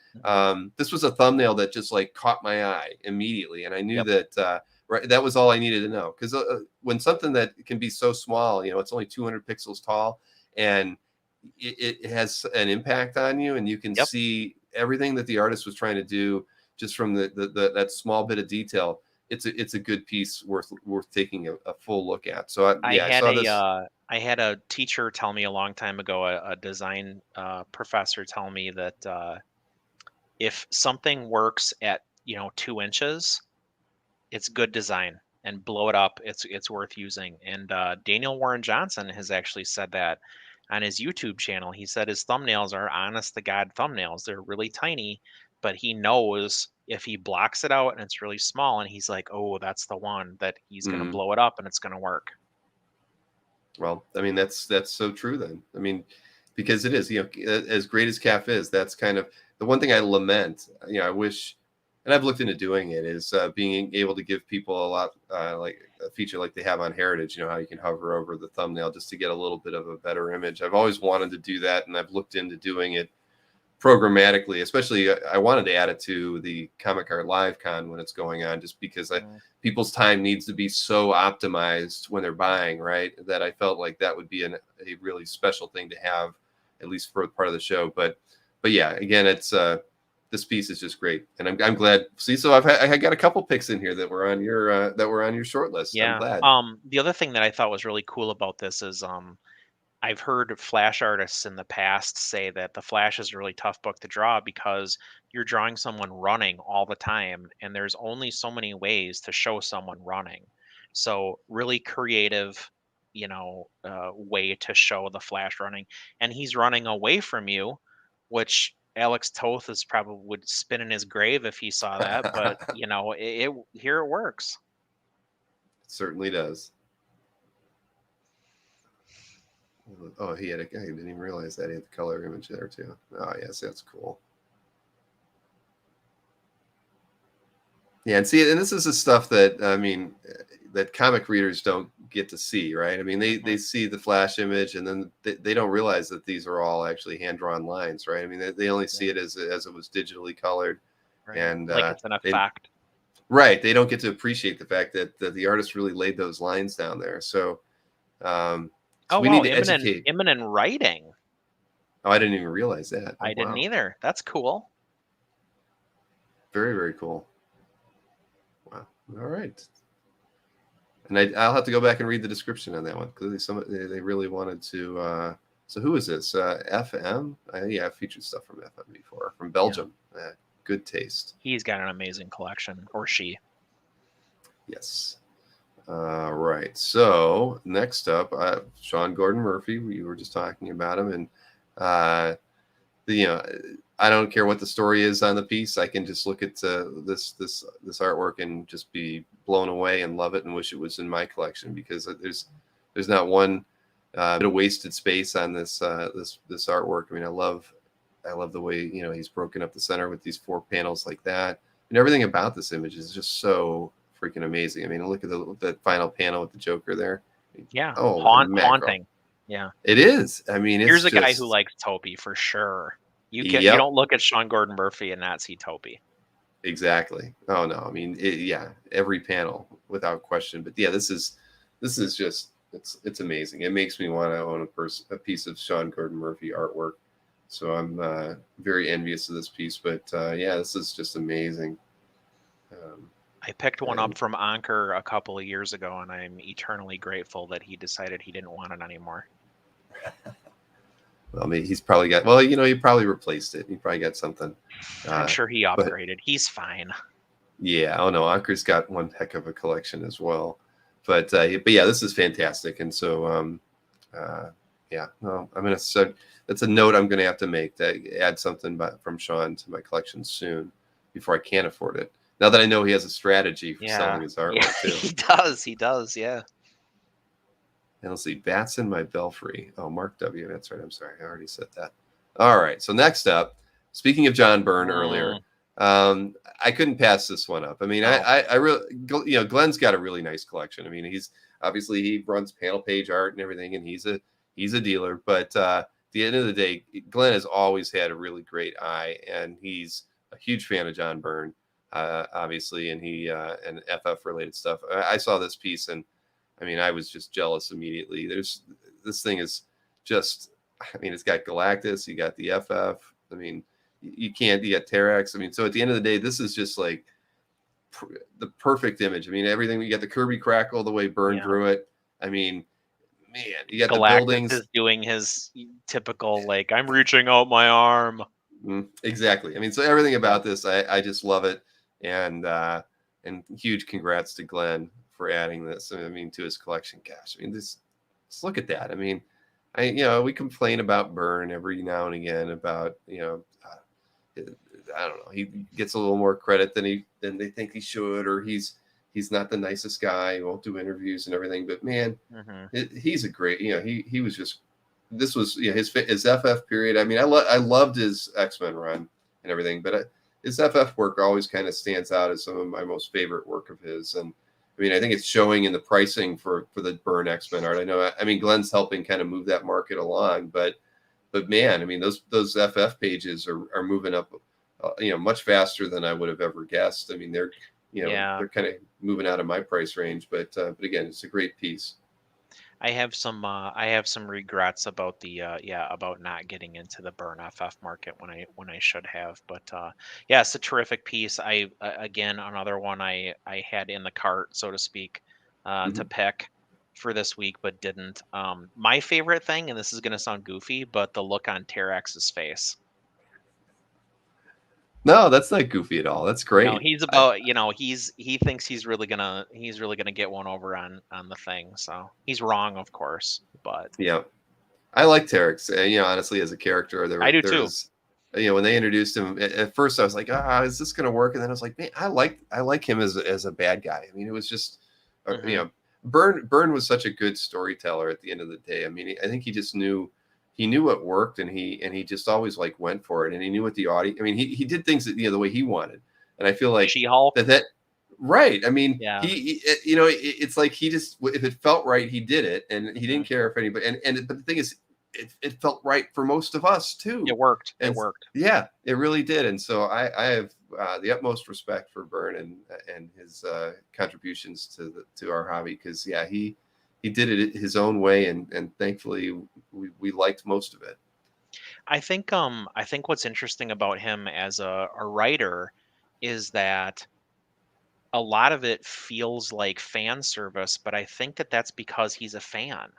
this was a thumbnail that just like caught my eye immediately. And I knew that that was all I needed to know. Because when something that can be so small, it's only 200 pixels tall, and it has an impact on you, and you can see everything that the artist was trying to do just from that small bit of detail. It's a good piece worth taking a full look at. So I had a teacher tell me a long time ago, a design professor tell me that if something works at 2 inches, it's good design, and blow it up, it's worth using. And Daniel Warren Johnson has actually said that on his YouTube channel. He said his thumbnails are honest to God thumbnails. They're really tiny, but he knows if he blocks it out and it's really small, and he's like, oh, that's the one that he's going to blow it up and it's going to work. Well, I mean, that's so true then. I mean, because it is, as great as CAF is, that's kind of the one thing I lament. I wish, and I've looked into doing it, is being able to give people a lot, like a feature like they have on Heritage, how you can hover over the thumbnail just to get a little bit of a better image. I've always wanted to do that, and I've looked into doing it programmatically. Especially, I wanted to add it to the Comic Art Live Con when it's going on, just because people's time needs to be so optimized when they're buying, right? That I felt like that would be a really special thing to have, at least for part of the show. But yeah, again, it's this piece is just great, and I'm glad. See, so I got a couple picks in here that were on your short list. Yeah. I'm glad. The other thing that I thought was really cool about this is I've heard Flash artists in the past say that the Flash is a really tough book to draw because you're drawing someone running all the time, and there's only so many ways to show someone running. So really creative, way to show the Flash running, and he's running away from you, which Alex Toth is probably would spin in his grave if he saw that. But here it works. It certainly does. Oh, he had I didn't even realize that he had the color image there too. Oh, yes, that's cool. Yeah, and see, and this is the stuff that that comic readers don't get to see, right? I mean, they see the Flash image, and then they don't realize that these are all actually hand drawn lines, right? I mean, they only see it as it was digitally colored, Right. and Like it's an effect. Right, they don't get to appreciate the fact that the artist really laid those lines down there. So. We need to educate. Imminent writing. Oh, I didn't even realize that. Oh, I didn't either. That's cool. Very, very cool. Wow. All right. And I'll have to go back and read the description on that one. Clearly, they really wanted to. So who is this? FM? Yeah, I've featured stuff from FM before. From Belgium. Yeah. Good taste. He's got an amazing collection, or she. Yes. Right. So next up, Sean Gordon Murphy. We were just talking about him, and I I don't care what the story is on the piece. I can just look at this artwork and just be blown away and love it and wish it was in my collection, because there's not one bit of wasted space on this artwork. I mean, I love the way, you know, he's broken up the center with these 4 panels like that, and everything about this image is just so freaking amazing. I mean, look at the final panel with the Joker there. Yeah, Oh, haunting. Yeah, it is. I mean, it's here's a guy just, who likes Toby for sure. You Yep. don't look at Sean Gordon Murphy and not see Toby. Exactly. Oh no, I mean, yeah, every panel without question. But yeah, this is just, it's amazing. It makes me want to own a piece of Sean Gordon Murphy artwork. So I'm very envious of this piece. But yeah, this is just amazing. I picked one up from Anker a couple of years ago, and I'm eternally grateful that he decided he didn't want it anymore. Well, maybe he's probably got, well, you know, he probably replaced it. He probably got something. I'm sure he upgraded. He's fine. Yeah. Oh no, Anker's got one heck of a collection as well. But yeah, this is fantastic. And so, yeah, no, I'm going to, that's a note I'm going to have to make, to add something from Sean to my collection soon before I can't afford it. Now that I know he has a strategy for selling his artwork too. He does, yeah. And let's see, Bats in My Belfry. Oh, Mark W. That's right. I'm sorry. I already said that. All right. So next up, speaking of John Byrne earlier, I couldn't pass this one up. I mean, I really, you know, Glenn's got a really nice collection. I mean, he runs panel page art and everything, and he's a dealer. But at the end of the day, Glenn has always had a really great eye, and he's a huge fan of John Byrne, obviously, and and FF related stuff. I saw this piece, and I mean, I was just jealous immediately. This thing is just, I mean, it's got Galactus, you got the FF. I mean, you got Terrax. I mean, so at the end of the day, this is just like the perfect image. I mean, everything, you got the Kirby Crackle, the way Byrne drew it. I mean, man, you got Galactus the buildings. is doing his typical, like, I'm reaching out my arm. Exactly. I mean, so everything about this, I just love it. And huge congrats to Glenn for adding this, I mean, to his collection. Gosh, I mean, just look at that. I mean, you know, we complain about Byrne every now and again about, you know, I don't know, he gets a little more credit than they think he should, or he's not the nicest guy. He won't do interviews and everything. But man, he's a great, you know, he was just, this was, you know, his FF period. I mean, I loved his X-Men run and everything, but his FF work always kind of stands out as some of my most favorite work of his. And I mean, I think it's showing in the pricing for the Byrne X-Men art. I mean, Glenn's helping kind of move that market along, but man, I mean, those FF pages are moving up, you know, much faster than I would have ever guessed. I mean, they're, you know, they're kind of moving out of my price range, but again, it's a great piece. I have some regrets about about not getting into the Byrne FF market when I should have, but yeah, it's a terrific piece. Again, another one I had in the cart, so to speak, to pick for this week, but didn't. My favorite thing, and this is going to sound goofy, but the look on Terrax's face. No, that's not goofy at all. That's great. You know, he's about, you know, he thinks he's really gonna get one over on the thing. So he's wrong, of course, but yeah, I like Terex. You know, honestly, as a character, I do too. You know, when they introduced him, at first I was like, is this gonna work? And then I was like, man, I like him as a bad guy. I mean, it was just, you know, Byrne was such a good storyteller at the end of the day. I mean, I think he just knew. He knew what worked, and he just always like went for it, and he knew what the audience. I mean, he did things that, you know, the way he wanted, and I feel like She-Hulk. that right. I mean, yeah. he you know, it's like he just, if it felt right, he did it, and he didn't care if anybody. And but the thing is, it felt right for most of us too. It worked. It worked. Yeah, it really did. And so I have the utmost respect for Byrne and his contributions to our hobby, because yeah, he did it his own way, and thankfully we liked most of it. I think what's interesting about him as a writer is that a lot of it feels like fan service, but I think that's because he's a fan.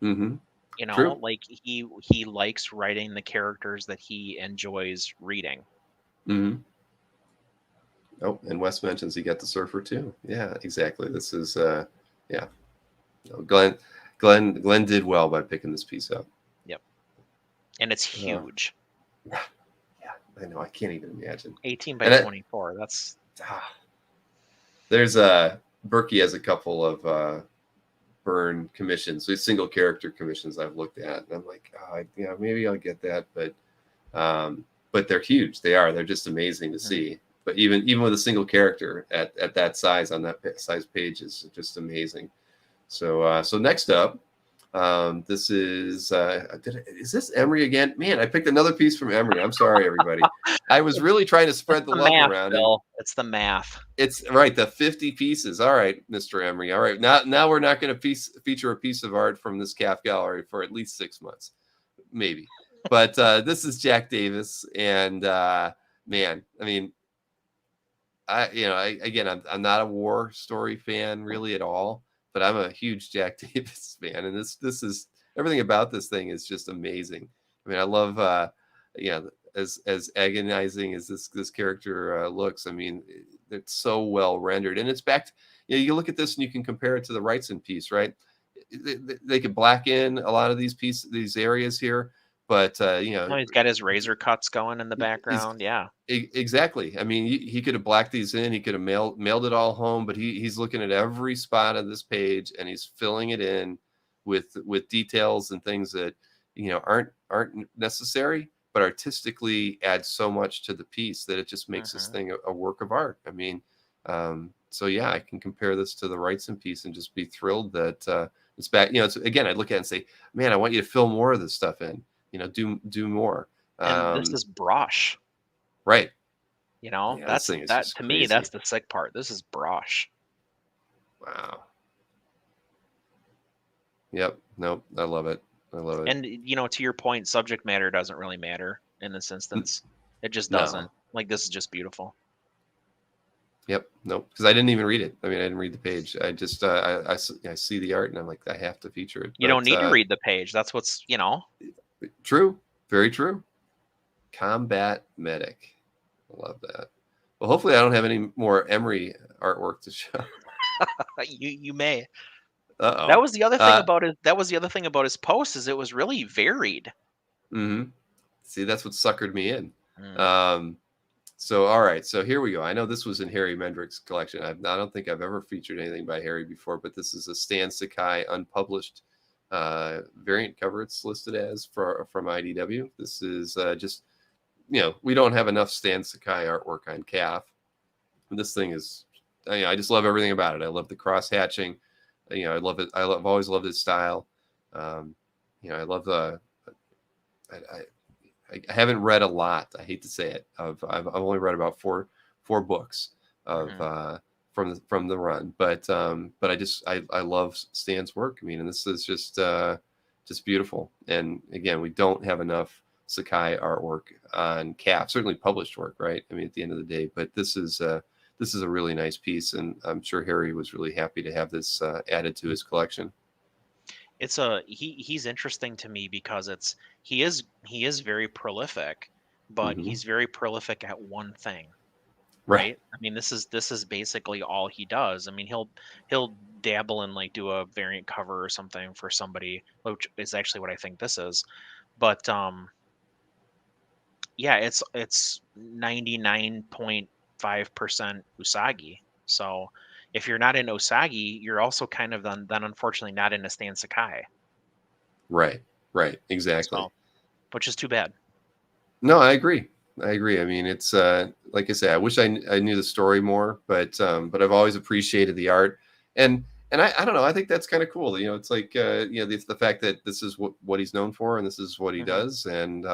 Mm-hmm. You know, True. like he likes writing the characters that he enjoys reading. Mm-hmm. Oh, and Wes mentions he got the Surfer too. Yeah, exactly. This is yeah. Glenn did well by picking this piece up. Yep. And it's huge. Yeah. I know, I can't even imagine. 18 by And 24. That's there's Berkey has a couple of burn commissions, so single character commissions I've looked at, and I'm like, yeah, maybe I'll get that, but they're huge. They're just amazing to see. But even with a single character at that size on that size page is just amazing. So next up, this is this Emery again? Man, I picked another piece from Emery. I'm sorry, everybody. I was really trying to spread the love math, around. Bill. It's the math. It's right, the 50 pieces. All right, Mr. Emery. All right, now we're not going to feature a piece of art from this CAF gallery for at least 6 months, maybe. But this is Jack Davis, and man, I mean, I'm not a war story fan really at all, but I'm a huge Jack Davis fan, and this is everything about this thing is just amazing. I mean, I love as agonizing as this character looks. I mean, it's so well rendered, and it's back. You look at this and you can compare it to the Wrightson piece, right? They could black in a lot of these areas here, but he's got his razor cuts going in the background. Yeah, exactly. I mean, he could have blacked these in. He could have mailed it all home, but he's looking at every spot of this page and he's filling it in with details and things that aren't necessary, but artistically add so much to the piece that it just makes this thing a work of art. I mean, so yeah, I can compare this to the Wrightson piece and just be thrilled that it's back. Again, I'd look at it and say, man, I want you to fill more of this stuff in. Do more. And this is brush, right? Yeah, that's to crazy. Me. That's the sick part. This is brush. Wow. Yep. Nope. I love it. And to your point, subject matter doesn't really matter in this instance. It just doesn't. No. Like, this is just beautiful. Yep. Nope. Because I didn't even read it. I mean, I didn't read the page. I just I see the art and I'm like, I have to feature it. You don't need to read the page. That's what's True. Very true. Combat medic. I love that. Well, hopefully I don't have any more Emery artwork to show. You may. Uh-oh. That was the other thing about his post is it was really varied. Mm-hmm. See, that's what suckered me in. So, all right. So here we go. I know this was in Harry Mendrick's collection. I don't think I've ever featured anything by Harry before, but this is a Stan Sakai unpublished variant cover. It's listed as from IDW. This is just, we don't have enough Stan Sakai artwork on CAF. This thing is, I just love everything about it. I love the cross hatching. I love it. I've always loved his style. I love I haven't read a lot. I hate to say it. I've only read about four books of from the run, but I love Stan's work. I mean, and this is just beautiful. And again, we don't have enough Sakai artwork on CAF. Certainly published work, right? I mean, at the end of the day, but this is a really nice piece, and I'm sure Harry was really happy to have this added to his collection. It's he's interesting to me because he is very prolific, but he's very prolific at one thing, right? I mean, this is basically all he does. I mean, he'll dabble and like do a variant cover or something for somebody, which is actually what I think this is. But yeah, it's 99.5% Usagi. So if you're not in Usagi, you're also kind of then unfortunately not in a Stan Sakai. Right. Exactly. So, which is too bad. No, I agree. I mean, it's like I say, I wish I knew the story more, but I've always appreciated the art, and I don't know. I think that's kind of cool. It's like the fact that this is what he's known for, and this is what he does, and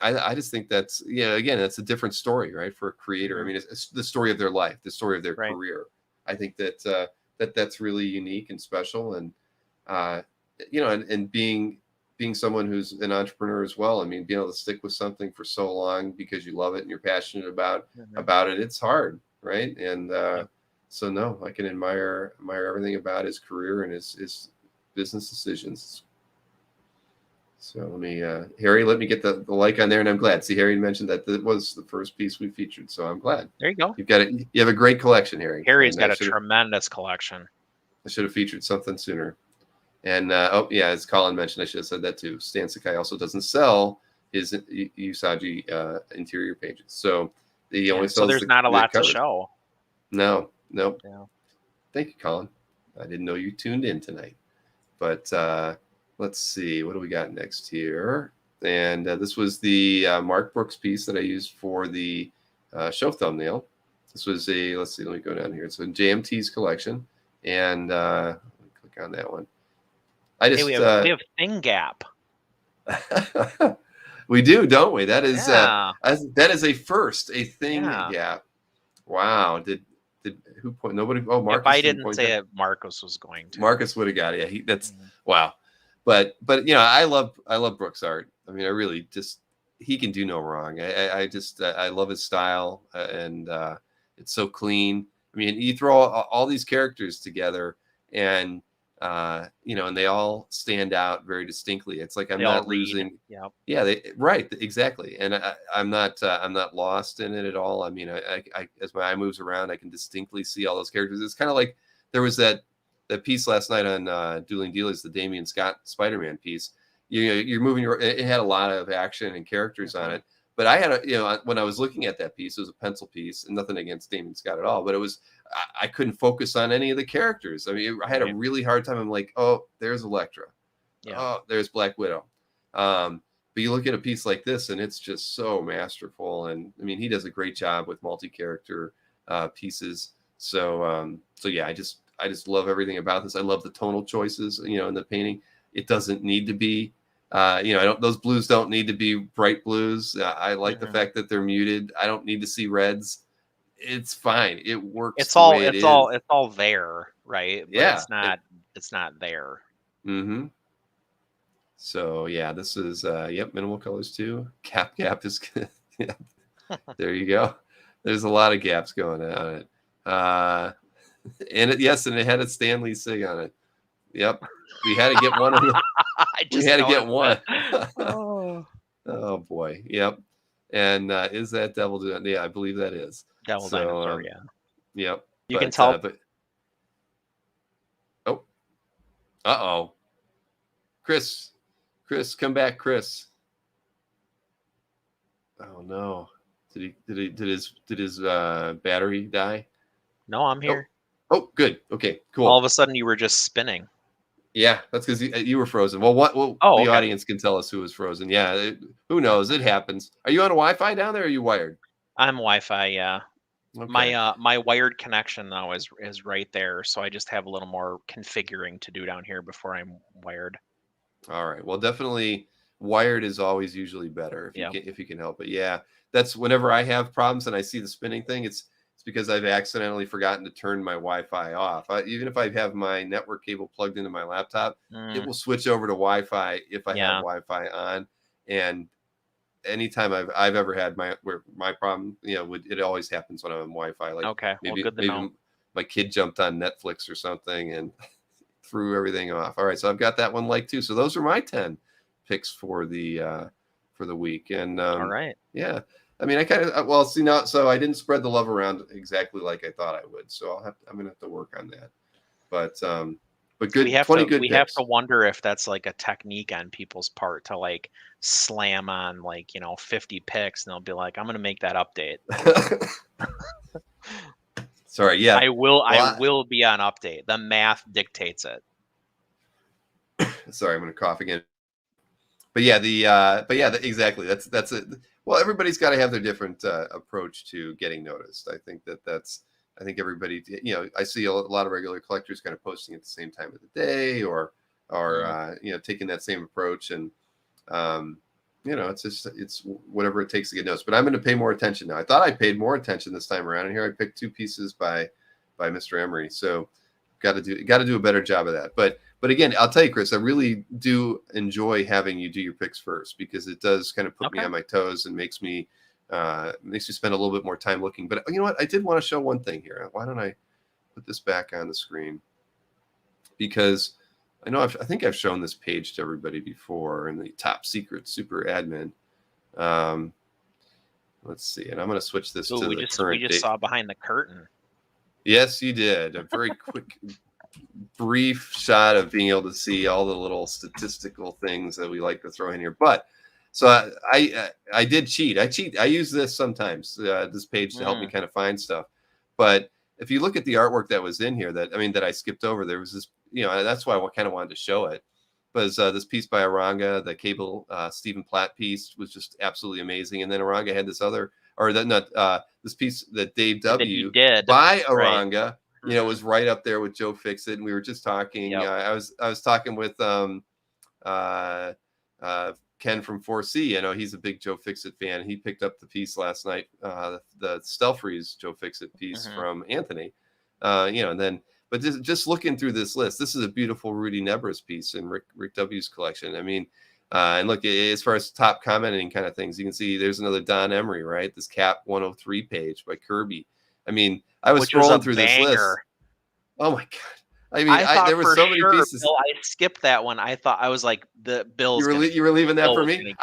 I just think that's again, that's a different story, right, for a creator. I mean, it's the story of their life, the story of their career. I think that that's really unique and special, and and being someone who's an entrepreneur as well. I mean, being able to stick with something for so long because you love it and you're passionate about it. It's hard, right? And so no, I can admire everything about his career and his business decisions. So Harry, let me get the like on there, and I'm glad. See, Harry mentioned that was the first piece we featured, so I'm glad. There you go. You have a great collection, Harry. Harry's got a tremendous collection. I should have featured something sooner. And as Colin mentioned, I should have said that too. Stan Sakai also doesn't sell his Usagi interior pages. So he only So sells there's not a lot to covers. show. No. Yeah. Thank you, Colin. I didn't know you tuned in tonight. But let's see, what do we got next here? And this was the Mark Brooks piece that I used for the show thumbnail. This was let's see, let me go down here. It's a JMT's collection. And let me click on that one. Hey, we have Thing Gap. We do, don't we? That is Yeah. that is a first, a Thing Yeah. Gap. Wow. Did who point? Nobody. Oh, Marcus. If I didn't say it, Marcus was going to. Marcus would have got it. Yeah, that's wow. But you know, I love Brooks' art. I mean, I really just he can do no wrong. I just I love his style, and it's so clean. I mean, you throw all these characters together, and you know, and they all stand out very distinctly. It's like I'm not losing. Yep. Yeah, right, exactly. And I'm not lost in it at all. I mean, I as my eye moves around, I can distinctly see all those characters. It's kind of like there was that piece last night on Dueling Dealers, the Damian Scott Spider-Man piece. You're moving it had a lot of action and characters on it. But I had when I was looking at that piece, it was a pencil piece, and nothing against Damian Scott at all, but it was I couldn't focus on any of the characters. I mean, I had a really hard time. I'm like, oh, there's Elektra. Yeah. Oh, there's Black Widow. But you look at a piece like this, and it's just so masterful. And I mean, he does a great job with multi-character pieces. So yeah, I just love everything about this. I love the tonal choices, in the painting. It doesn't need to be, those blues don't need to be bright blues. I like the fact that they're muted. I don't need to see reds. It's fine. It works. It's all there, right? But yeah. it's not there. Mm-hmm. So yeah, this is minimal colors too. Gap is good. Yeah. There you go. There's a lot of gaps going on it. And it had a Stanley Sig on it. Yep. We had to get one of them. We had to get one. Oh boy. Yep. And is that Devil? Yeah, I believe that is. Devil Dinosaur, yeah. Yep. You can tell. Uh-oh. Chris, come back, Chris. Oh no. Did his battery die? No, I'm here. Oh, good. Okay, cool. All of a sudden you were just spinning. Yeah, that's because you were frozen. Well, the audience can tell us who was frozen. Yeah, who knows? It happens. Are you on a Wi-Fi down there, or are you wired? I'm Wi-Fi, yeah. Okay. My wired connection though is right there, so I just have a little more configuring to do down here before I'm wired. All right. Well, definitely wired is always usually better if you can help it. Yeah, that's whenever I have problems and I see the spinning thing, it's because I've accidentally forgotten to turn my Wi-Fi off. Even if I have my network cable plugged into my laptop, it will switch over to Wi-Fi if I have Wi-Fi on. And anytime I've ever had my problem, it always happens when I'm on Wi-Fi. Like maybe my kid jumped on Netflix or something and threw everything off. All right, so I've got that one like too. So those are my 10 picks for the week. And all right, yeah. I mean, I kind of so I didn't spread the love around exactly like I thought I would. So I'm gonna have to work on that. But good. We have to wonder if that's like a technique on people's part to like slam on 50 picks, and they'll be like, I'm gonna make that update. Sorry, yeah. I will be on update. The math dictates it. Sorry, I'm gonna cough again. But yeah, exactly. That's it. Well, everybody's got to have their different approach to getting noticed. I think I think everybody, I see a lot of regular collectors kind of posting at the same time of the day, or taking that same approach, and it's whatever it takes to get noticed. But I'm going to pay more attention now. I thought I paid more attention this time around, and here I picked 2 pieces by Mr. Emery. So got to do a better job of that. But again, I'll tell you, Chris, I really do enjoy having you do your picks first, because it does kind of put me on my toes and makes me spend a little bit more time looking. But you know what? I did want to show one thing here. Why don't I put this back on the screen? Because I know I think I've shown this page to everybody before in the top secret super admin. Let's see, and I'm going to switch this to the current. We just saw behind the curtain. Yes, you did. A very quick, brief shot of being able to see all the little statistical things that we like to throw in here. But So I did cheat. I use this sometimes, this page to help me kind of find stuff. But if you look at the artwork that was in here, that I skipped over, there was this, that's why I kind of wanted to show it. Was this piece by Aranga, the Cable Stephen Platt piece was just absolutely amazing. And then Aranga had this other, or that not this piece that Dave W. did by right. Aranga, was right up there with Joe Fixit. And we were just talking. Yep. I was talking with Ken from 4C. I know he's a big Joe Fixit fan. He picked up the piece last night, the Stealth Freeze Joe Fixit piece from Anthony. And then, but just looking through this list, this is a beautiful Rudy Nebres piece in Rick W's collection. I mean, and look, as far as top commenting kind of things, you can see there's another Don Emery, right? This Cap 103 page by Kirby. I mean, I was scrolling through this list. Oh my God. I mean, there were so many pieces. Bill, I skipped that one. I was like, the Bill's. You were leaving that for me.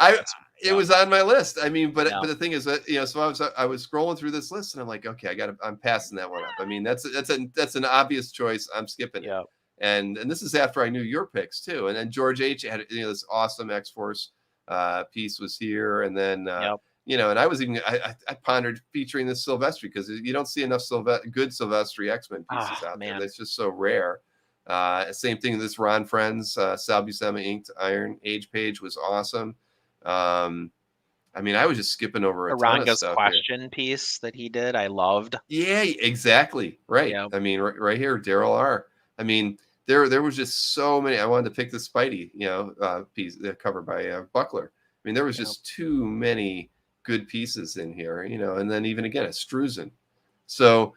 It was on my list. I mean, but the thing is that so I was scrolling through this list and I'm like, okay, I'm passing that one up. I mean, that's an obvious choice. I'm skipping it. And this is after I knew your picks too. And then George H had this awesome X-Force piece was here, and then and I was even I pondered featuring this Silvestri because you don't see enough good Silvestri X-Men pieces out there. That's just so rare. Same thing. This Ron Friends Sal Buscema inked Iron Age page was awesome. I mean, I was just skipping over Aranga's question piece that he did. I loved. Yeah, exactly. Right. Yep. I mean, right here, Daryl R. I mean, there was just so many. I wanted to pick the Spidey, piece covered by Buckler. I mean, there was just too many good pieces in here, and then even again, a Struzen. So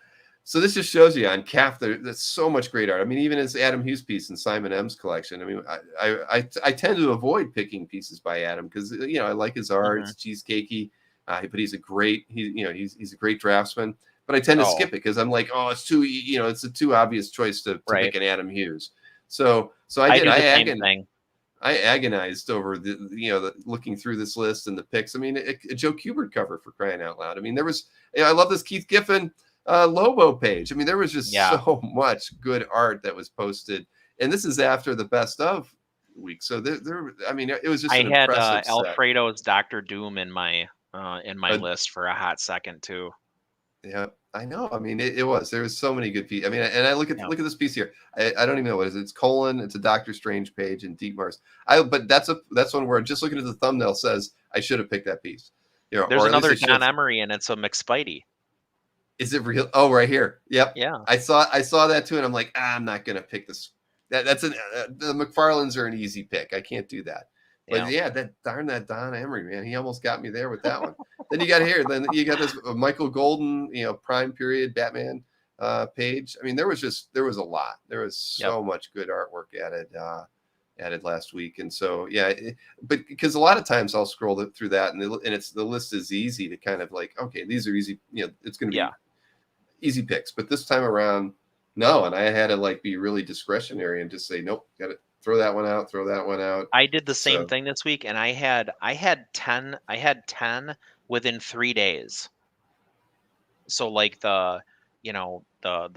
this just shows you on CAF there's so much great art. I mean, even his Adam Hughes piece in Simon M's collection. I mean, I tend to avoid picking pieces by Adam because I like his art. It's cheesecakey, but he's a great he's a great draftsman. But I tend to skip it because I'm like, oh, it's too it's a too obvious choice to pick an Adam Hughes. So I did. I agonized over the looking through this list and the picks. I mean, a Joe Kubert cover for crying out loud. I mean, there was I love this Keith Giffen Lobo page. I mean, there was just so much good art that was posted, and this is after the best of week. So there I mean, it was just an impressive set. Alfredo's Dr. Doom in my list for a hot second too. Yeah, I know. I mean, it was. There was so many good pieces. I mean, and I look at this piece here. I don't even know what it is. It's Colon. It's a Doctor Strange page in Deep Mars. But that's one where just looking at the thumbnail says I should have picked that piece. There's another Don Emery, and it's a McSpidey. Is it real? Oh, right here. Yep. Yeah. I saw that too, and I'm like, I'm not gonna pick this. That's the McFarlanes are an easy pick. I can't do that. But that Don Emery, man, he almost got me there with that one. Then you got this Michael Golden, prime period Batman page. I mean, there was a lot. There was so much good artwork added last week, and so but because a lot of times I'll scroll through that, and the list is easy to kind of like, okay, these are easy. It's going to be easy picks. But this time around, no, and I had to like be really discretionary and just say, nope, got to throw that one out. I did the same thing this week, and I had 10 within 3 days. So like the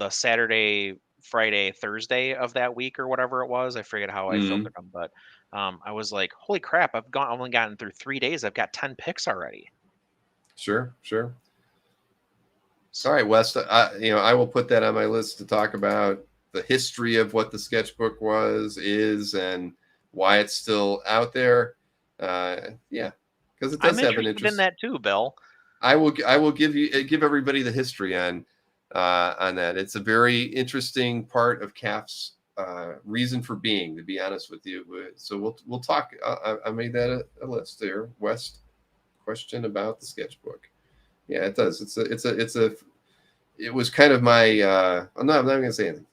Saturday, Friday, Thursday of that week or whatever it was, I forget how I filtered them, but I was like, holy crap, I've only gotten through 3 days. I've got 10 picks already. Sure. All right, Wes, I will put that on my list to talk about the history of what the sketchbook is, and why it's still out there. Because it does have an interest in that too, Bill. I will give everybody the history on that. It's a very interesting part of CAF's reason for being, to be honest with you. So we'll talk. I made that a list there. West question about the sketchbook. Yeah, it does. It was kind of my. I'm not going to say anything.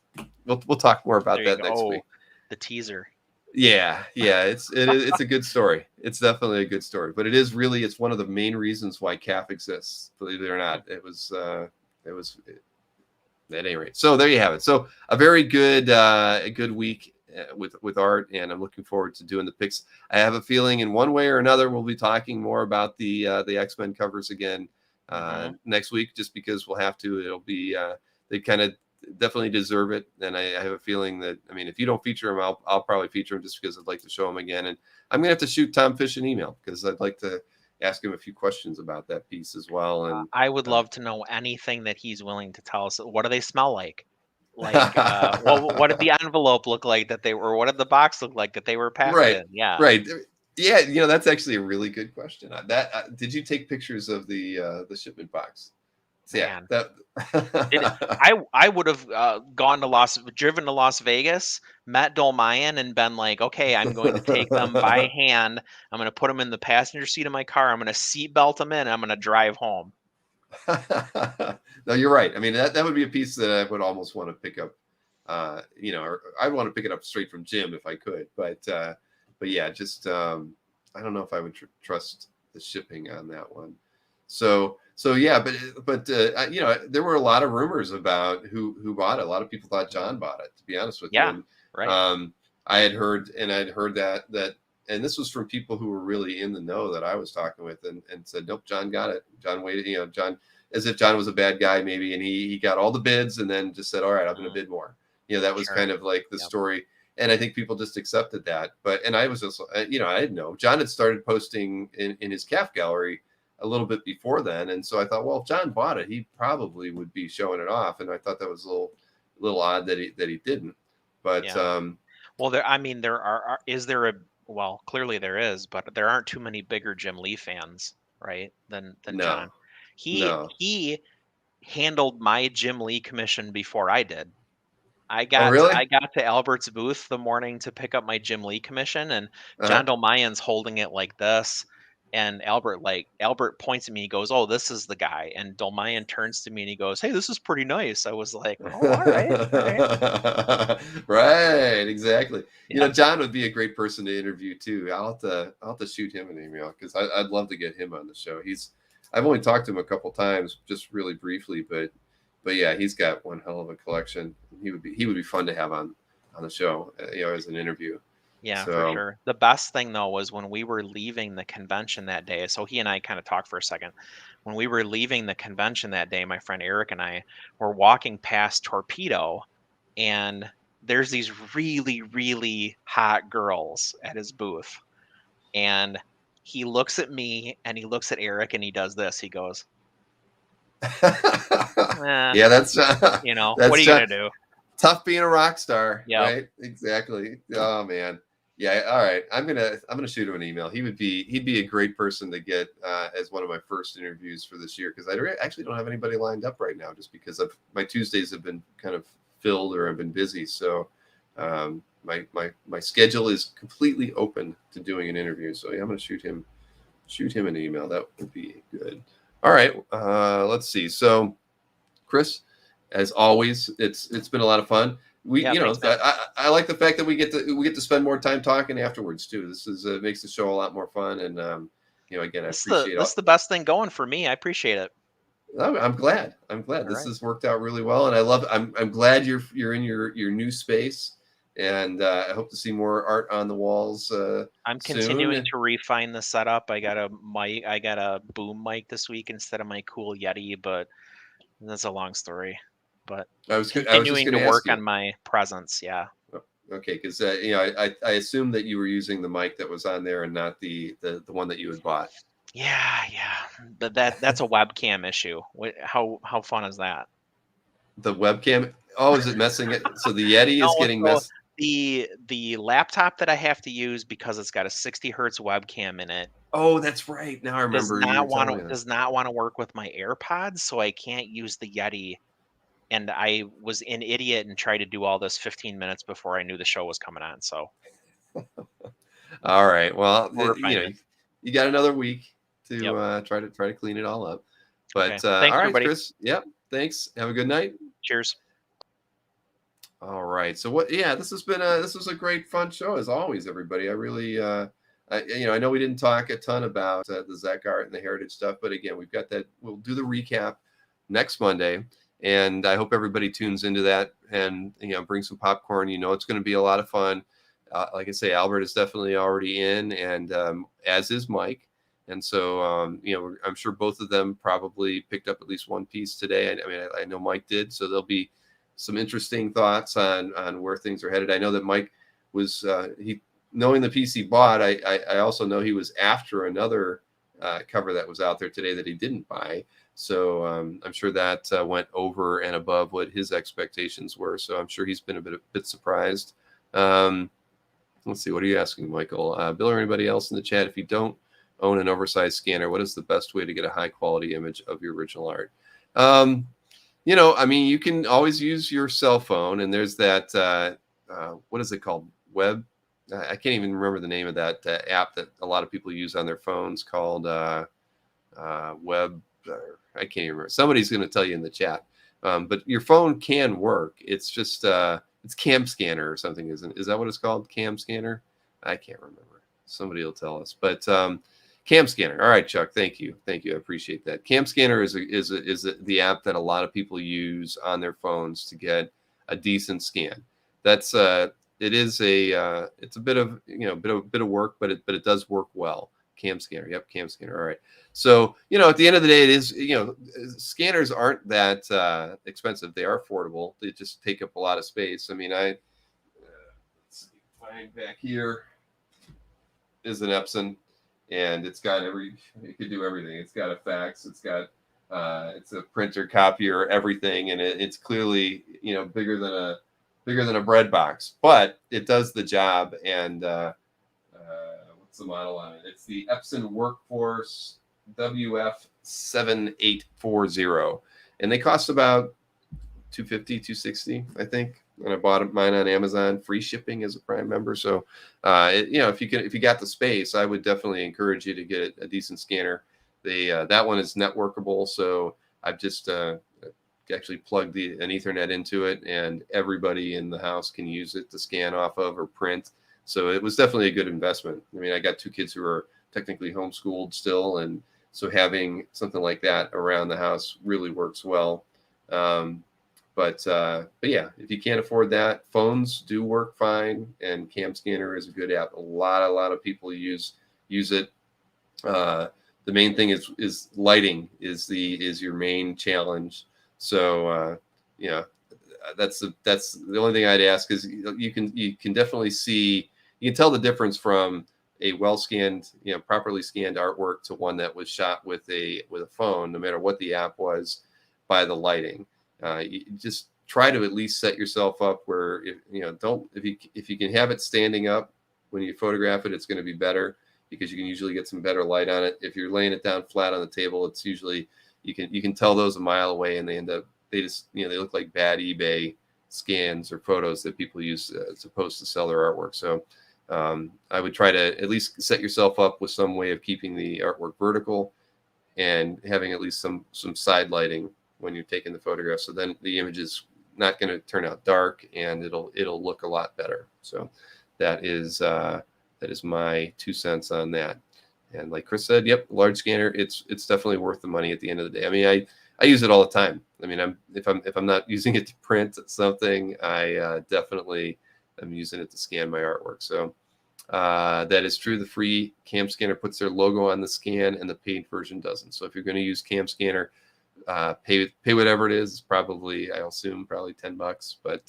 We'll talk more about that next week. The teaser. Yeah. It's a good story. It's definitely a good story, but it's one of the main reasons why CAF exists. Believe it or not, it was at any rate. So there you have it. So a very good week with art, and I'm looking forward to doing the picks. I have a feeling in one way or another we'll be talking more about the X-Men covers again next week, just because we'll have to. It'll be they kind of definitely deserve it. And I have a feeling that, I mean, if you don't feature them, I'll probably feature them just because I'd like to show them again. And I'm gonna have to shoot Tom Fish an email because I'd like to ask him a few questions about that piece as well. And I would love to know anything that he's willing to tell us. What do they smell like? Like, what did the envelope look like that they were? What did the box look like that they were packed right, in? Yeah, right. Yeah, that's actually a really good question. Did you take pictures of the shipment box? Yeah, man. that. I would have driven to Las Vegas, met Dolmayan, and been like, okay, I'm going to take them by hand. I'm going to put them in the passenger seat of my car. I'm going to seatbelt them in. And I'm going to drive home. No, you're right. I mean, that would be a piece that I would almost want to pick up. Or I'd want to pick it up straight from Jim if I could. But yeah, just I don't know if I would trust the shipping on that one. So yeah, but there were a lot of rumors about who bought it. A lot of people thought John bought it, to be honest with you. And, right. I'd heard that, and this was from people who were really in the know that I was talking with, and said, nope, John got it. John waited, John, as if John was a bad guy maybe, and he got all the bids and then just said, all right, I'm going to bid more. That was kind of like the story. And I think people just accepted that. And I was just, I didn't know. John had started posting in his CAF gallery a little bit before then, and so I thought, well, if John bought it, he probably would be showing it off. And I thought that was a little odd that he didn't. But well, clearly there is, but there aren't too many bigger Jim Lee fans, right? Than no, John. He handled my Jim Lee commission before I did. I got to Albert's booth the morning to pick up my Jim Lee commission, and John Dolmayan's holding it like this. And Albert points at me, he goes, "Oh, this is the guy." And Dolmayan turns to me and he goes, "Hey, this is pretty nice." I was like, "Oh, all right." Right, exactly. Yeah. John would be a great person to interview too. I'll have to shoot him an email because I'd love to get him on the show. I've only talked to him a couple times, just really briefly, but yeah, he's got one hell of a collection. He would be fun to have on the show, as an interview. Yeah, for sure. The best thing though was when we were leaving the convention that day. So he and I kind of talked for a second. When we were leaving the convention that day, my friend Eric and I were walking past Torpedo, and there's these really, really hot girls at his booth. And he looks at me and he looks at Eric and he does this. He goes, yeah, that's what are you gonna do? Tough being a rock star. Yeah, right. Exactly. Oh man. Yeah. All right. I'm gonna shoot him an email. He'd be a great person to get as one of my first interviews for this year, because I actually don't have anybody lined up right now, just because my Tuesdays have been kind of filled or I've been busy. So my schedule is completely open to doing an interview. So yeah, I'm gonna shoot him an email. That would be good. All right. Let's see. So, Chris, as always, it's been a lot of fun. I like the fact that we get to spend more time talking afterwards too. This makes the show a lot more fun. And again, I appreciate it. That's the best thing going for me. I appreciate it. I'm glad. This has worked out really well, and I'm glad you're in your new space. And I hope to see more art on the walls. I'm continuing to refine the setup. I got a boom mic this week instead of my cool Yeti, but that's a long story. But I was continuing to work on my presence. Yeah. Okay, because I assumed that you were using the mic that was on there and not the one that you had bought. Yeah. But that's a webcam issue. How fun is that? The webcam? Oh, is it messing it? So the Yeti is getting messed. The laptop that I have to use, because it's got a 60 hertz webcam in it. Oh, that's right. Now I remember. Does not want to work with my AirPods, so I can't use the Yeti. And I was an idiot and tried to do all this 15 minutes before I knew the show was coming on. So, all right. Well, you got another week to try to clean it all up. But thanks, all right, everybody. Chris. Yep. Thanks. Have a good night. Cheers. All right. So this was a great fun show as always, everybody. I really I know we didn't talk a ton about the Zach art and the heritage stuff, but again, we've got that. We'll do the recap next Monday, and I hope everybody tunes into that and bring some popcorn. It's going to be a lot of fun. Like I say, Albert is definitely already in, and as is Mike. And so I'm sure both of them probably picked up at least one piece today. I know Mike did, so they'll be some interesting thoughts on where things are headed. I know that Mike was knowing the piece he bought. I also know he was after another cover that was out there today that he didn't buy. So I'm sure that went over and above what his expectations were. So I'm sure he's been a bit surprised. Let's see. What are you asking, Michael? Bill or anybody else in the chat? If you don't own an oversized scanner, what is the best way to get a high quality image of your original art? You know, I mean, you can always use your cell phone, and there's that, what is it called? I can't even remember the name of that app that a lot of people use on their phones called Web. I can't even remember. Somebody's going to tell you in the chat. But your phone can work. It's just, it's Cam Scanner or something, isn't it? Is that what it's called? Cam Scanner? I can't remember. Somebody will tell us. But Cam Scanner. All right, Chuck. Thank you. Thank you. I appreciate that. Cam Scanner is the app that a lot of people use on their phones to get a decent scan. That's it's a bit of work, but it does work well. Cam Scanner. Yep, Cam Scanner. All right. So, you know, at the end of the day, it is, you know, scanners aren't that expensive. They are affordable. They just take up a lot of space. I mean, let's see, find back here is an Epson, and it's got it could do everything. It's got a fax. It's got, it's a printer, copier, everything. And it's clearly, you know, bigger than a bread box, but it does the job. And what's the model on it? It's the Epson Workforce WF7840, and they cost about $250, $260, I think. And I bought mine on Amazon, free shipping as a Prime member. So, you know, if you got the space, I would definitely encourage you to get a decent scanner. That one is networkable, so I've just actually plugged an Ethernet into it, and everybody in the house can use it to scan off of or print. So it was definitely a good investment. I mean, I got 2 kids who are technically homeschooled still, and so having something like that around the house really works well. But yeah, if you can't afford that, phones do work fine, and Cam Scanner is a good app. A lot of people use it. The main thing is lighting is your main challenge. So yeah, that's the only thing I'd ask, is you can definitely see, you can tell the difference from a well scanned, you know, properly scanned artwork to one that was shot with a phone, no matter what the app was, by the lighting. You just try to at least set yourself up where, if you can have it standing up when you photograph it, it's going to be better, because you can usually get some better light on it. If you're laying it down flat on the table, it's usually, you can tell those a mile away, and they look like bad eBay scans or photos that people use to post to sell their artwork. So I would try to at least set yourself up with some way of keeping the artwork vertical and having at least some side lighting when you're taking the photograph. So then the image is not going to turn out dark, and it'll look a lot better. So that is my 2 cents on that. And like Chris said, yep, large scanner, it's definitely worth the money at the end of the day. I mean, I use it all the time. I mean, if I'm not using it to print something, I definitely am using it to scan my artwork. So that is true. The free Cam Scanner puts their logo on the scan, and the paid version doesn't. So if you're going to use Cam Scanner, pay whatever it is. Probably, I'll assume, probably $10. But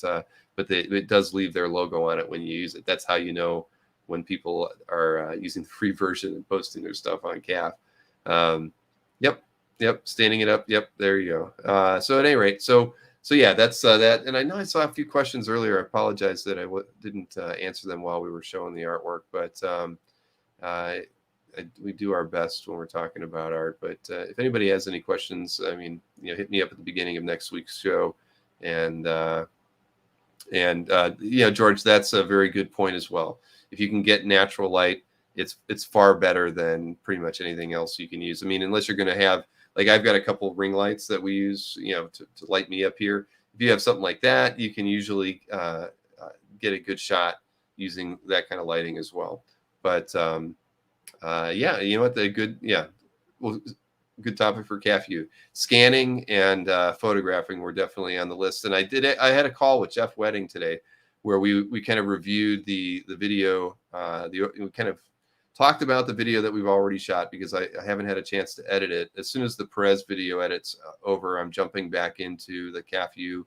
it does leave their logo on it when you use it. That's how you know when people are using the free version and posting their stuff on CAF. Yep, standing it up. Yep, there you go. So at any rate, so yeah, that's that. And I know I saw a few questions earlier. I apologize that I didn't answer them while we were showing the artwork, but we do our best when we're talking about art. But if anybody has any questions, I mean, hit me up at the beginning of next week's show. And George, that's a very good point as well. If you can get natural light, it's far better than pretty much anything else you can use. I mean, unless you're going to have, like, I've got a couple of ring lights that we use, to light me up here. If you have something like that, you can usually get a good shot using that kind of lighting as well. But yeah, you know what? Good topic for CAFU. Scanning and photographing were definitely on the list. And I had a call with Jeff Wedding today, where we kind of reviewed the video. We kind of talked about the video that we've already shot, because I haven't had a chance to edit it. As soon as the Perez video edits over, I'm jumping back into the CAFU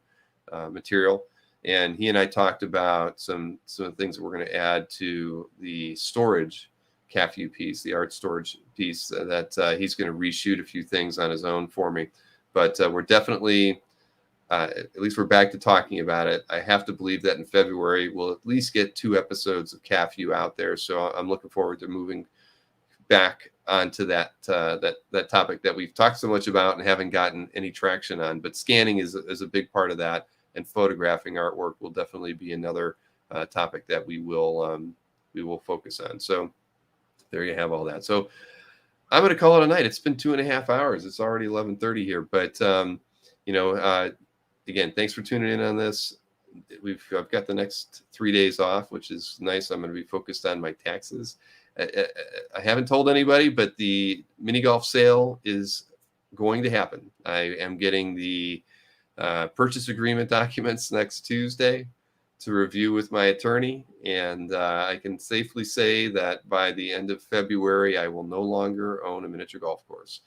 material. And he and I talked about some things that we're going to add to the storage CAFU piece, the art storage piece, that he's going to reshoot a few things on his own for me. But we're definitely, at least we're back to talking about it. I have to believe that in February we'll at least get 2 episodes of CAFU out there. So I'm looking forward to moving back onto that topic that we've talked so much about and haven't gotten any traction on. But scanning is a big part of that, and photographing artwork will definitely be another topic that we will focus on. So there you have all that. So I'm going to call it a night. It's been 2.5 hours. It's already 11:30 here, but again, thanks for tuning in on this. I've got the next 3 days off, which is nice. I'm going to be focused on my taxes. I haven't told anybody, but the mini golf sale is going to happen. I am getting the purchase agreement documents next Tuesday to review with my attorney, and I can safely say that by the end of February, I will no longer own a miniature golf course.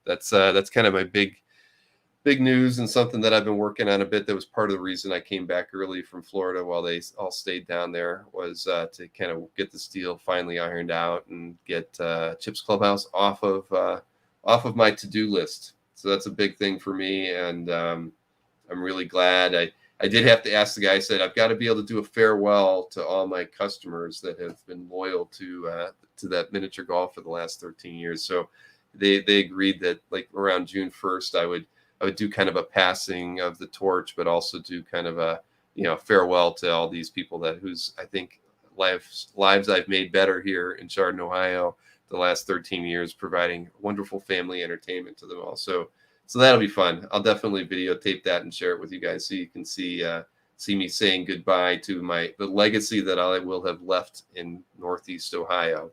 That's kind of my big news, and something that I've been working on a bit. That was part of the reason I came back early from Florida while they all stayed down there, was to kind of get this deal finally ironed out and get Chips Clubhouse off of my to-do list. So that's a big thing for me, and I'm really glad. I did have to ask the guy. I said, I've got to be able to do a farewell to all my customers that have been loyal to that miniature golf for the last 13 years. So they agreed that like around June 1st, I would do kind of a passing of the torch, but also do kind of a farewell to all these people whose I think lives I've made better here in Chardon, Ohio, the last 13 years, providing wonderful family entertainment to them all. So that'll be fun. I'll definitely videotape that and share it with you guys, so you can see me saying goodbye to the legacy that I will have left in Northeast Ohio.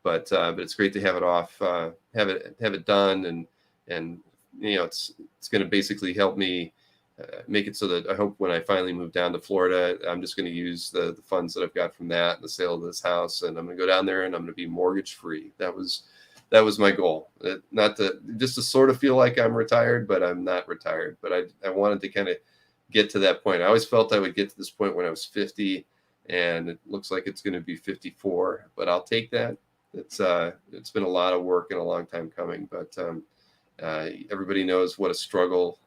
But it's great to have it off, have it done, and it's going to basically help me make it so that I hope when I finally move down to Florida, I'm just going to use the funds that I've got from that and the sale of this house, and I'm going to go down there and I'm going to be mortgage free. That was my goal. Just to sort of feel like I'm retired, but I'm not retired. But I wanted to kind of get to that point. I always felt I would get to this point when I was 50, and it looks like it's going to be 54. But I'll take that. It's been a lot of work and a long time coming. But everybody knows what a struggle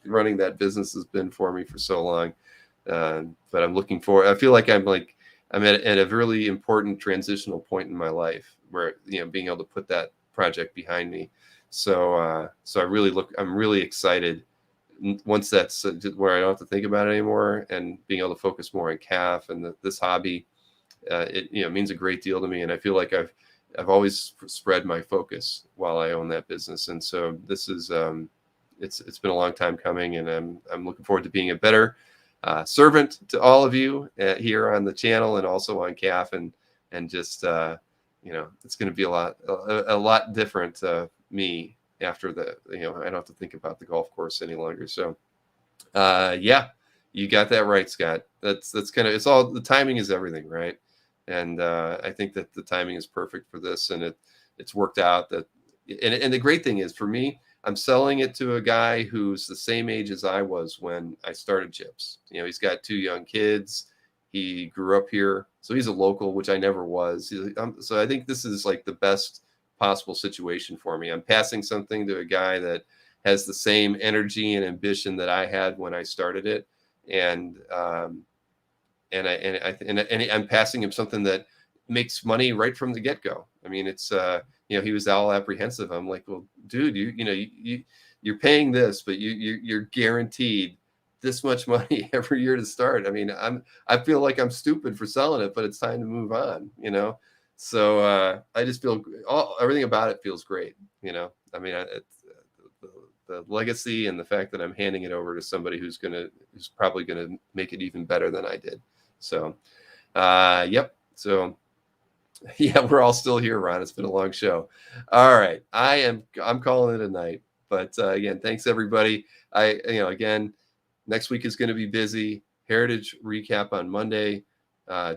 running that business has been for me for so long. But I'm looking forward. I feel like I'm at a really important transitional point in my life, where being able to put that project behind me. So I'm really excited once that's where I don't have to think about it anymore, and being able to focus more on CAF and this hobby. It means a great deal to me, and I feel like I've always spread my focus while I own that business. And so this is it's been a long time coming, and I'm looking forward to being a better servant to all of you here on the channel and also on CAF, and just it's going to be a lot different me after the I don't have to think about the golf course any longer. So you got that right, Scott. That's kind of, it's all, the timing is everything, right? And I think that the timing is perfect for this, and it's worked out. And the great thing is, for me, I'm selling it to a guy who's the same age as I was when I started Chips. He's got 2 young kids. He grew up here, so he's a local, which I never was. So I think this is like the best possible situation for me. I'm passing something to a guy that has the same energy and ambition that I had when I started it, and I'm passing him something that makes money right from the get-go. I mean, it's he was all apprehensive. I'm like, well, dude, you're paying this, but you're guaranteed this much money every year to start. I mean, I feel like I'm stupid for selling it, but it's time to move on. So I just feel everything about it feels great. I mean, the legacy and the fact that I'm handing it over to somebody who's probably gonna make it even better than I did. So, yep. So, yeah, we're all still here, Ron. It's been a long show. All right, I'm calling it a night. But again, thanks everybody. Again, next week is going to be busy. Heritage recap on Monday.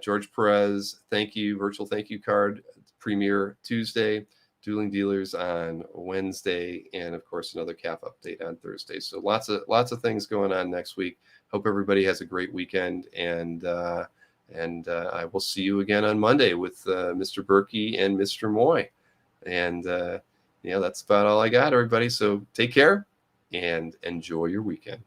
George Perez, thank you, virtual thank you card premiere Tuesday. Dueling Dealers on Wednesday, and of course another CAF update on Thursday. So lots of things going on next week. Hope everybody has a great weekend, and I will see you again on Monday with Mr. Berkey and Mr. Moy. And that's about all I got, everybody. So take care and enjoy your weekend.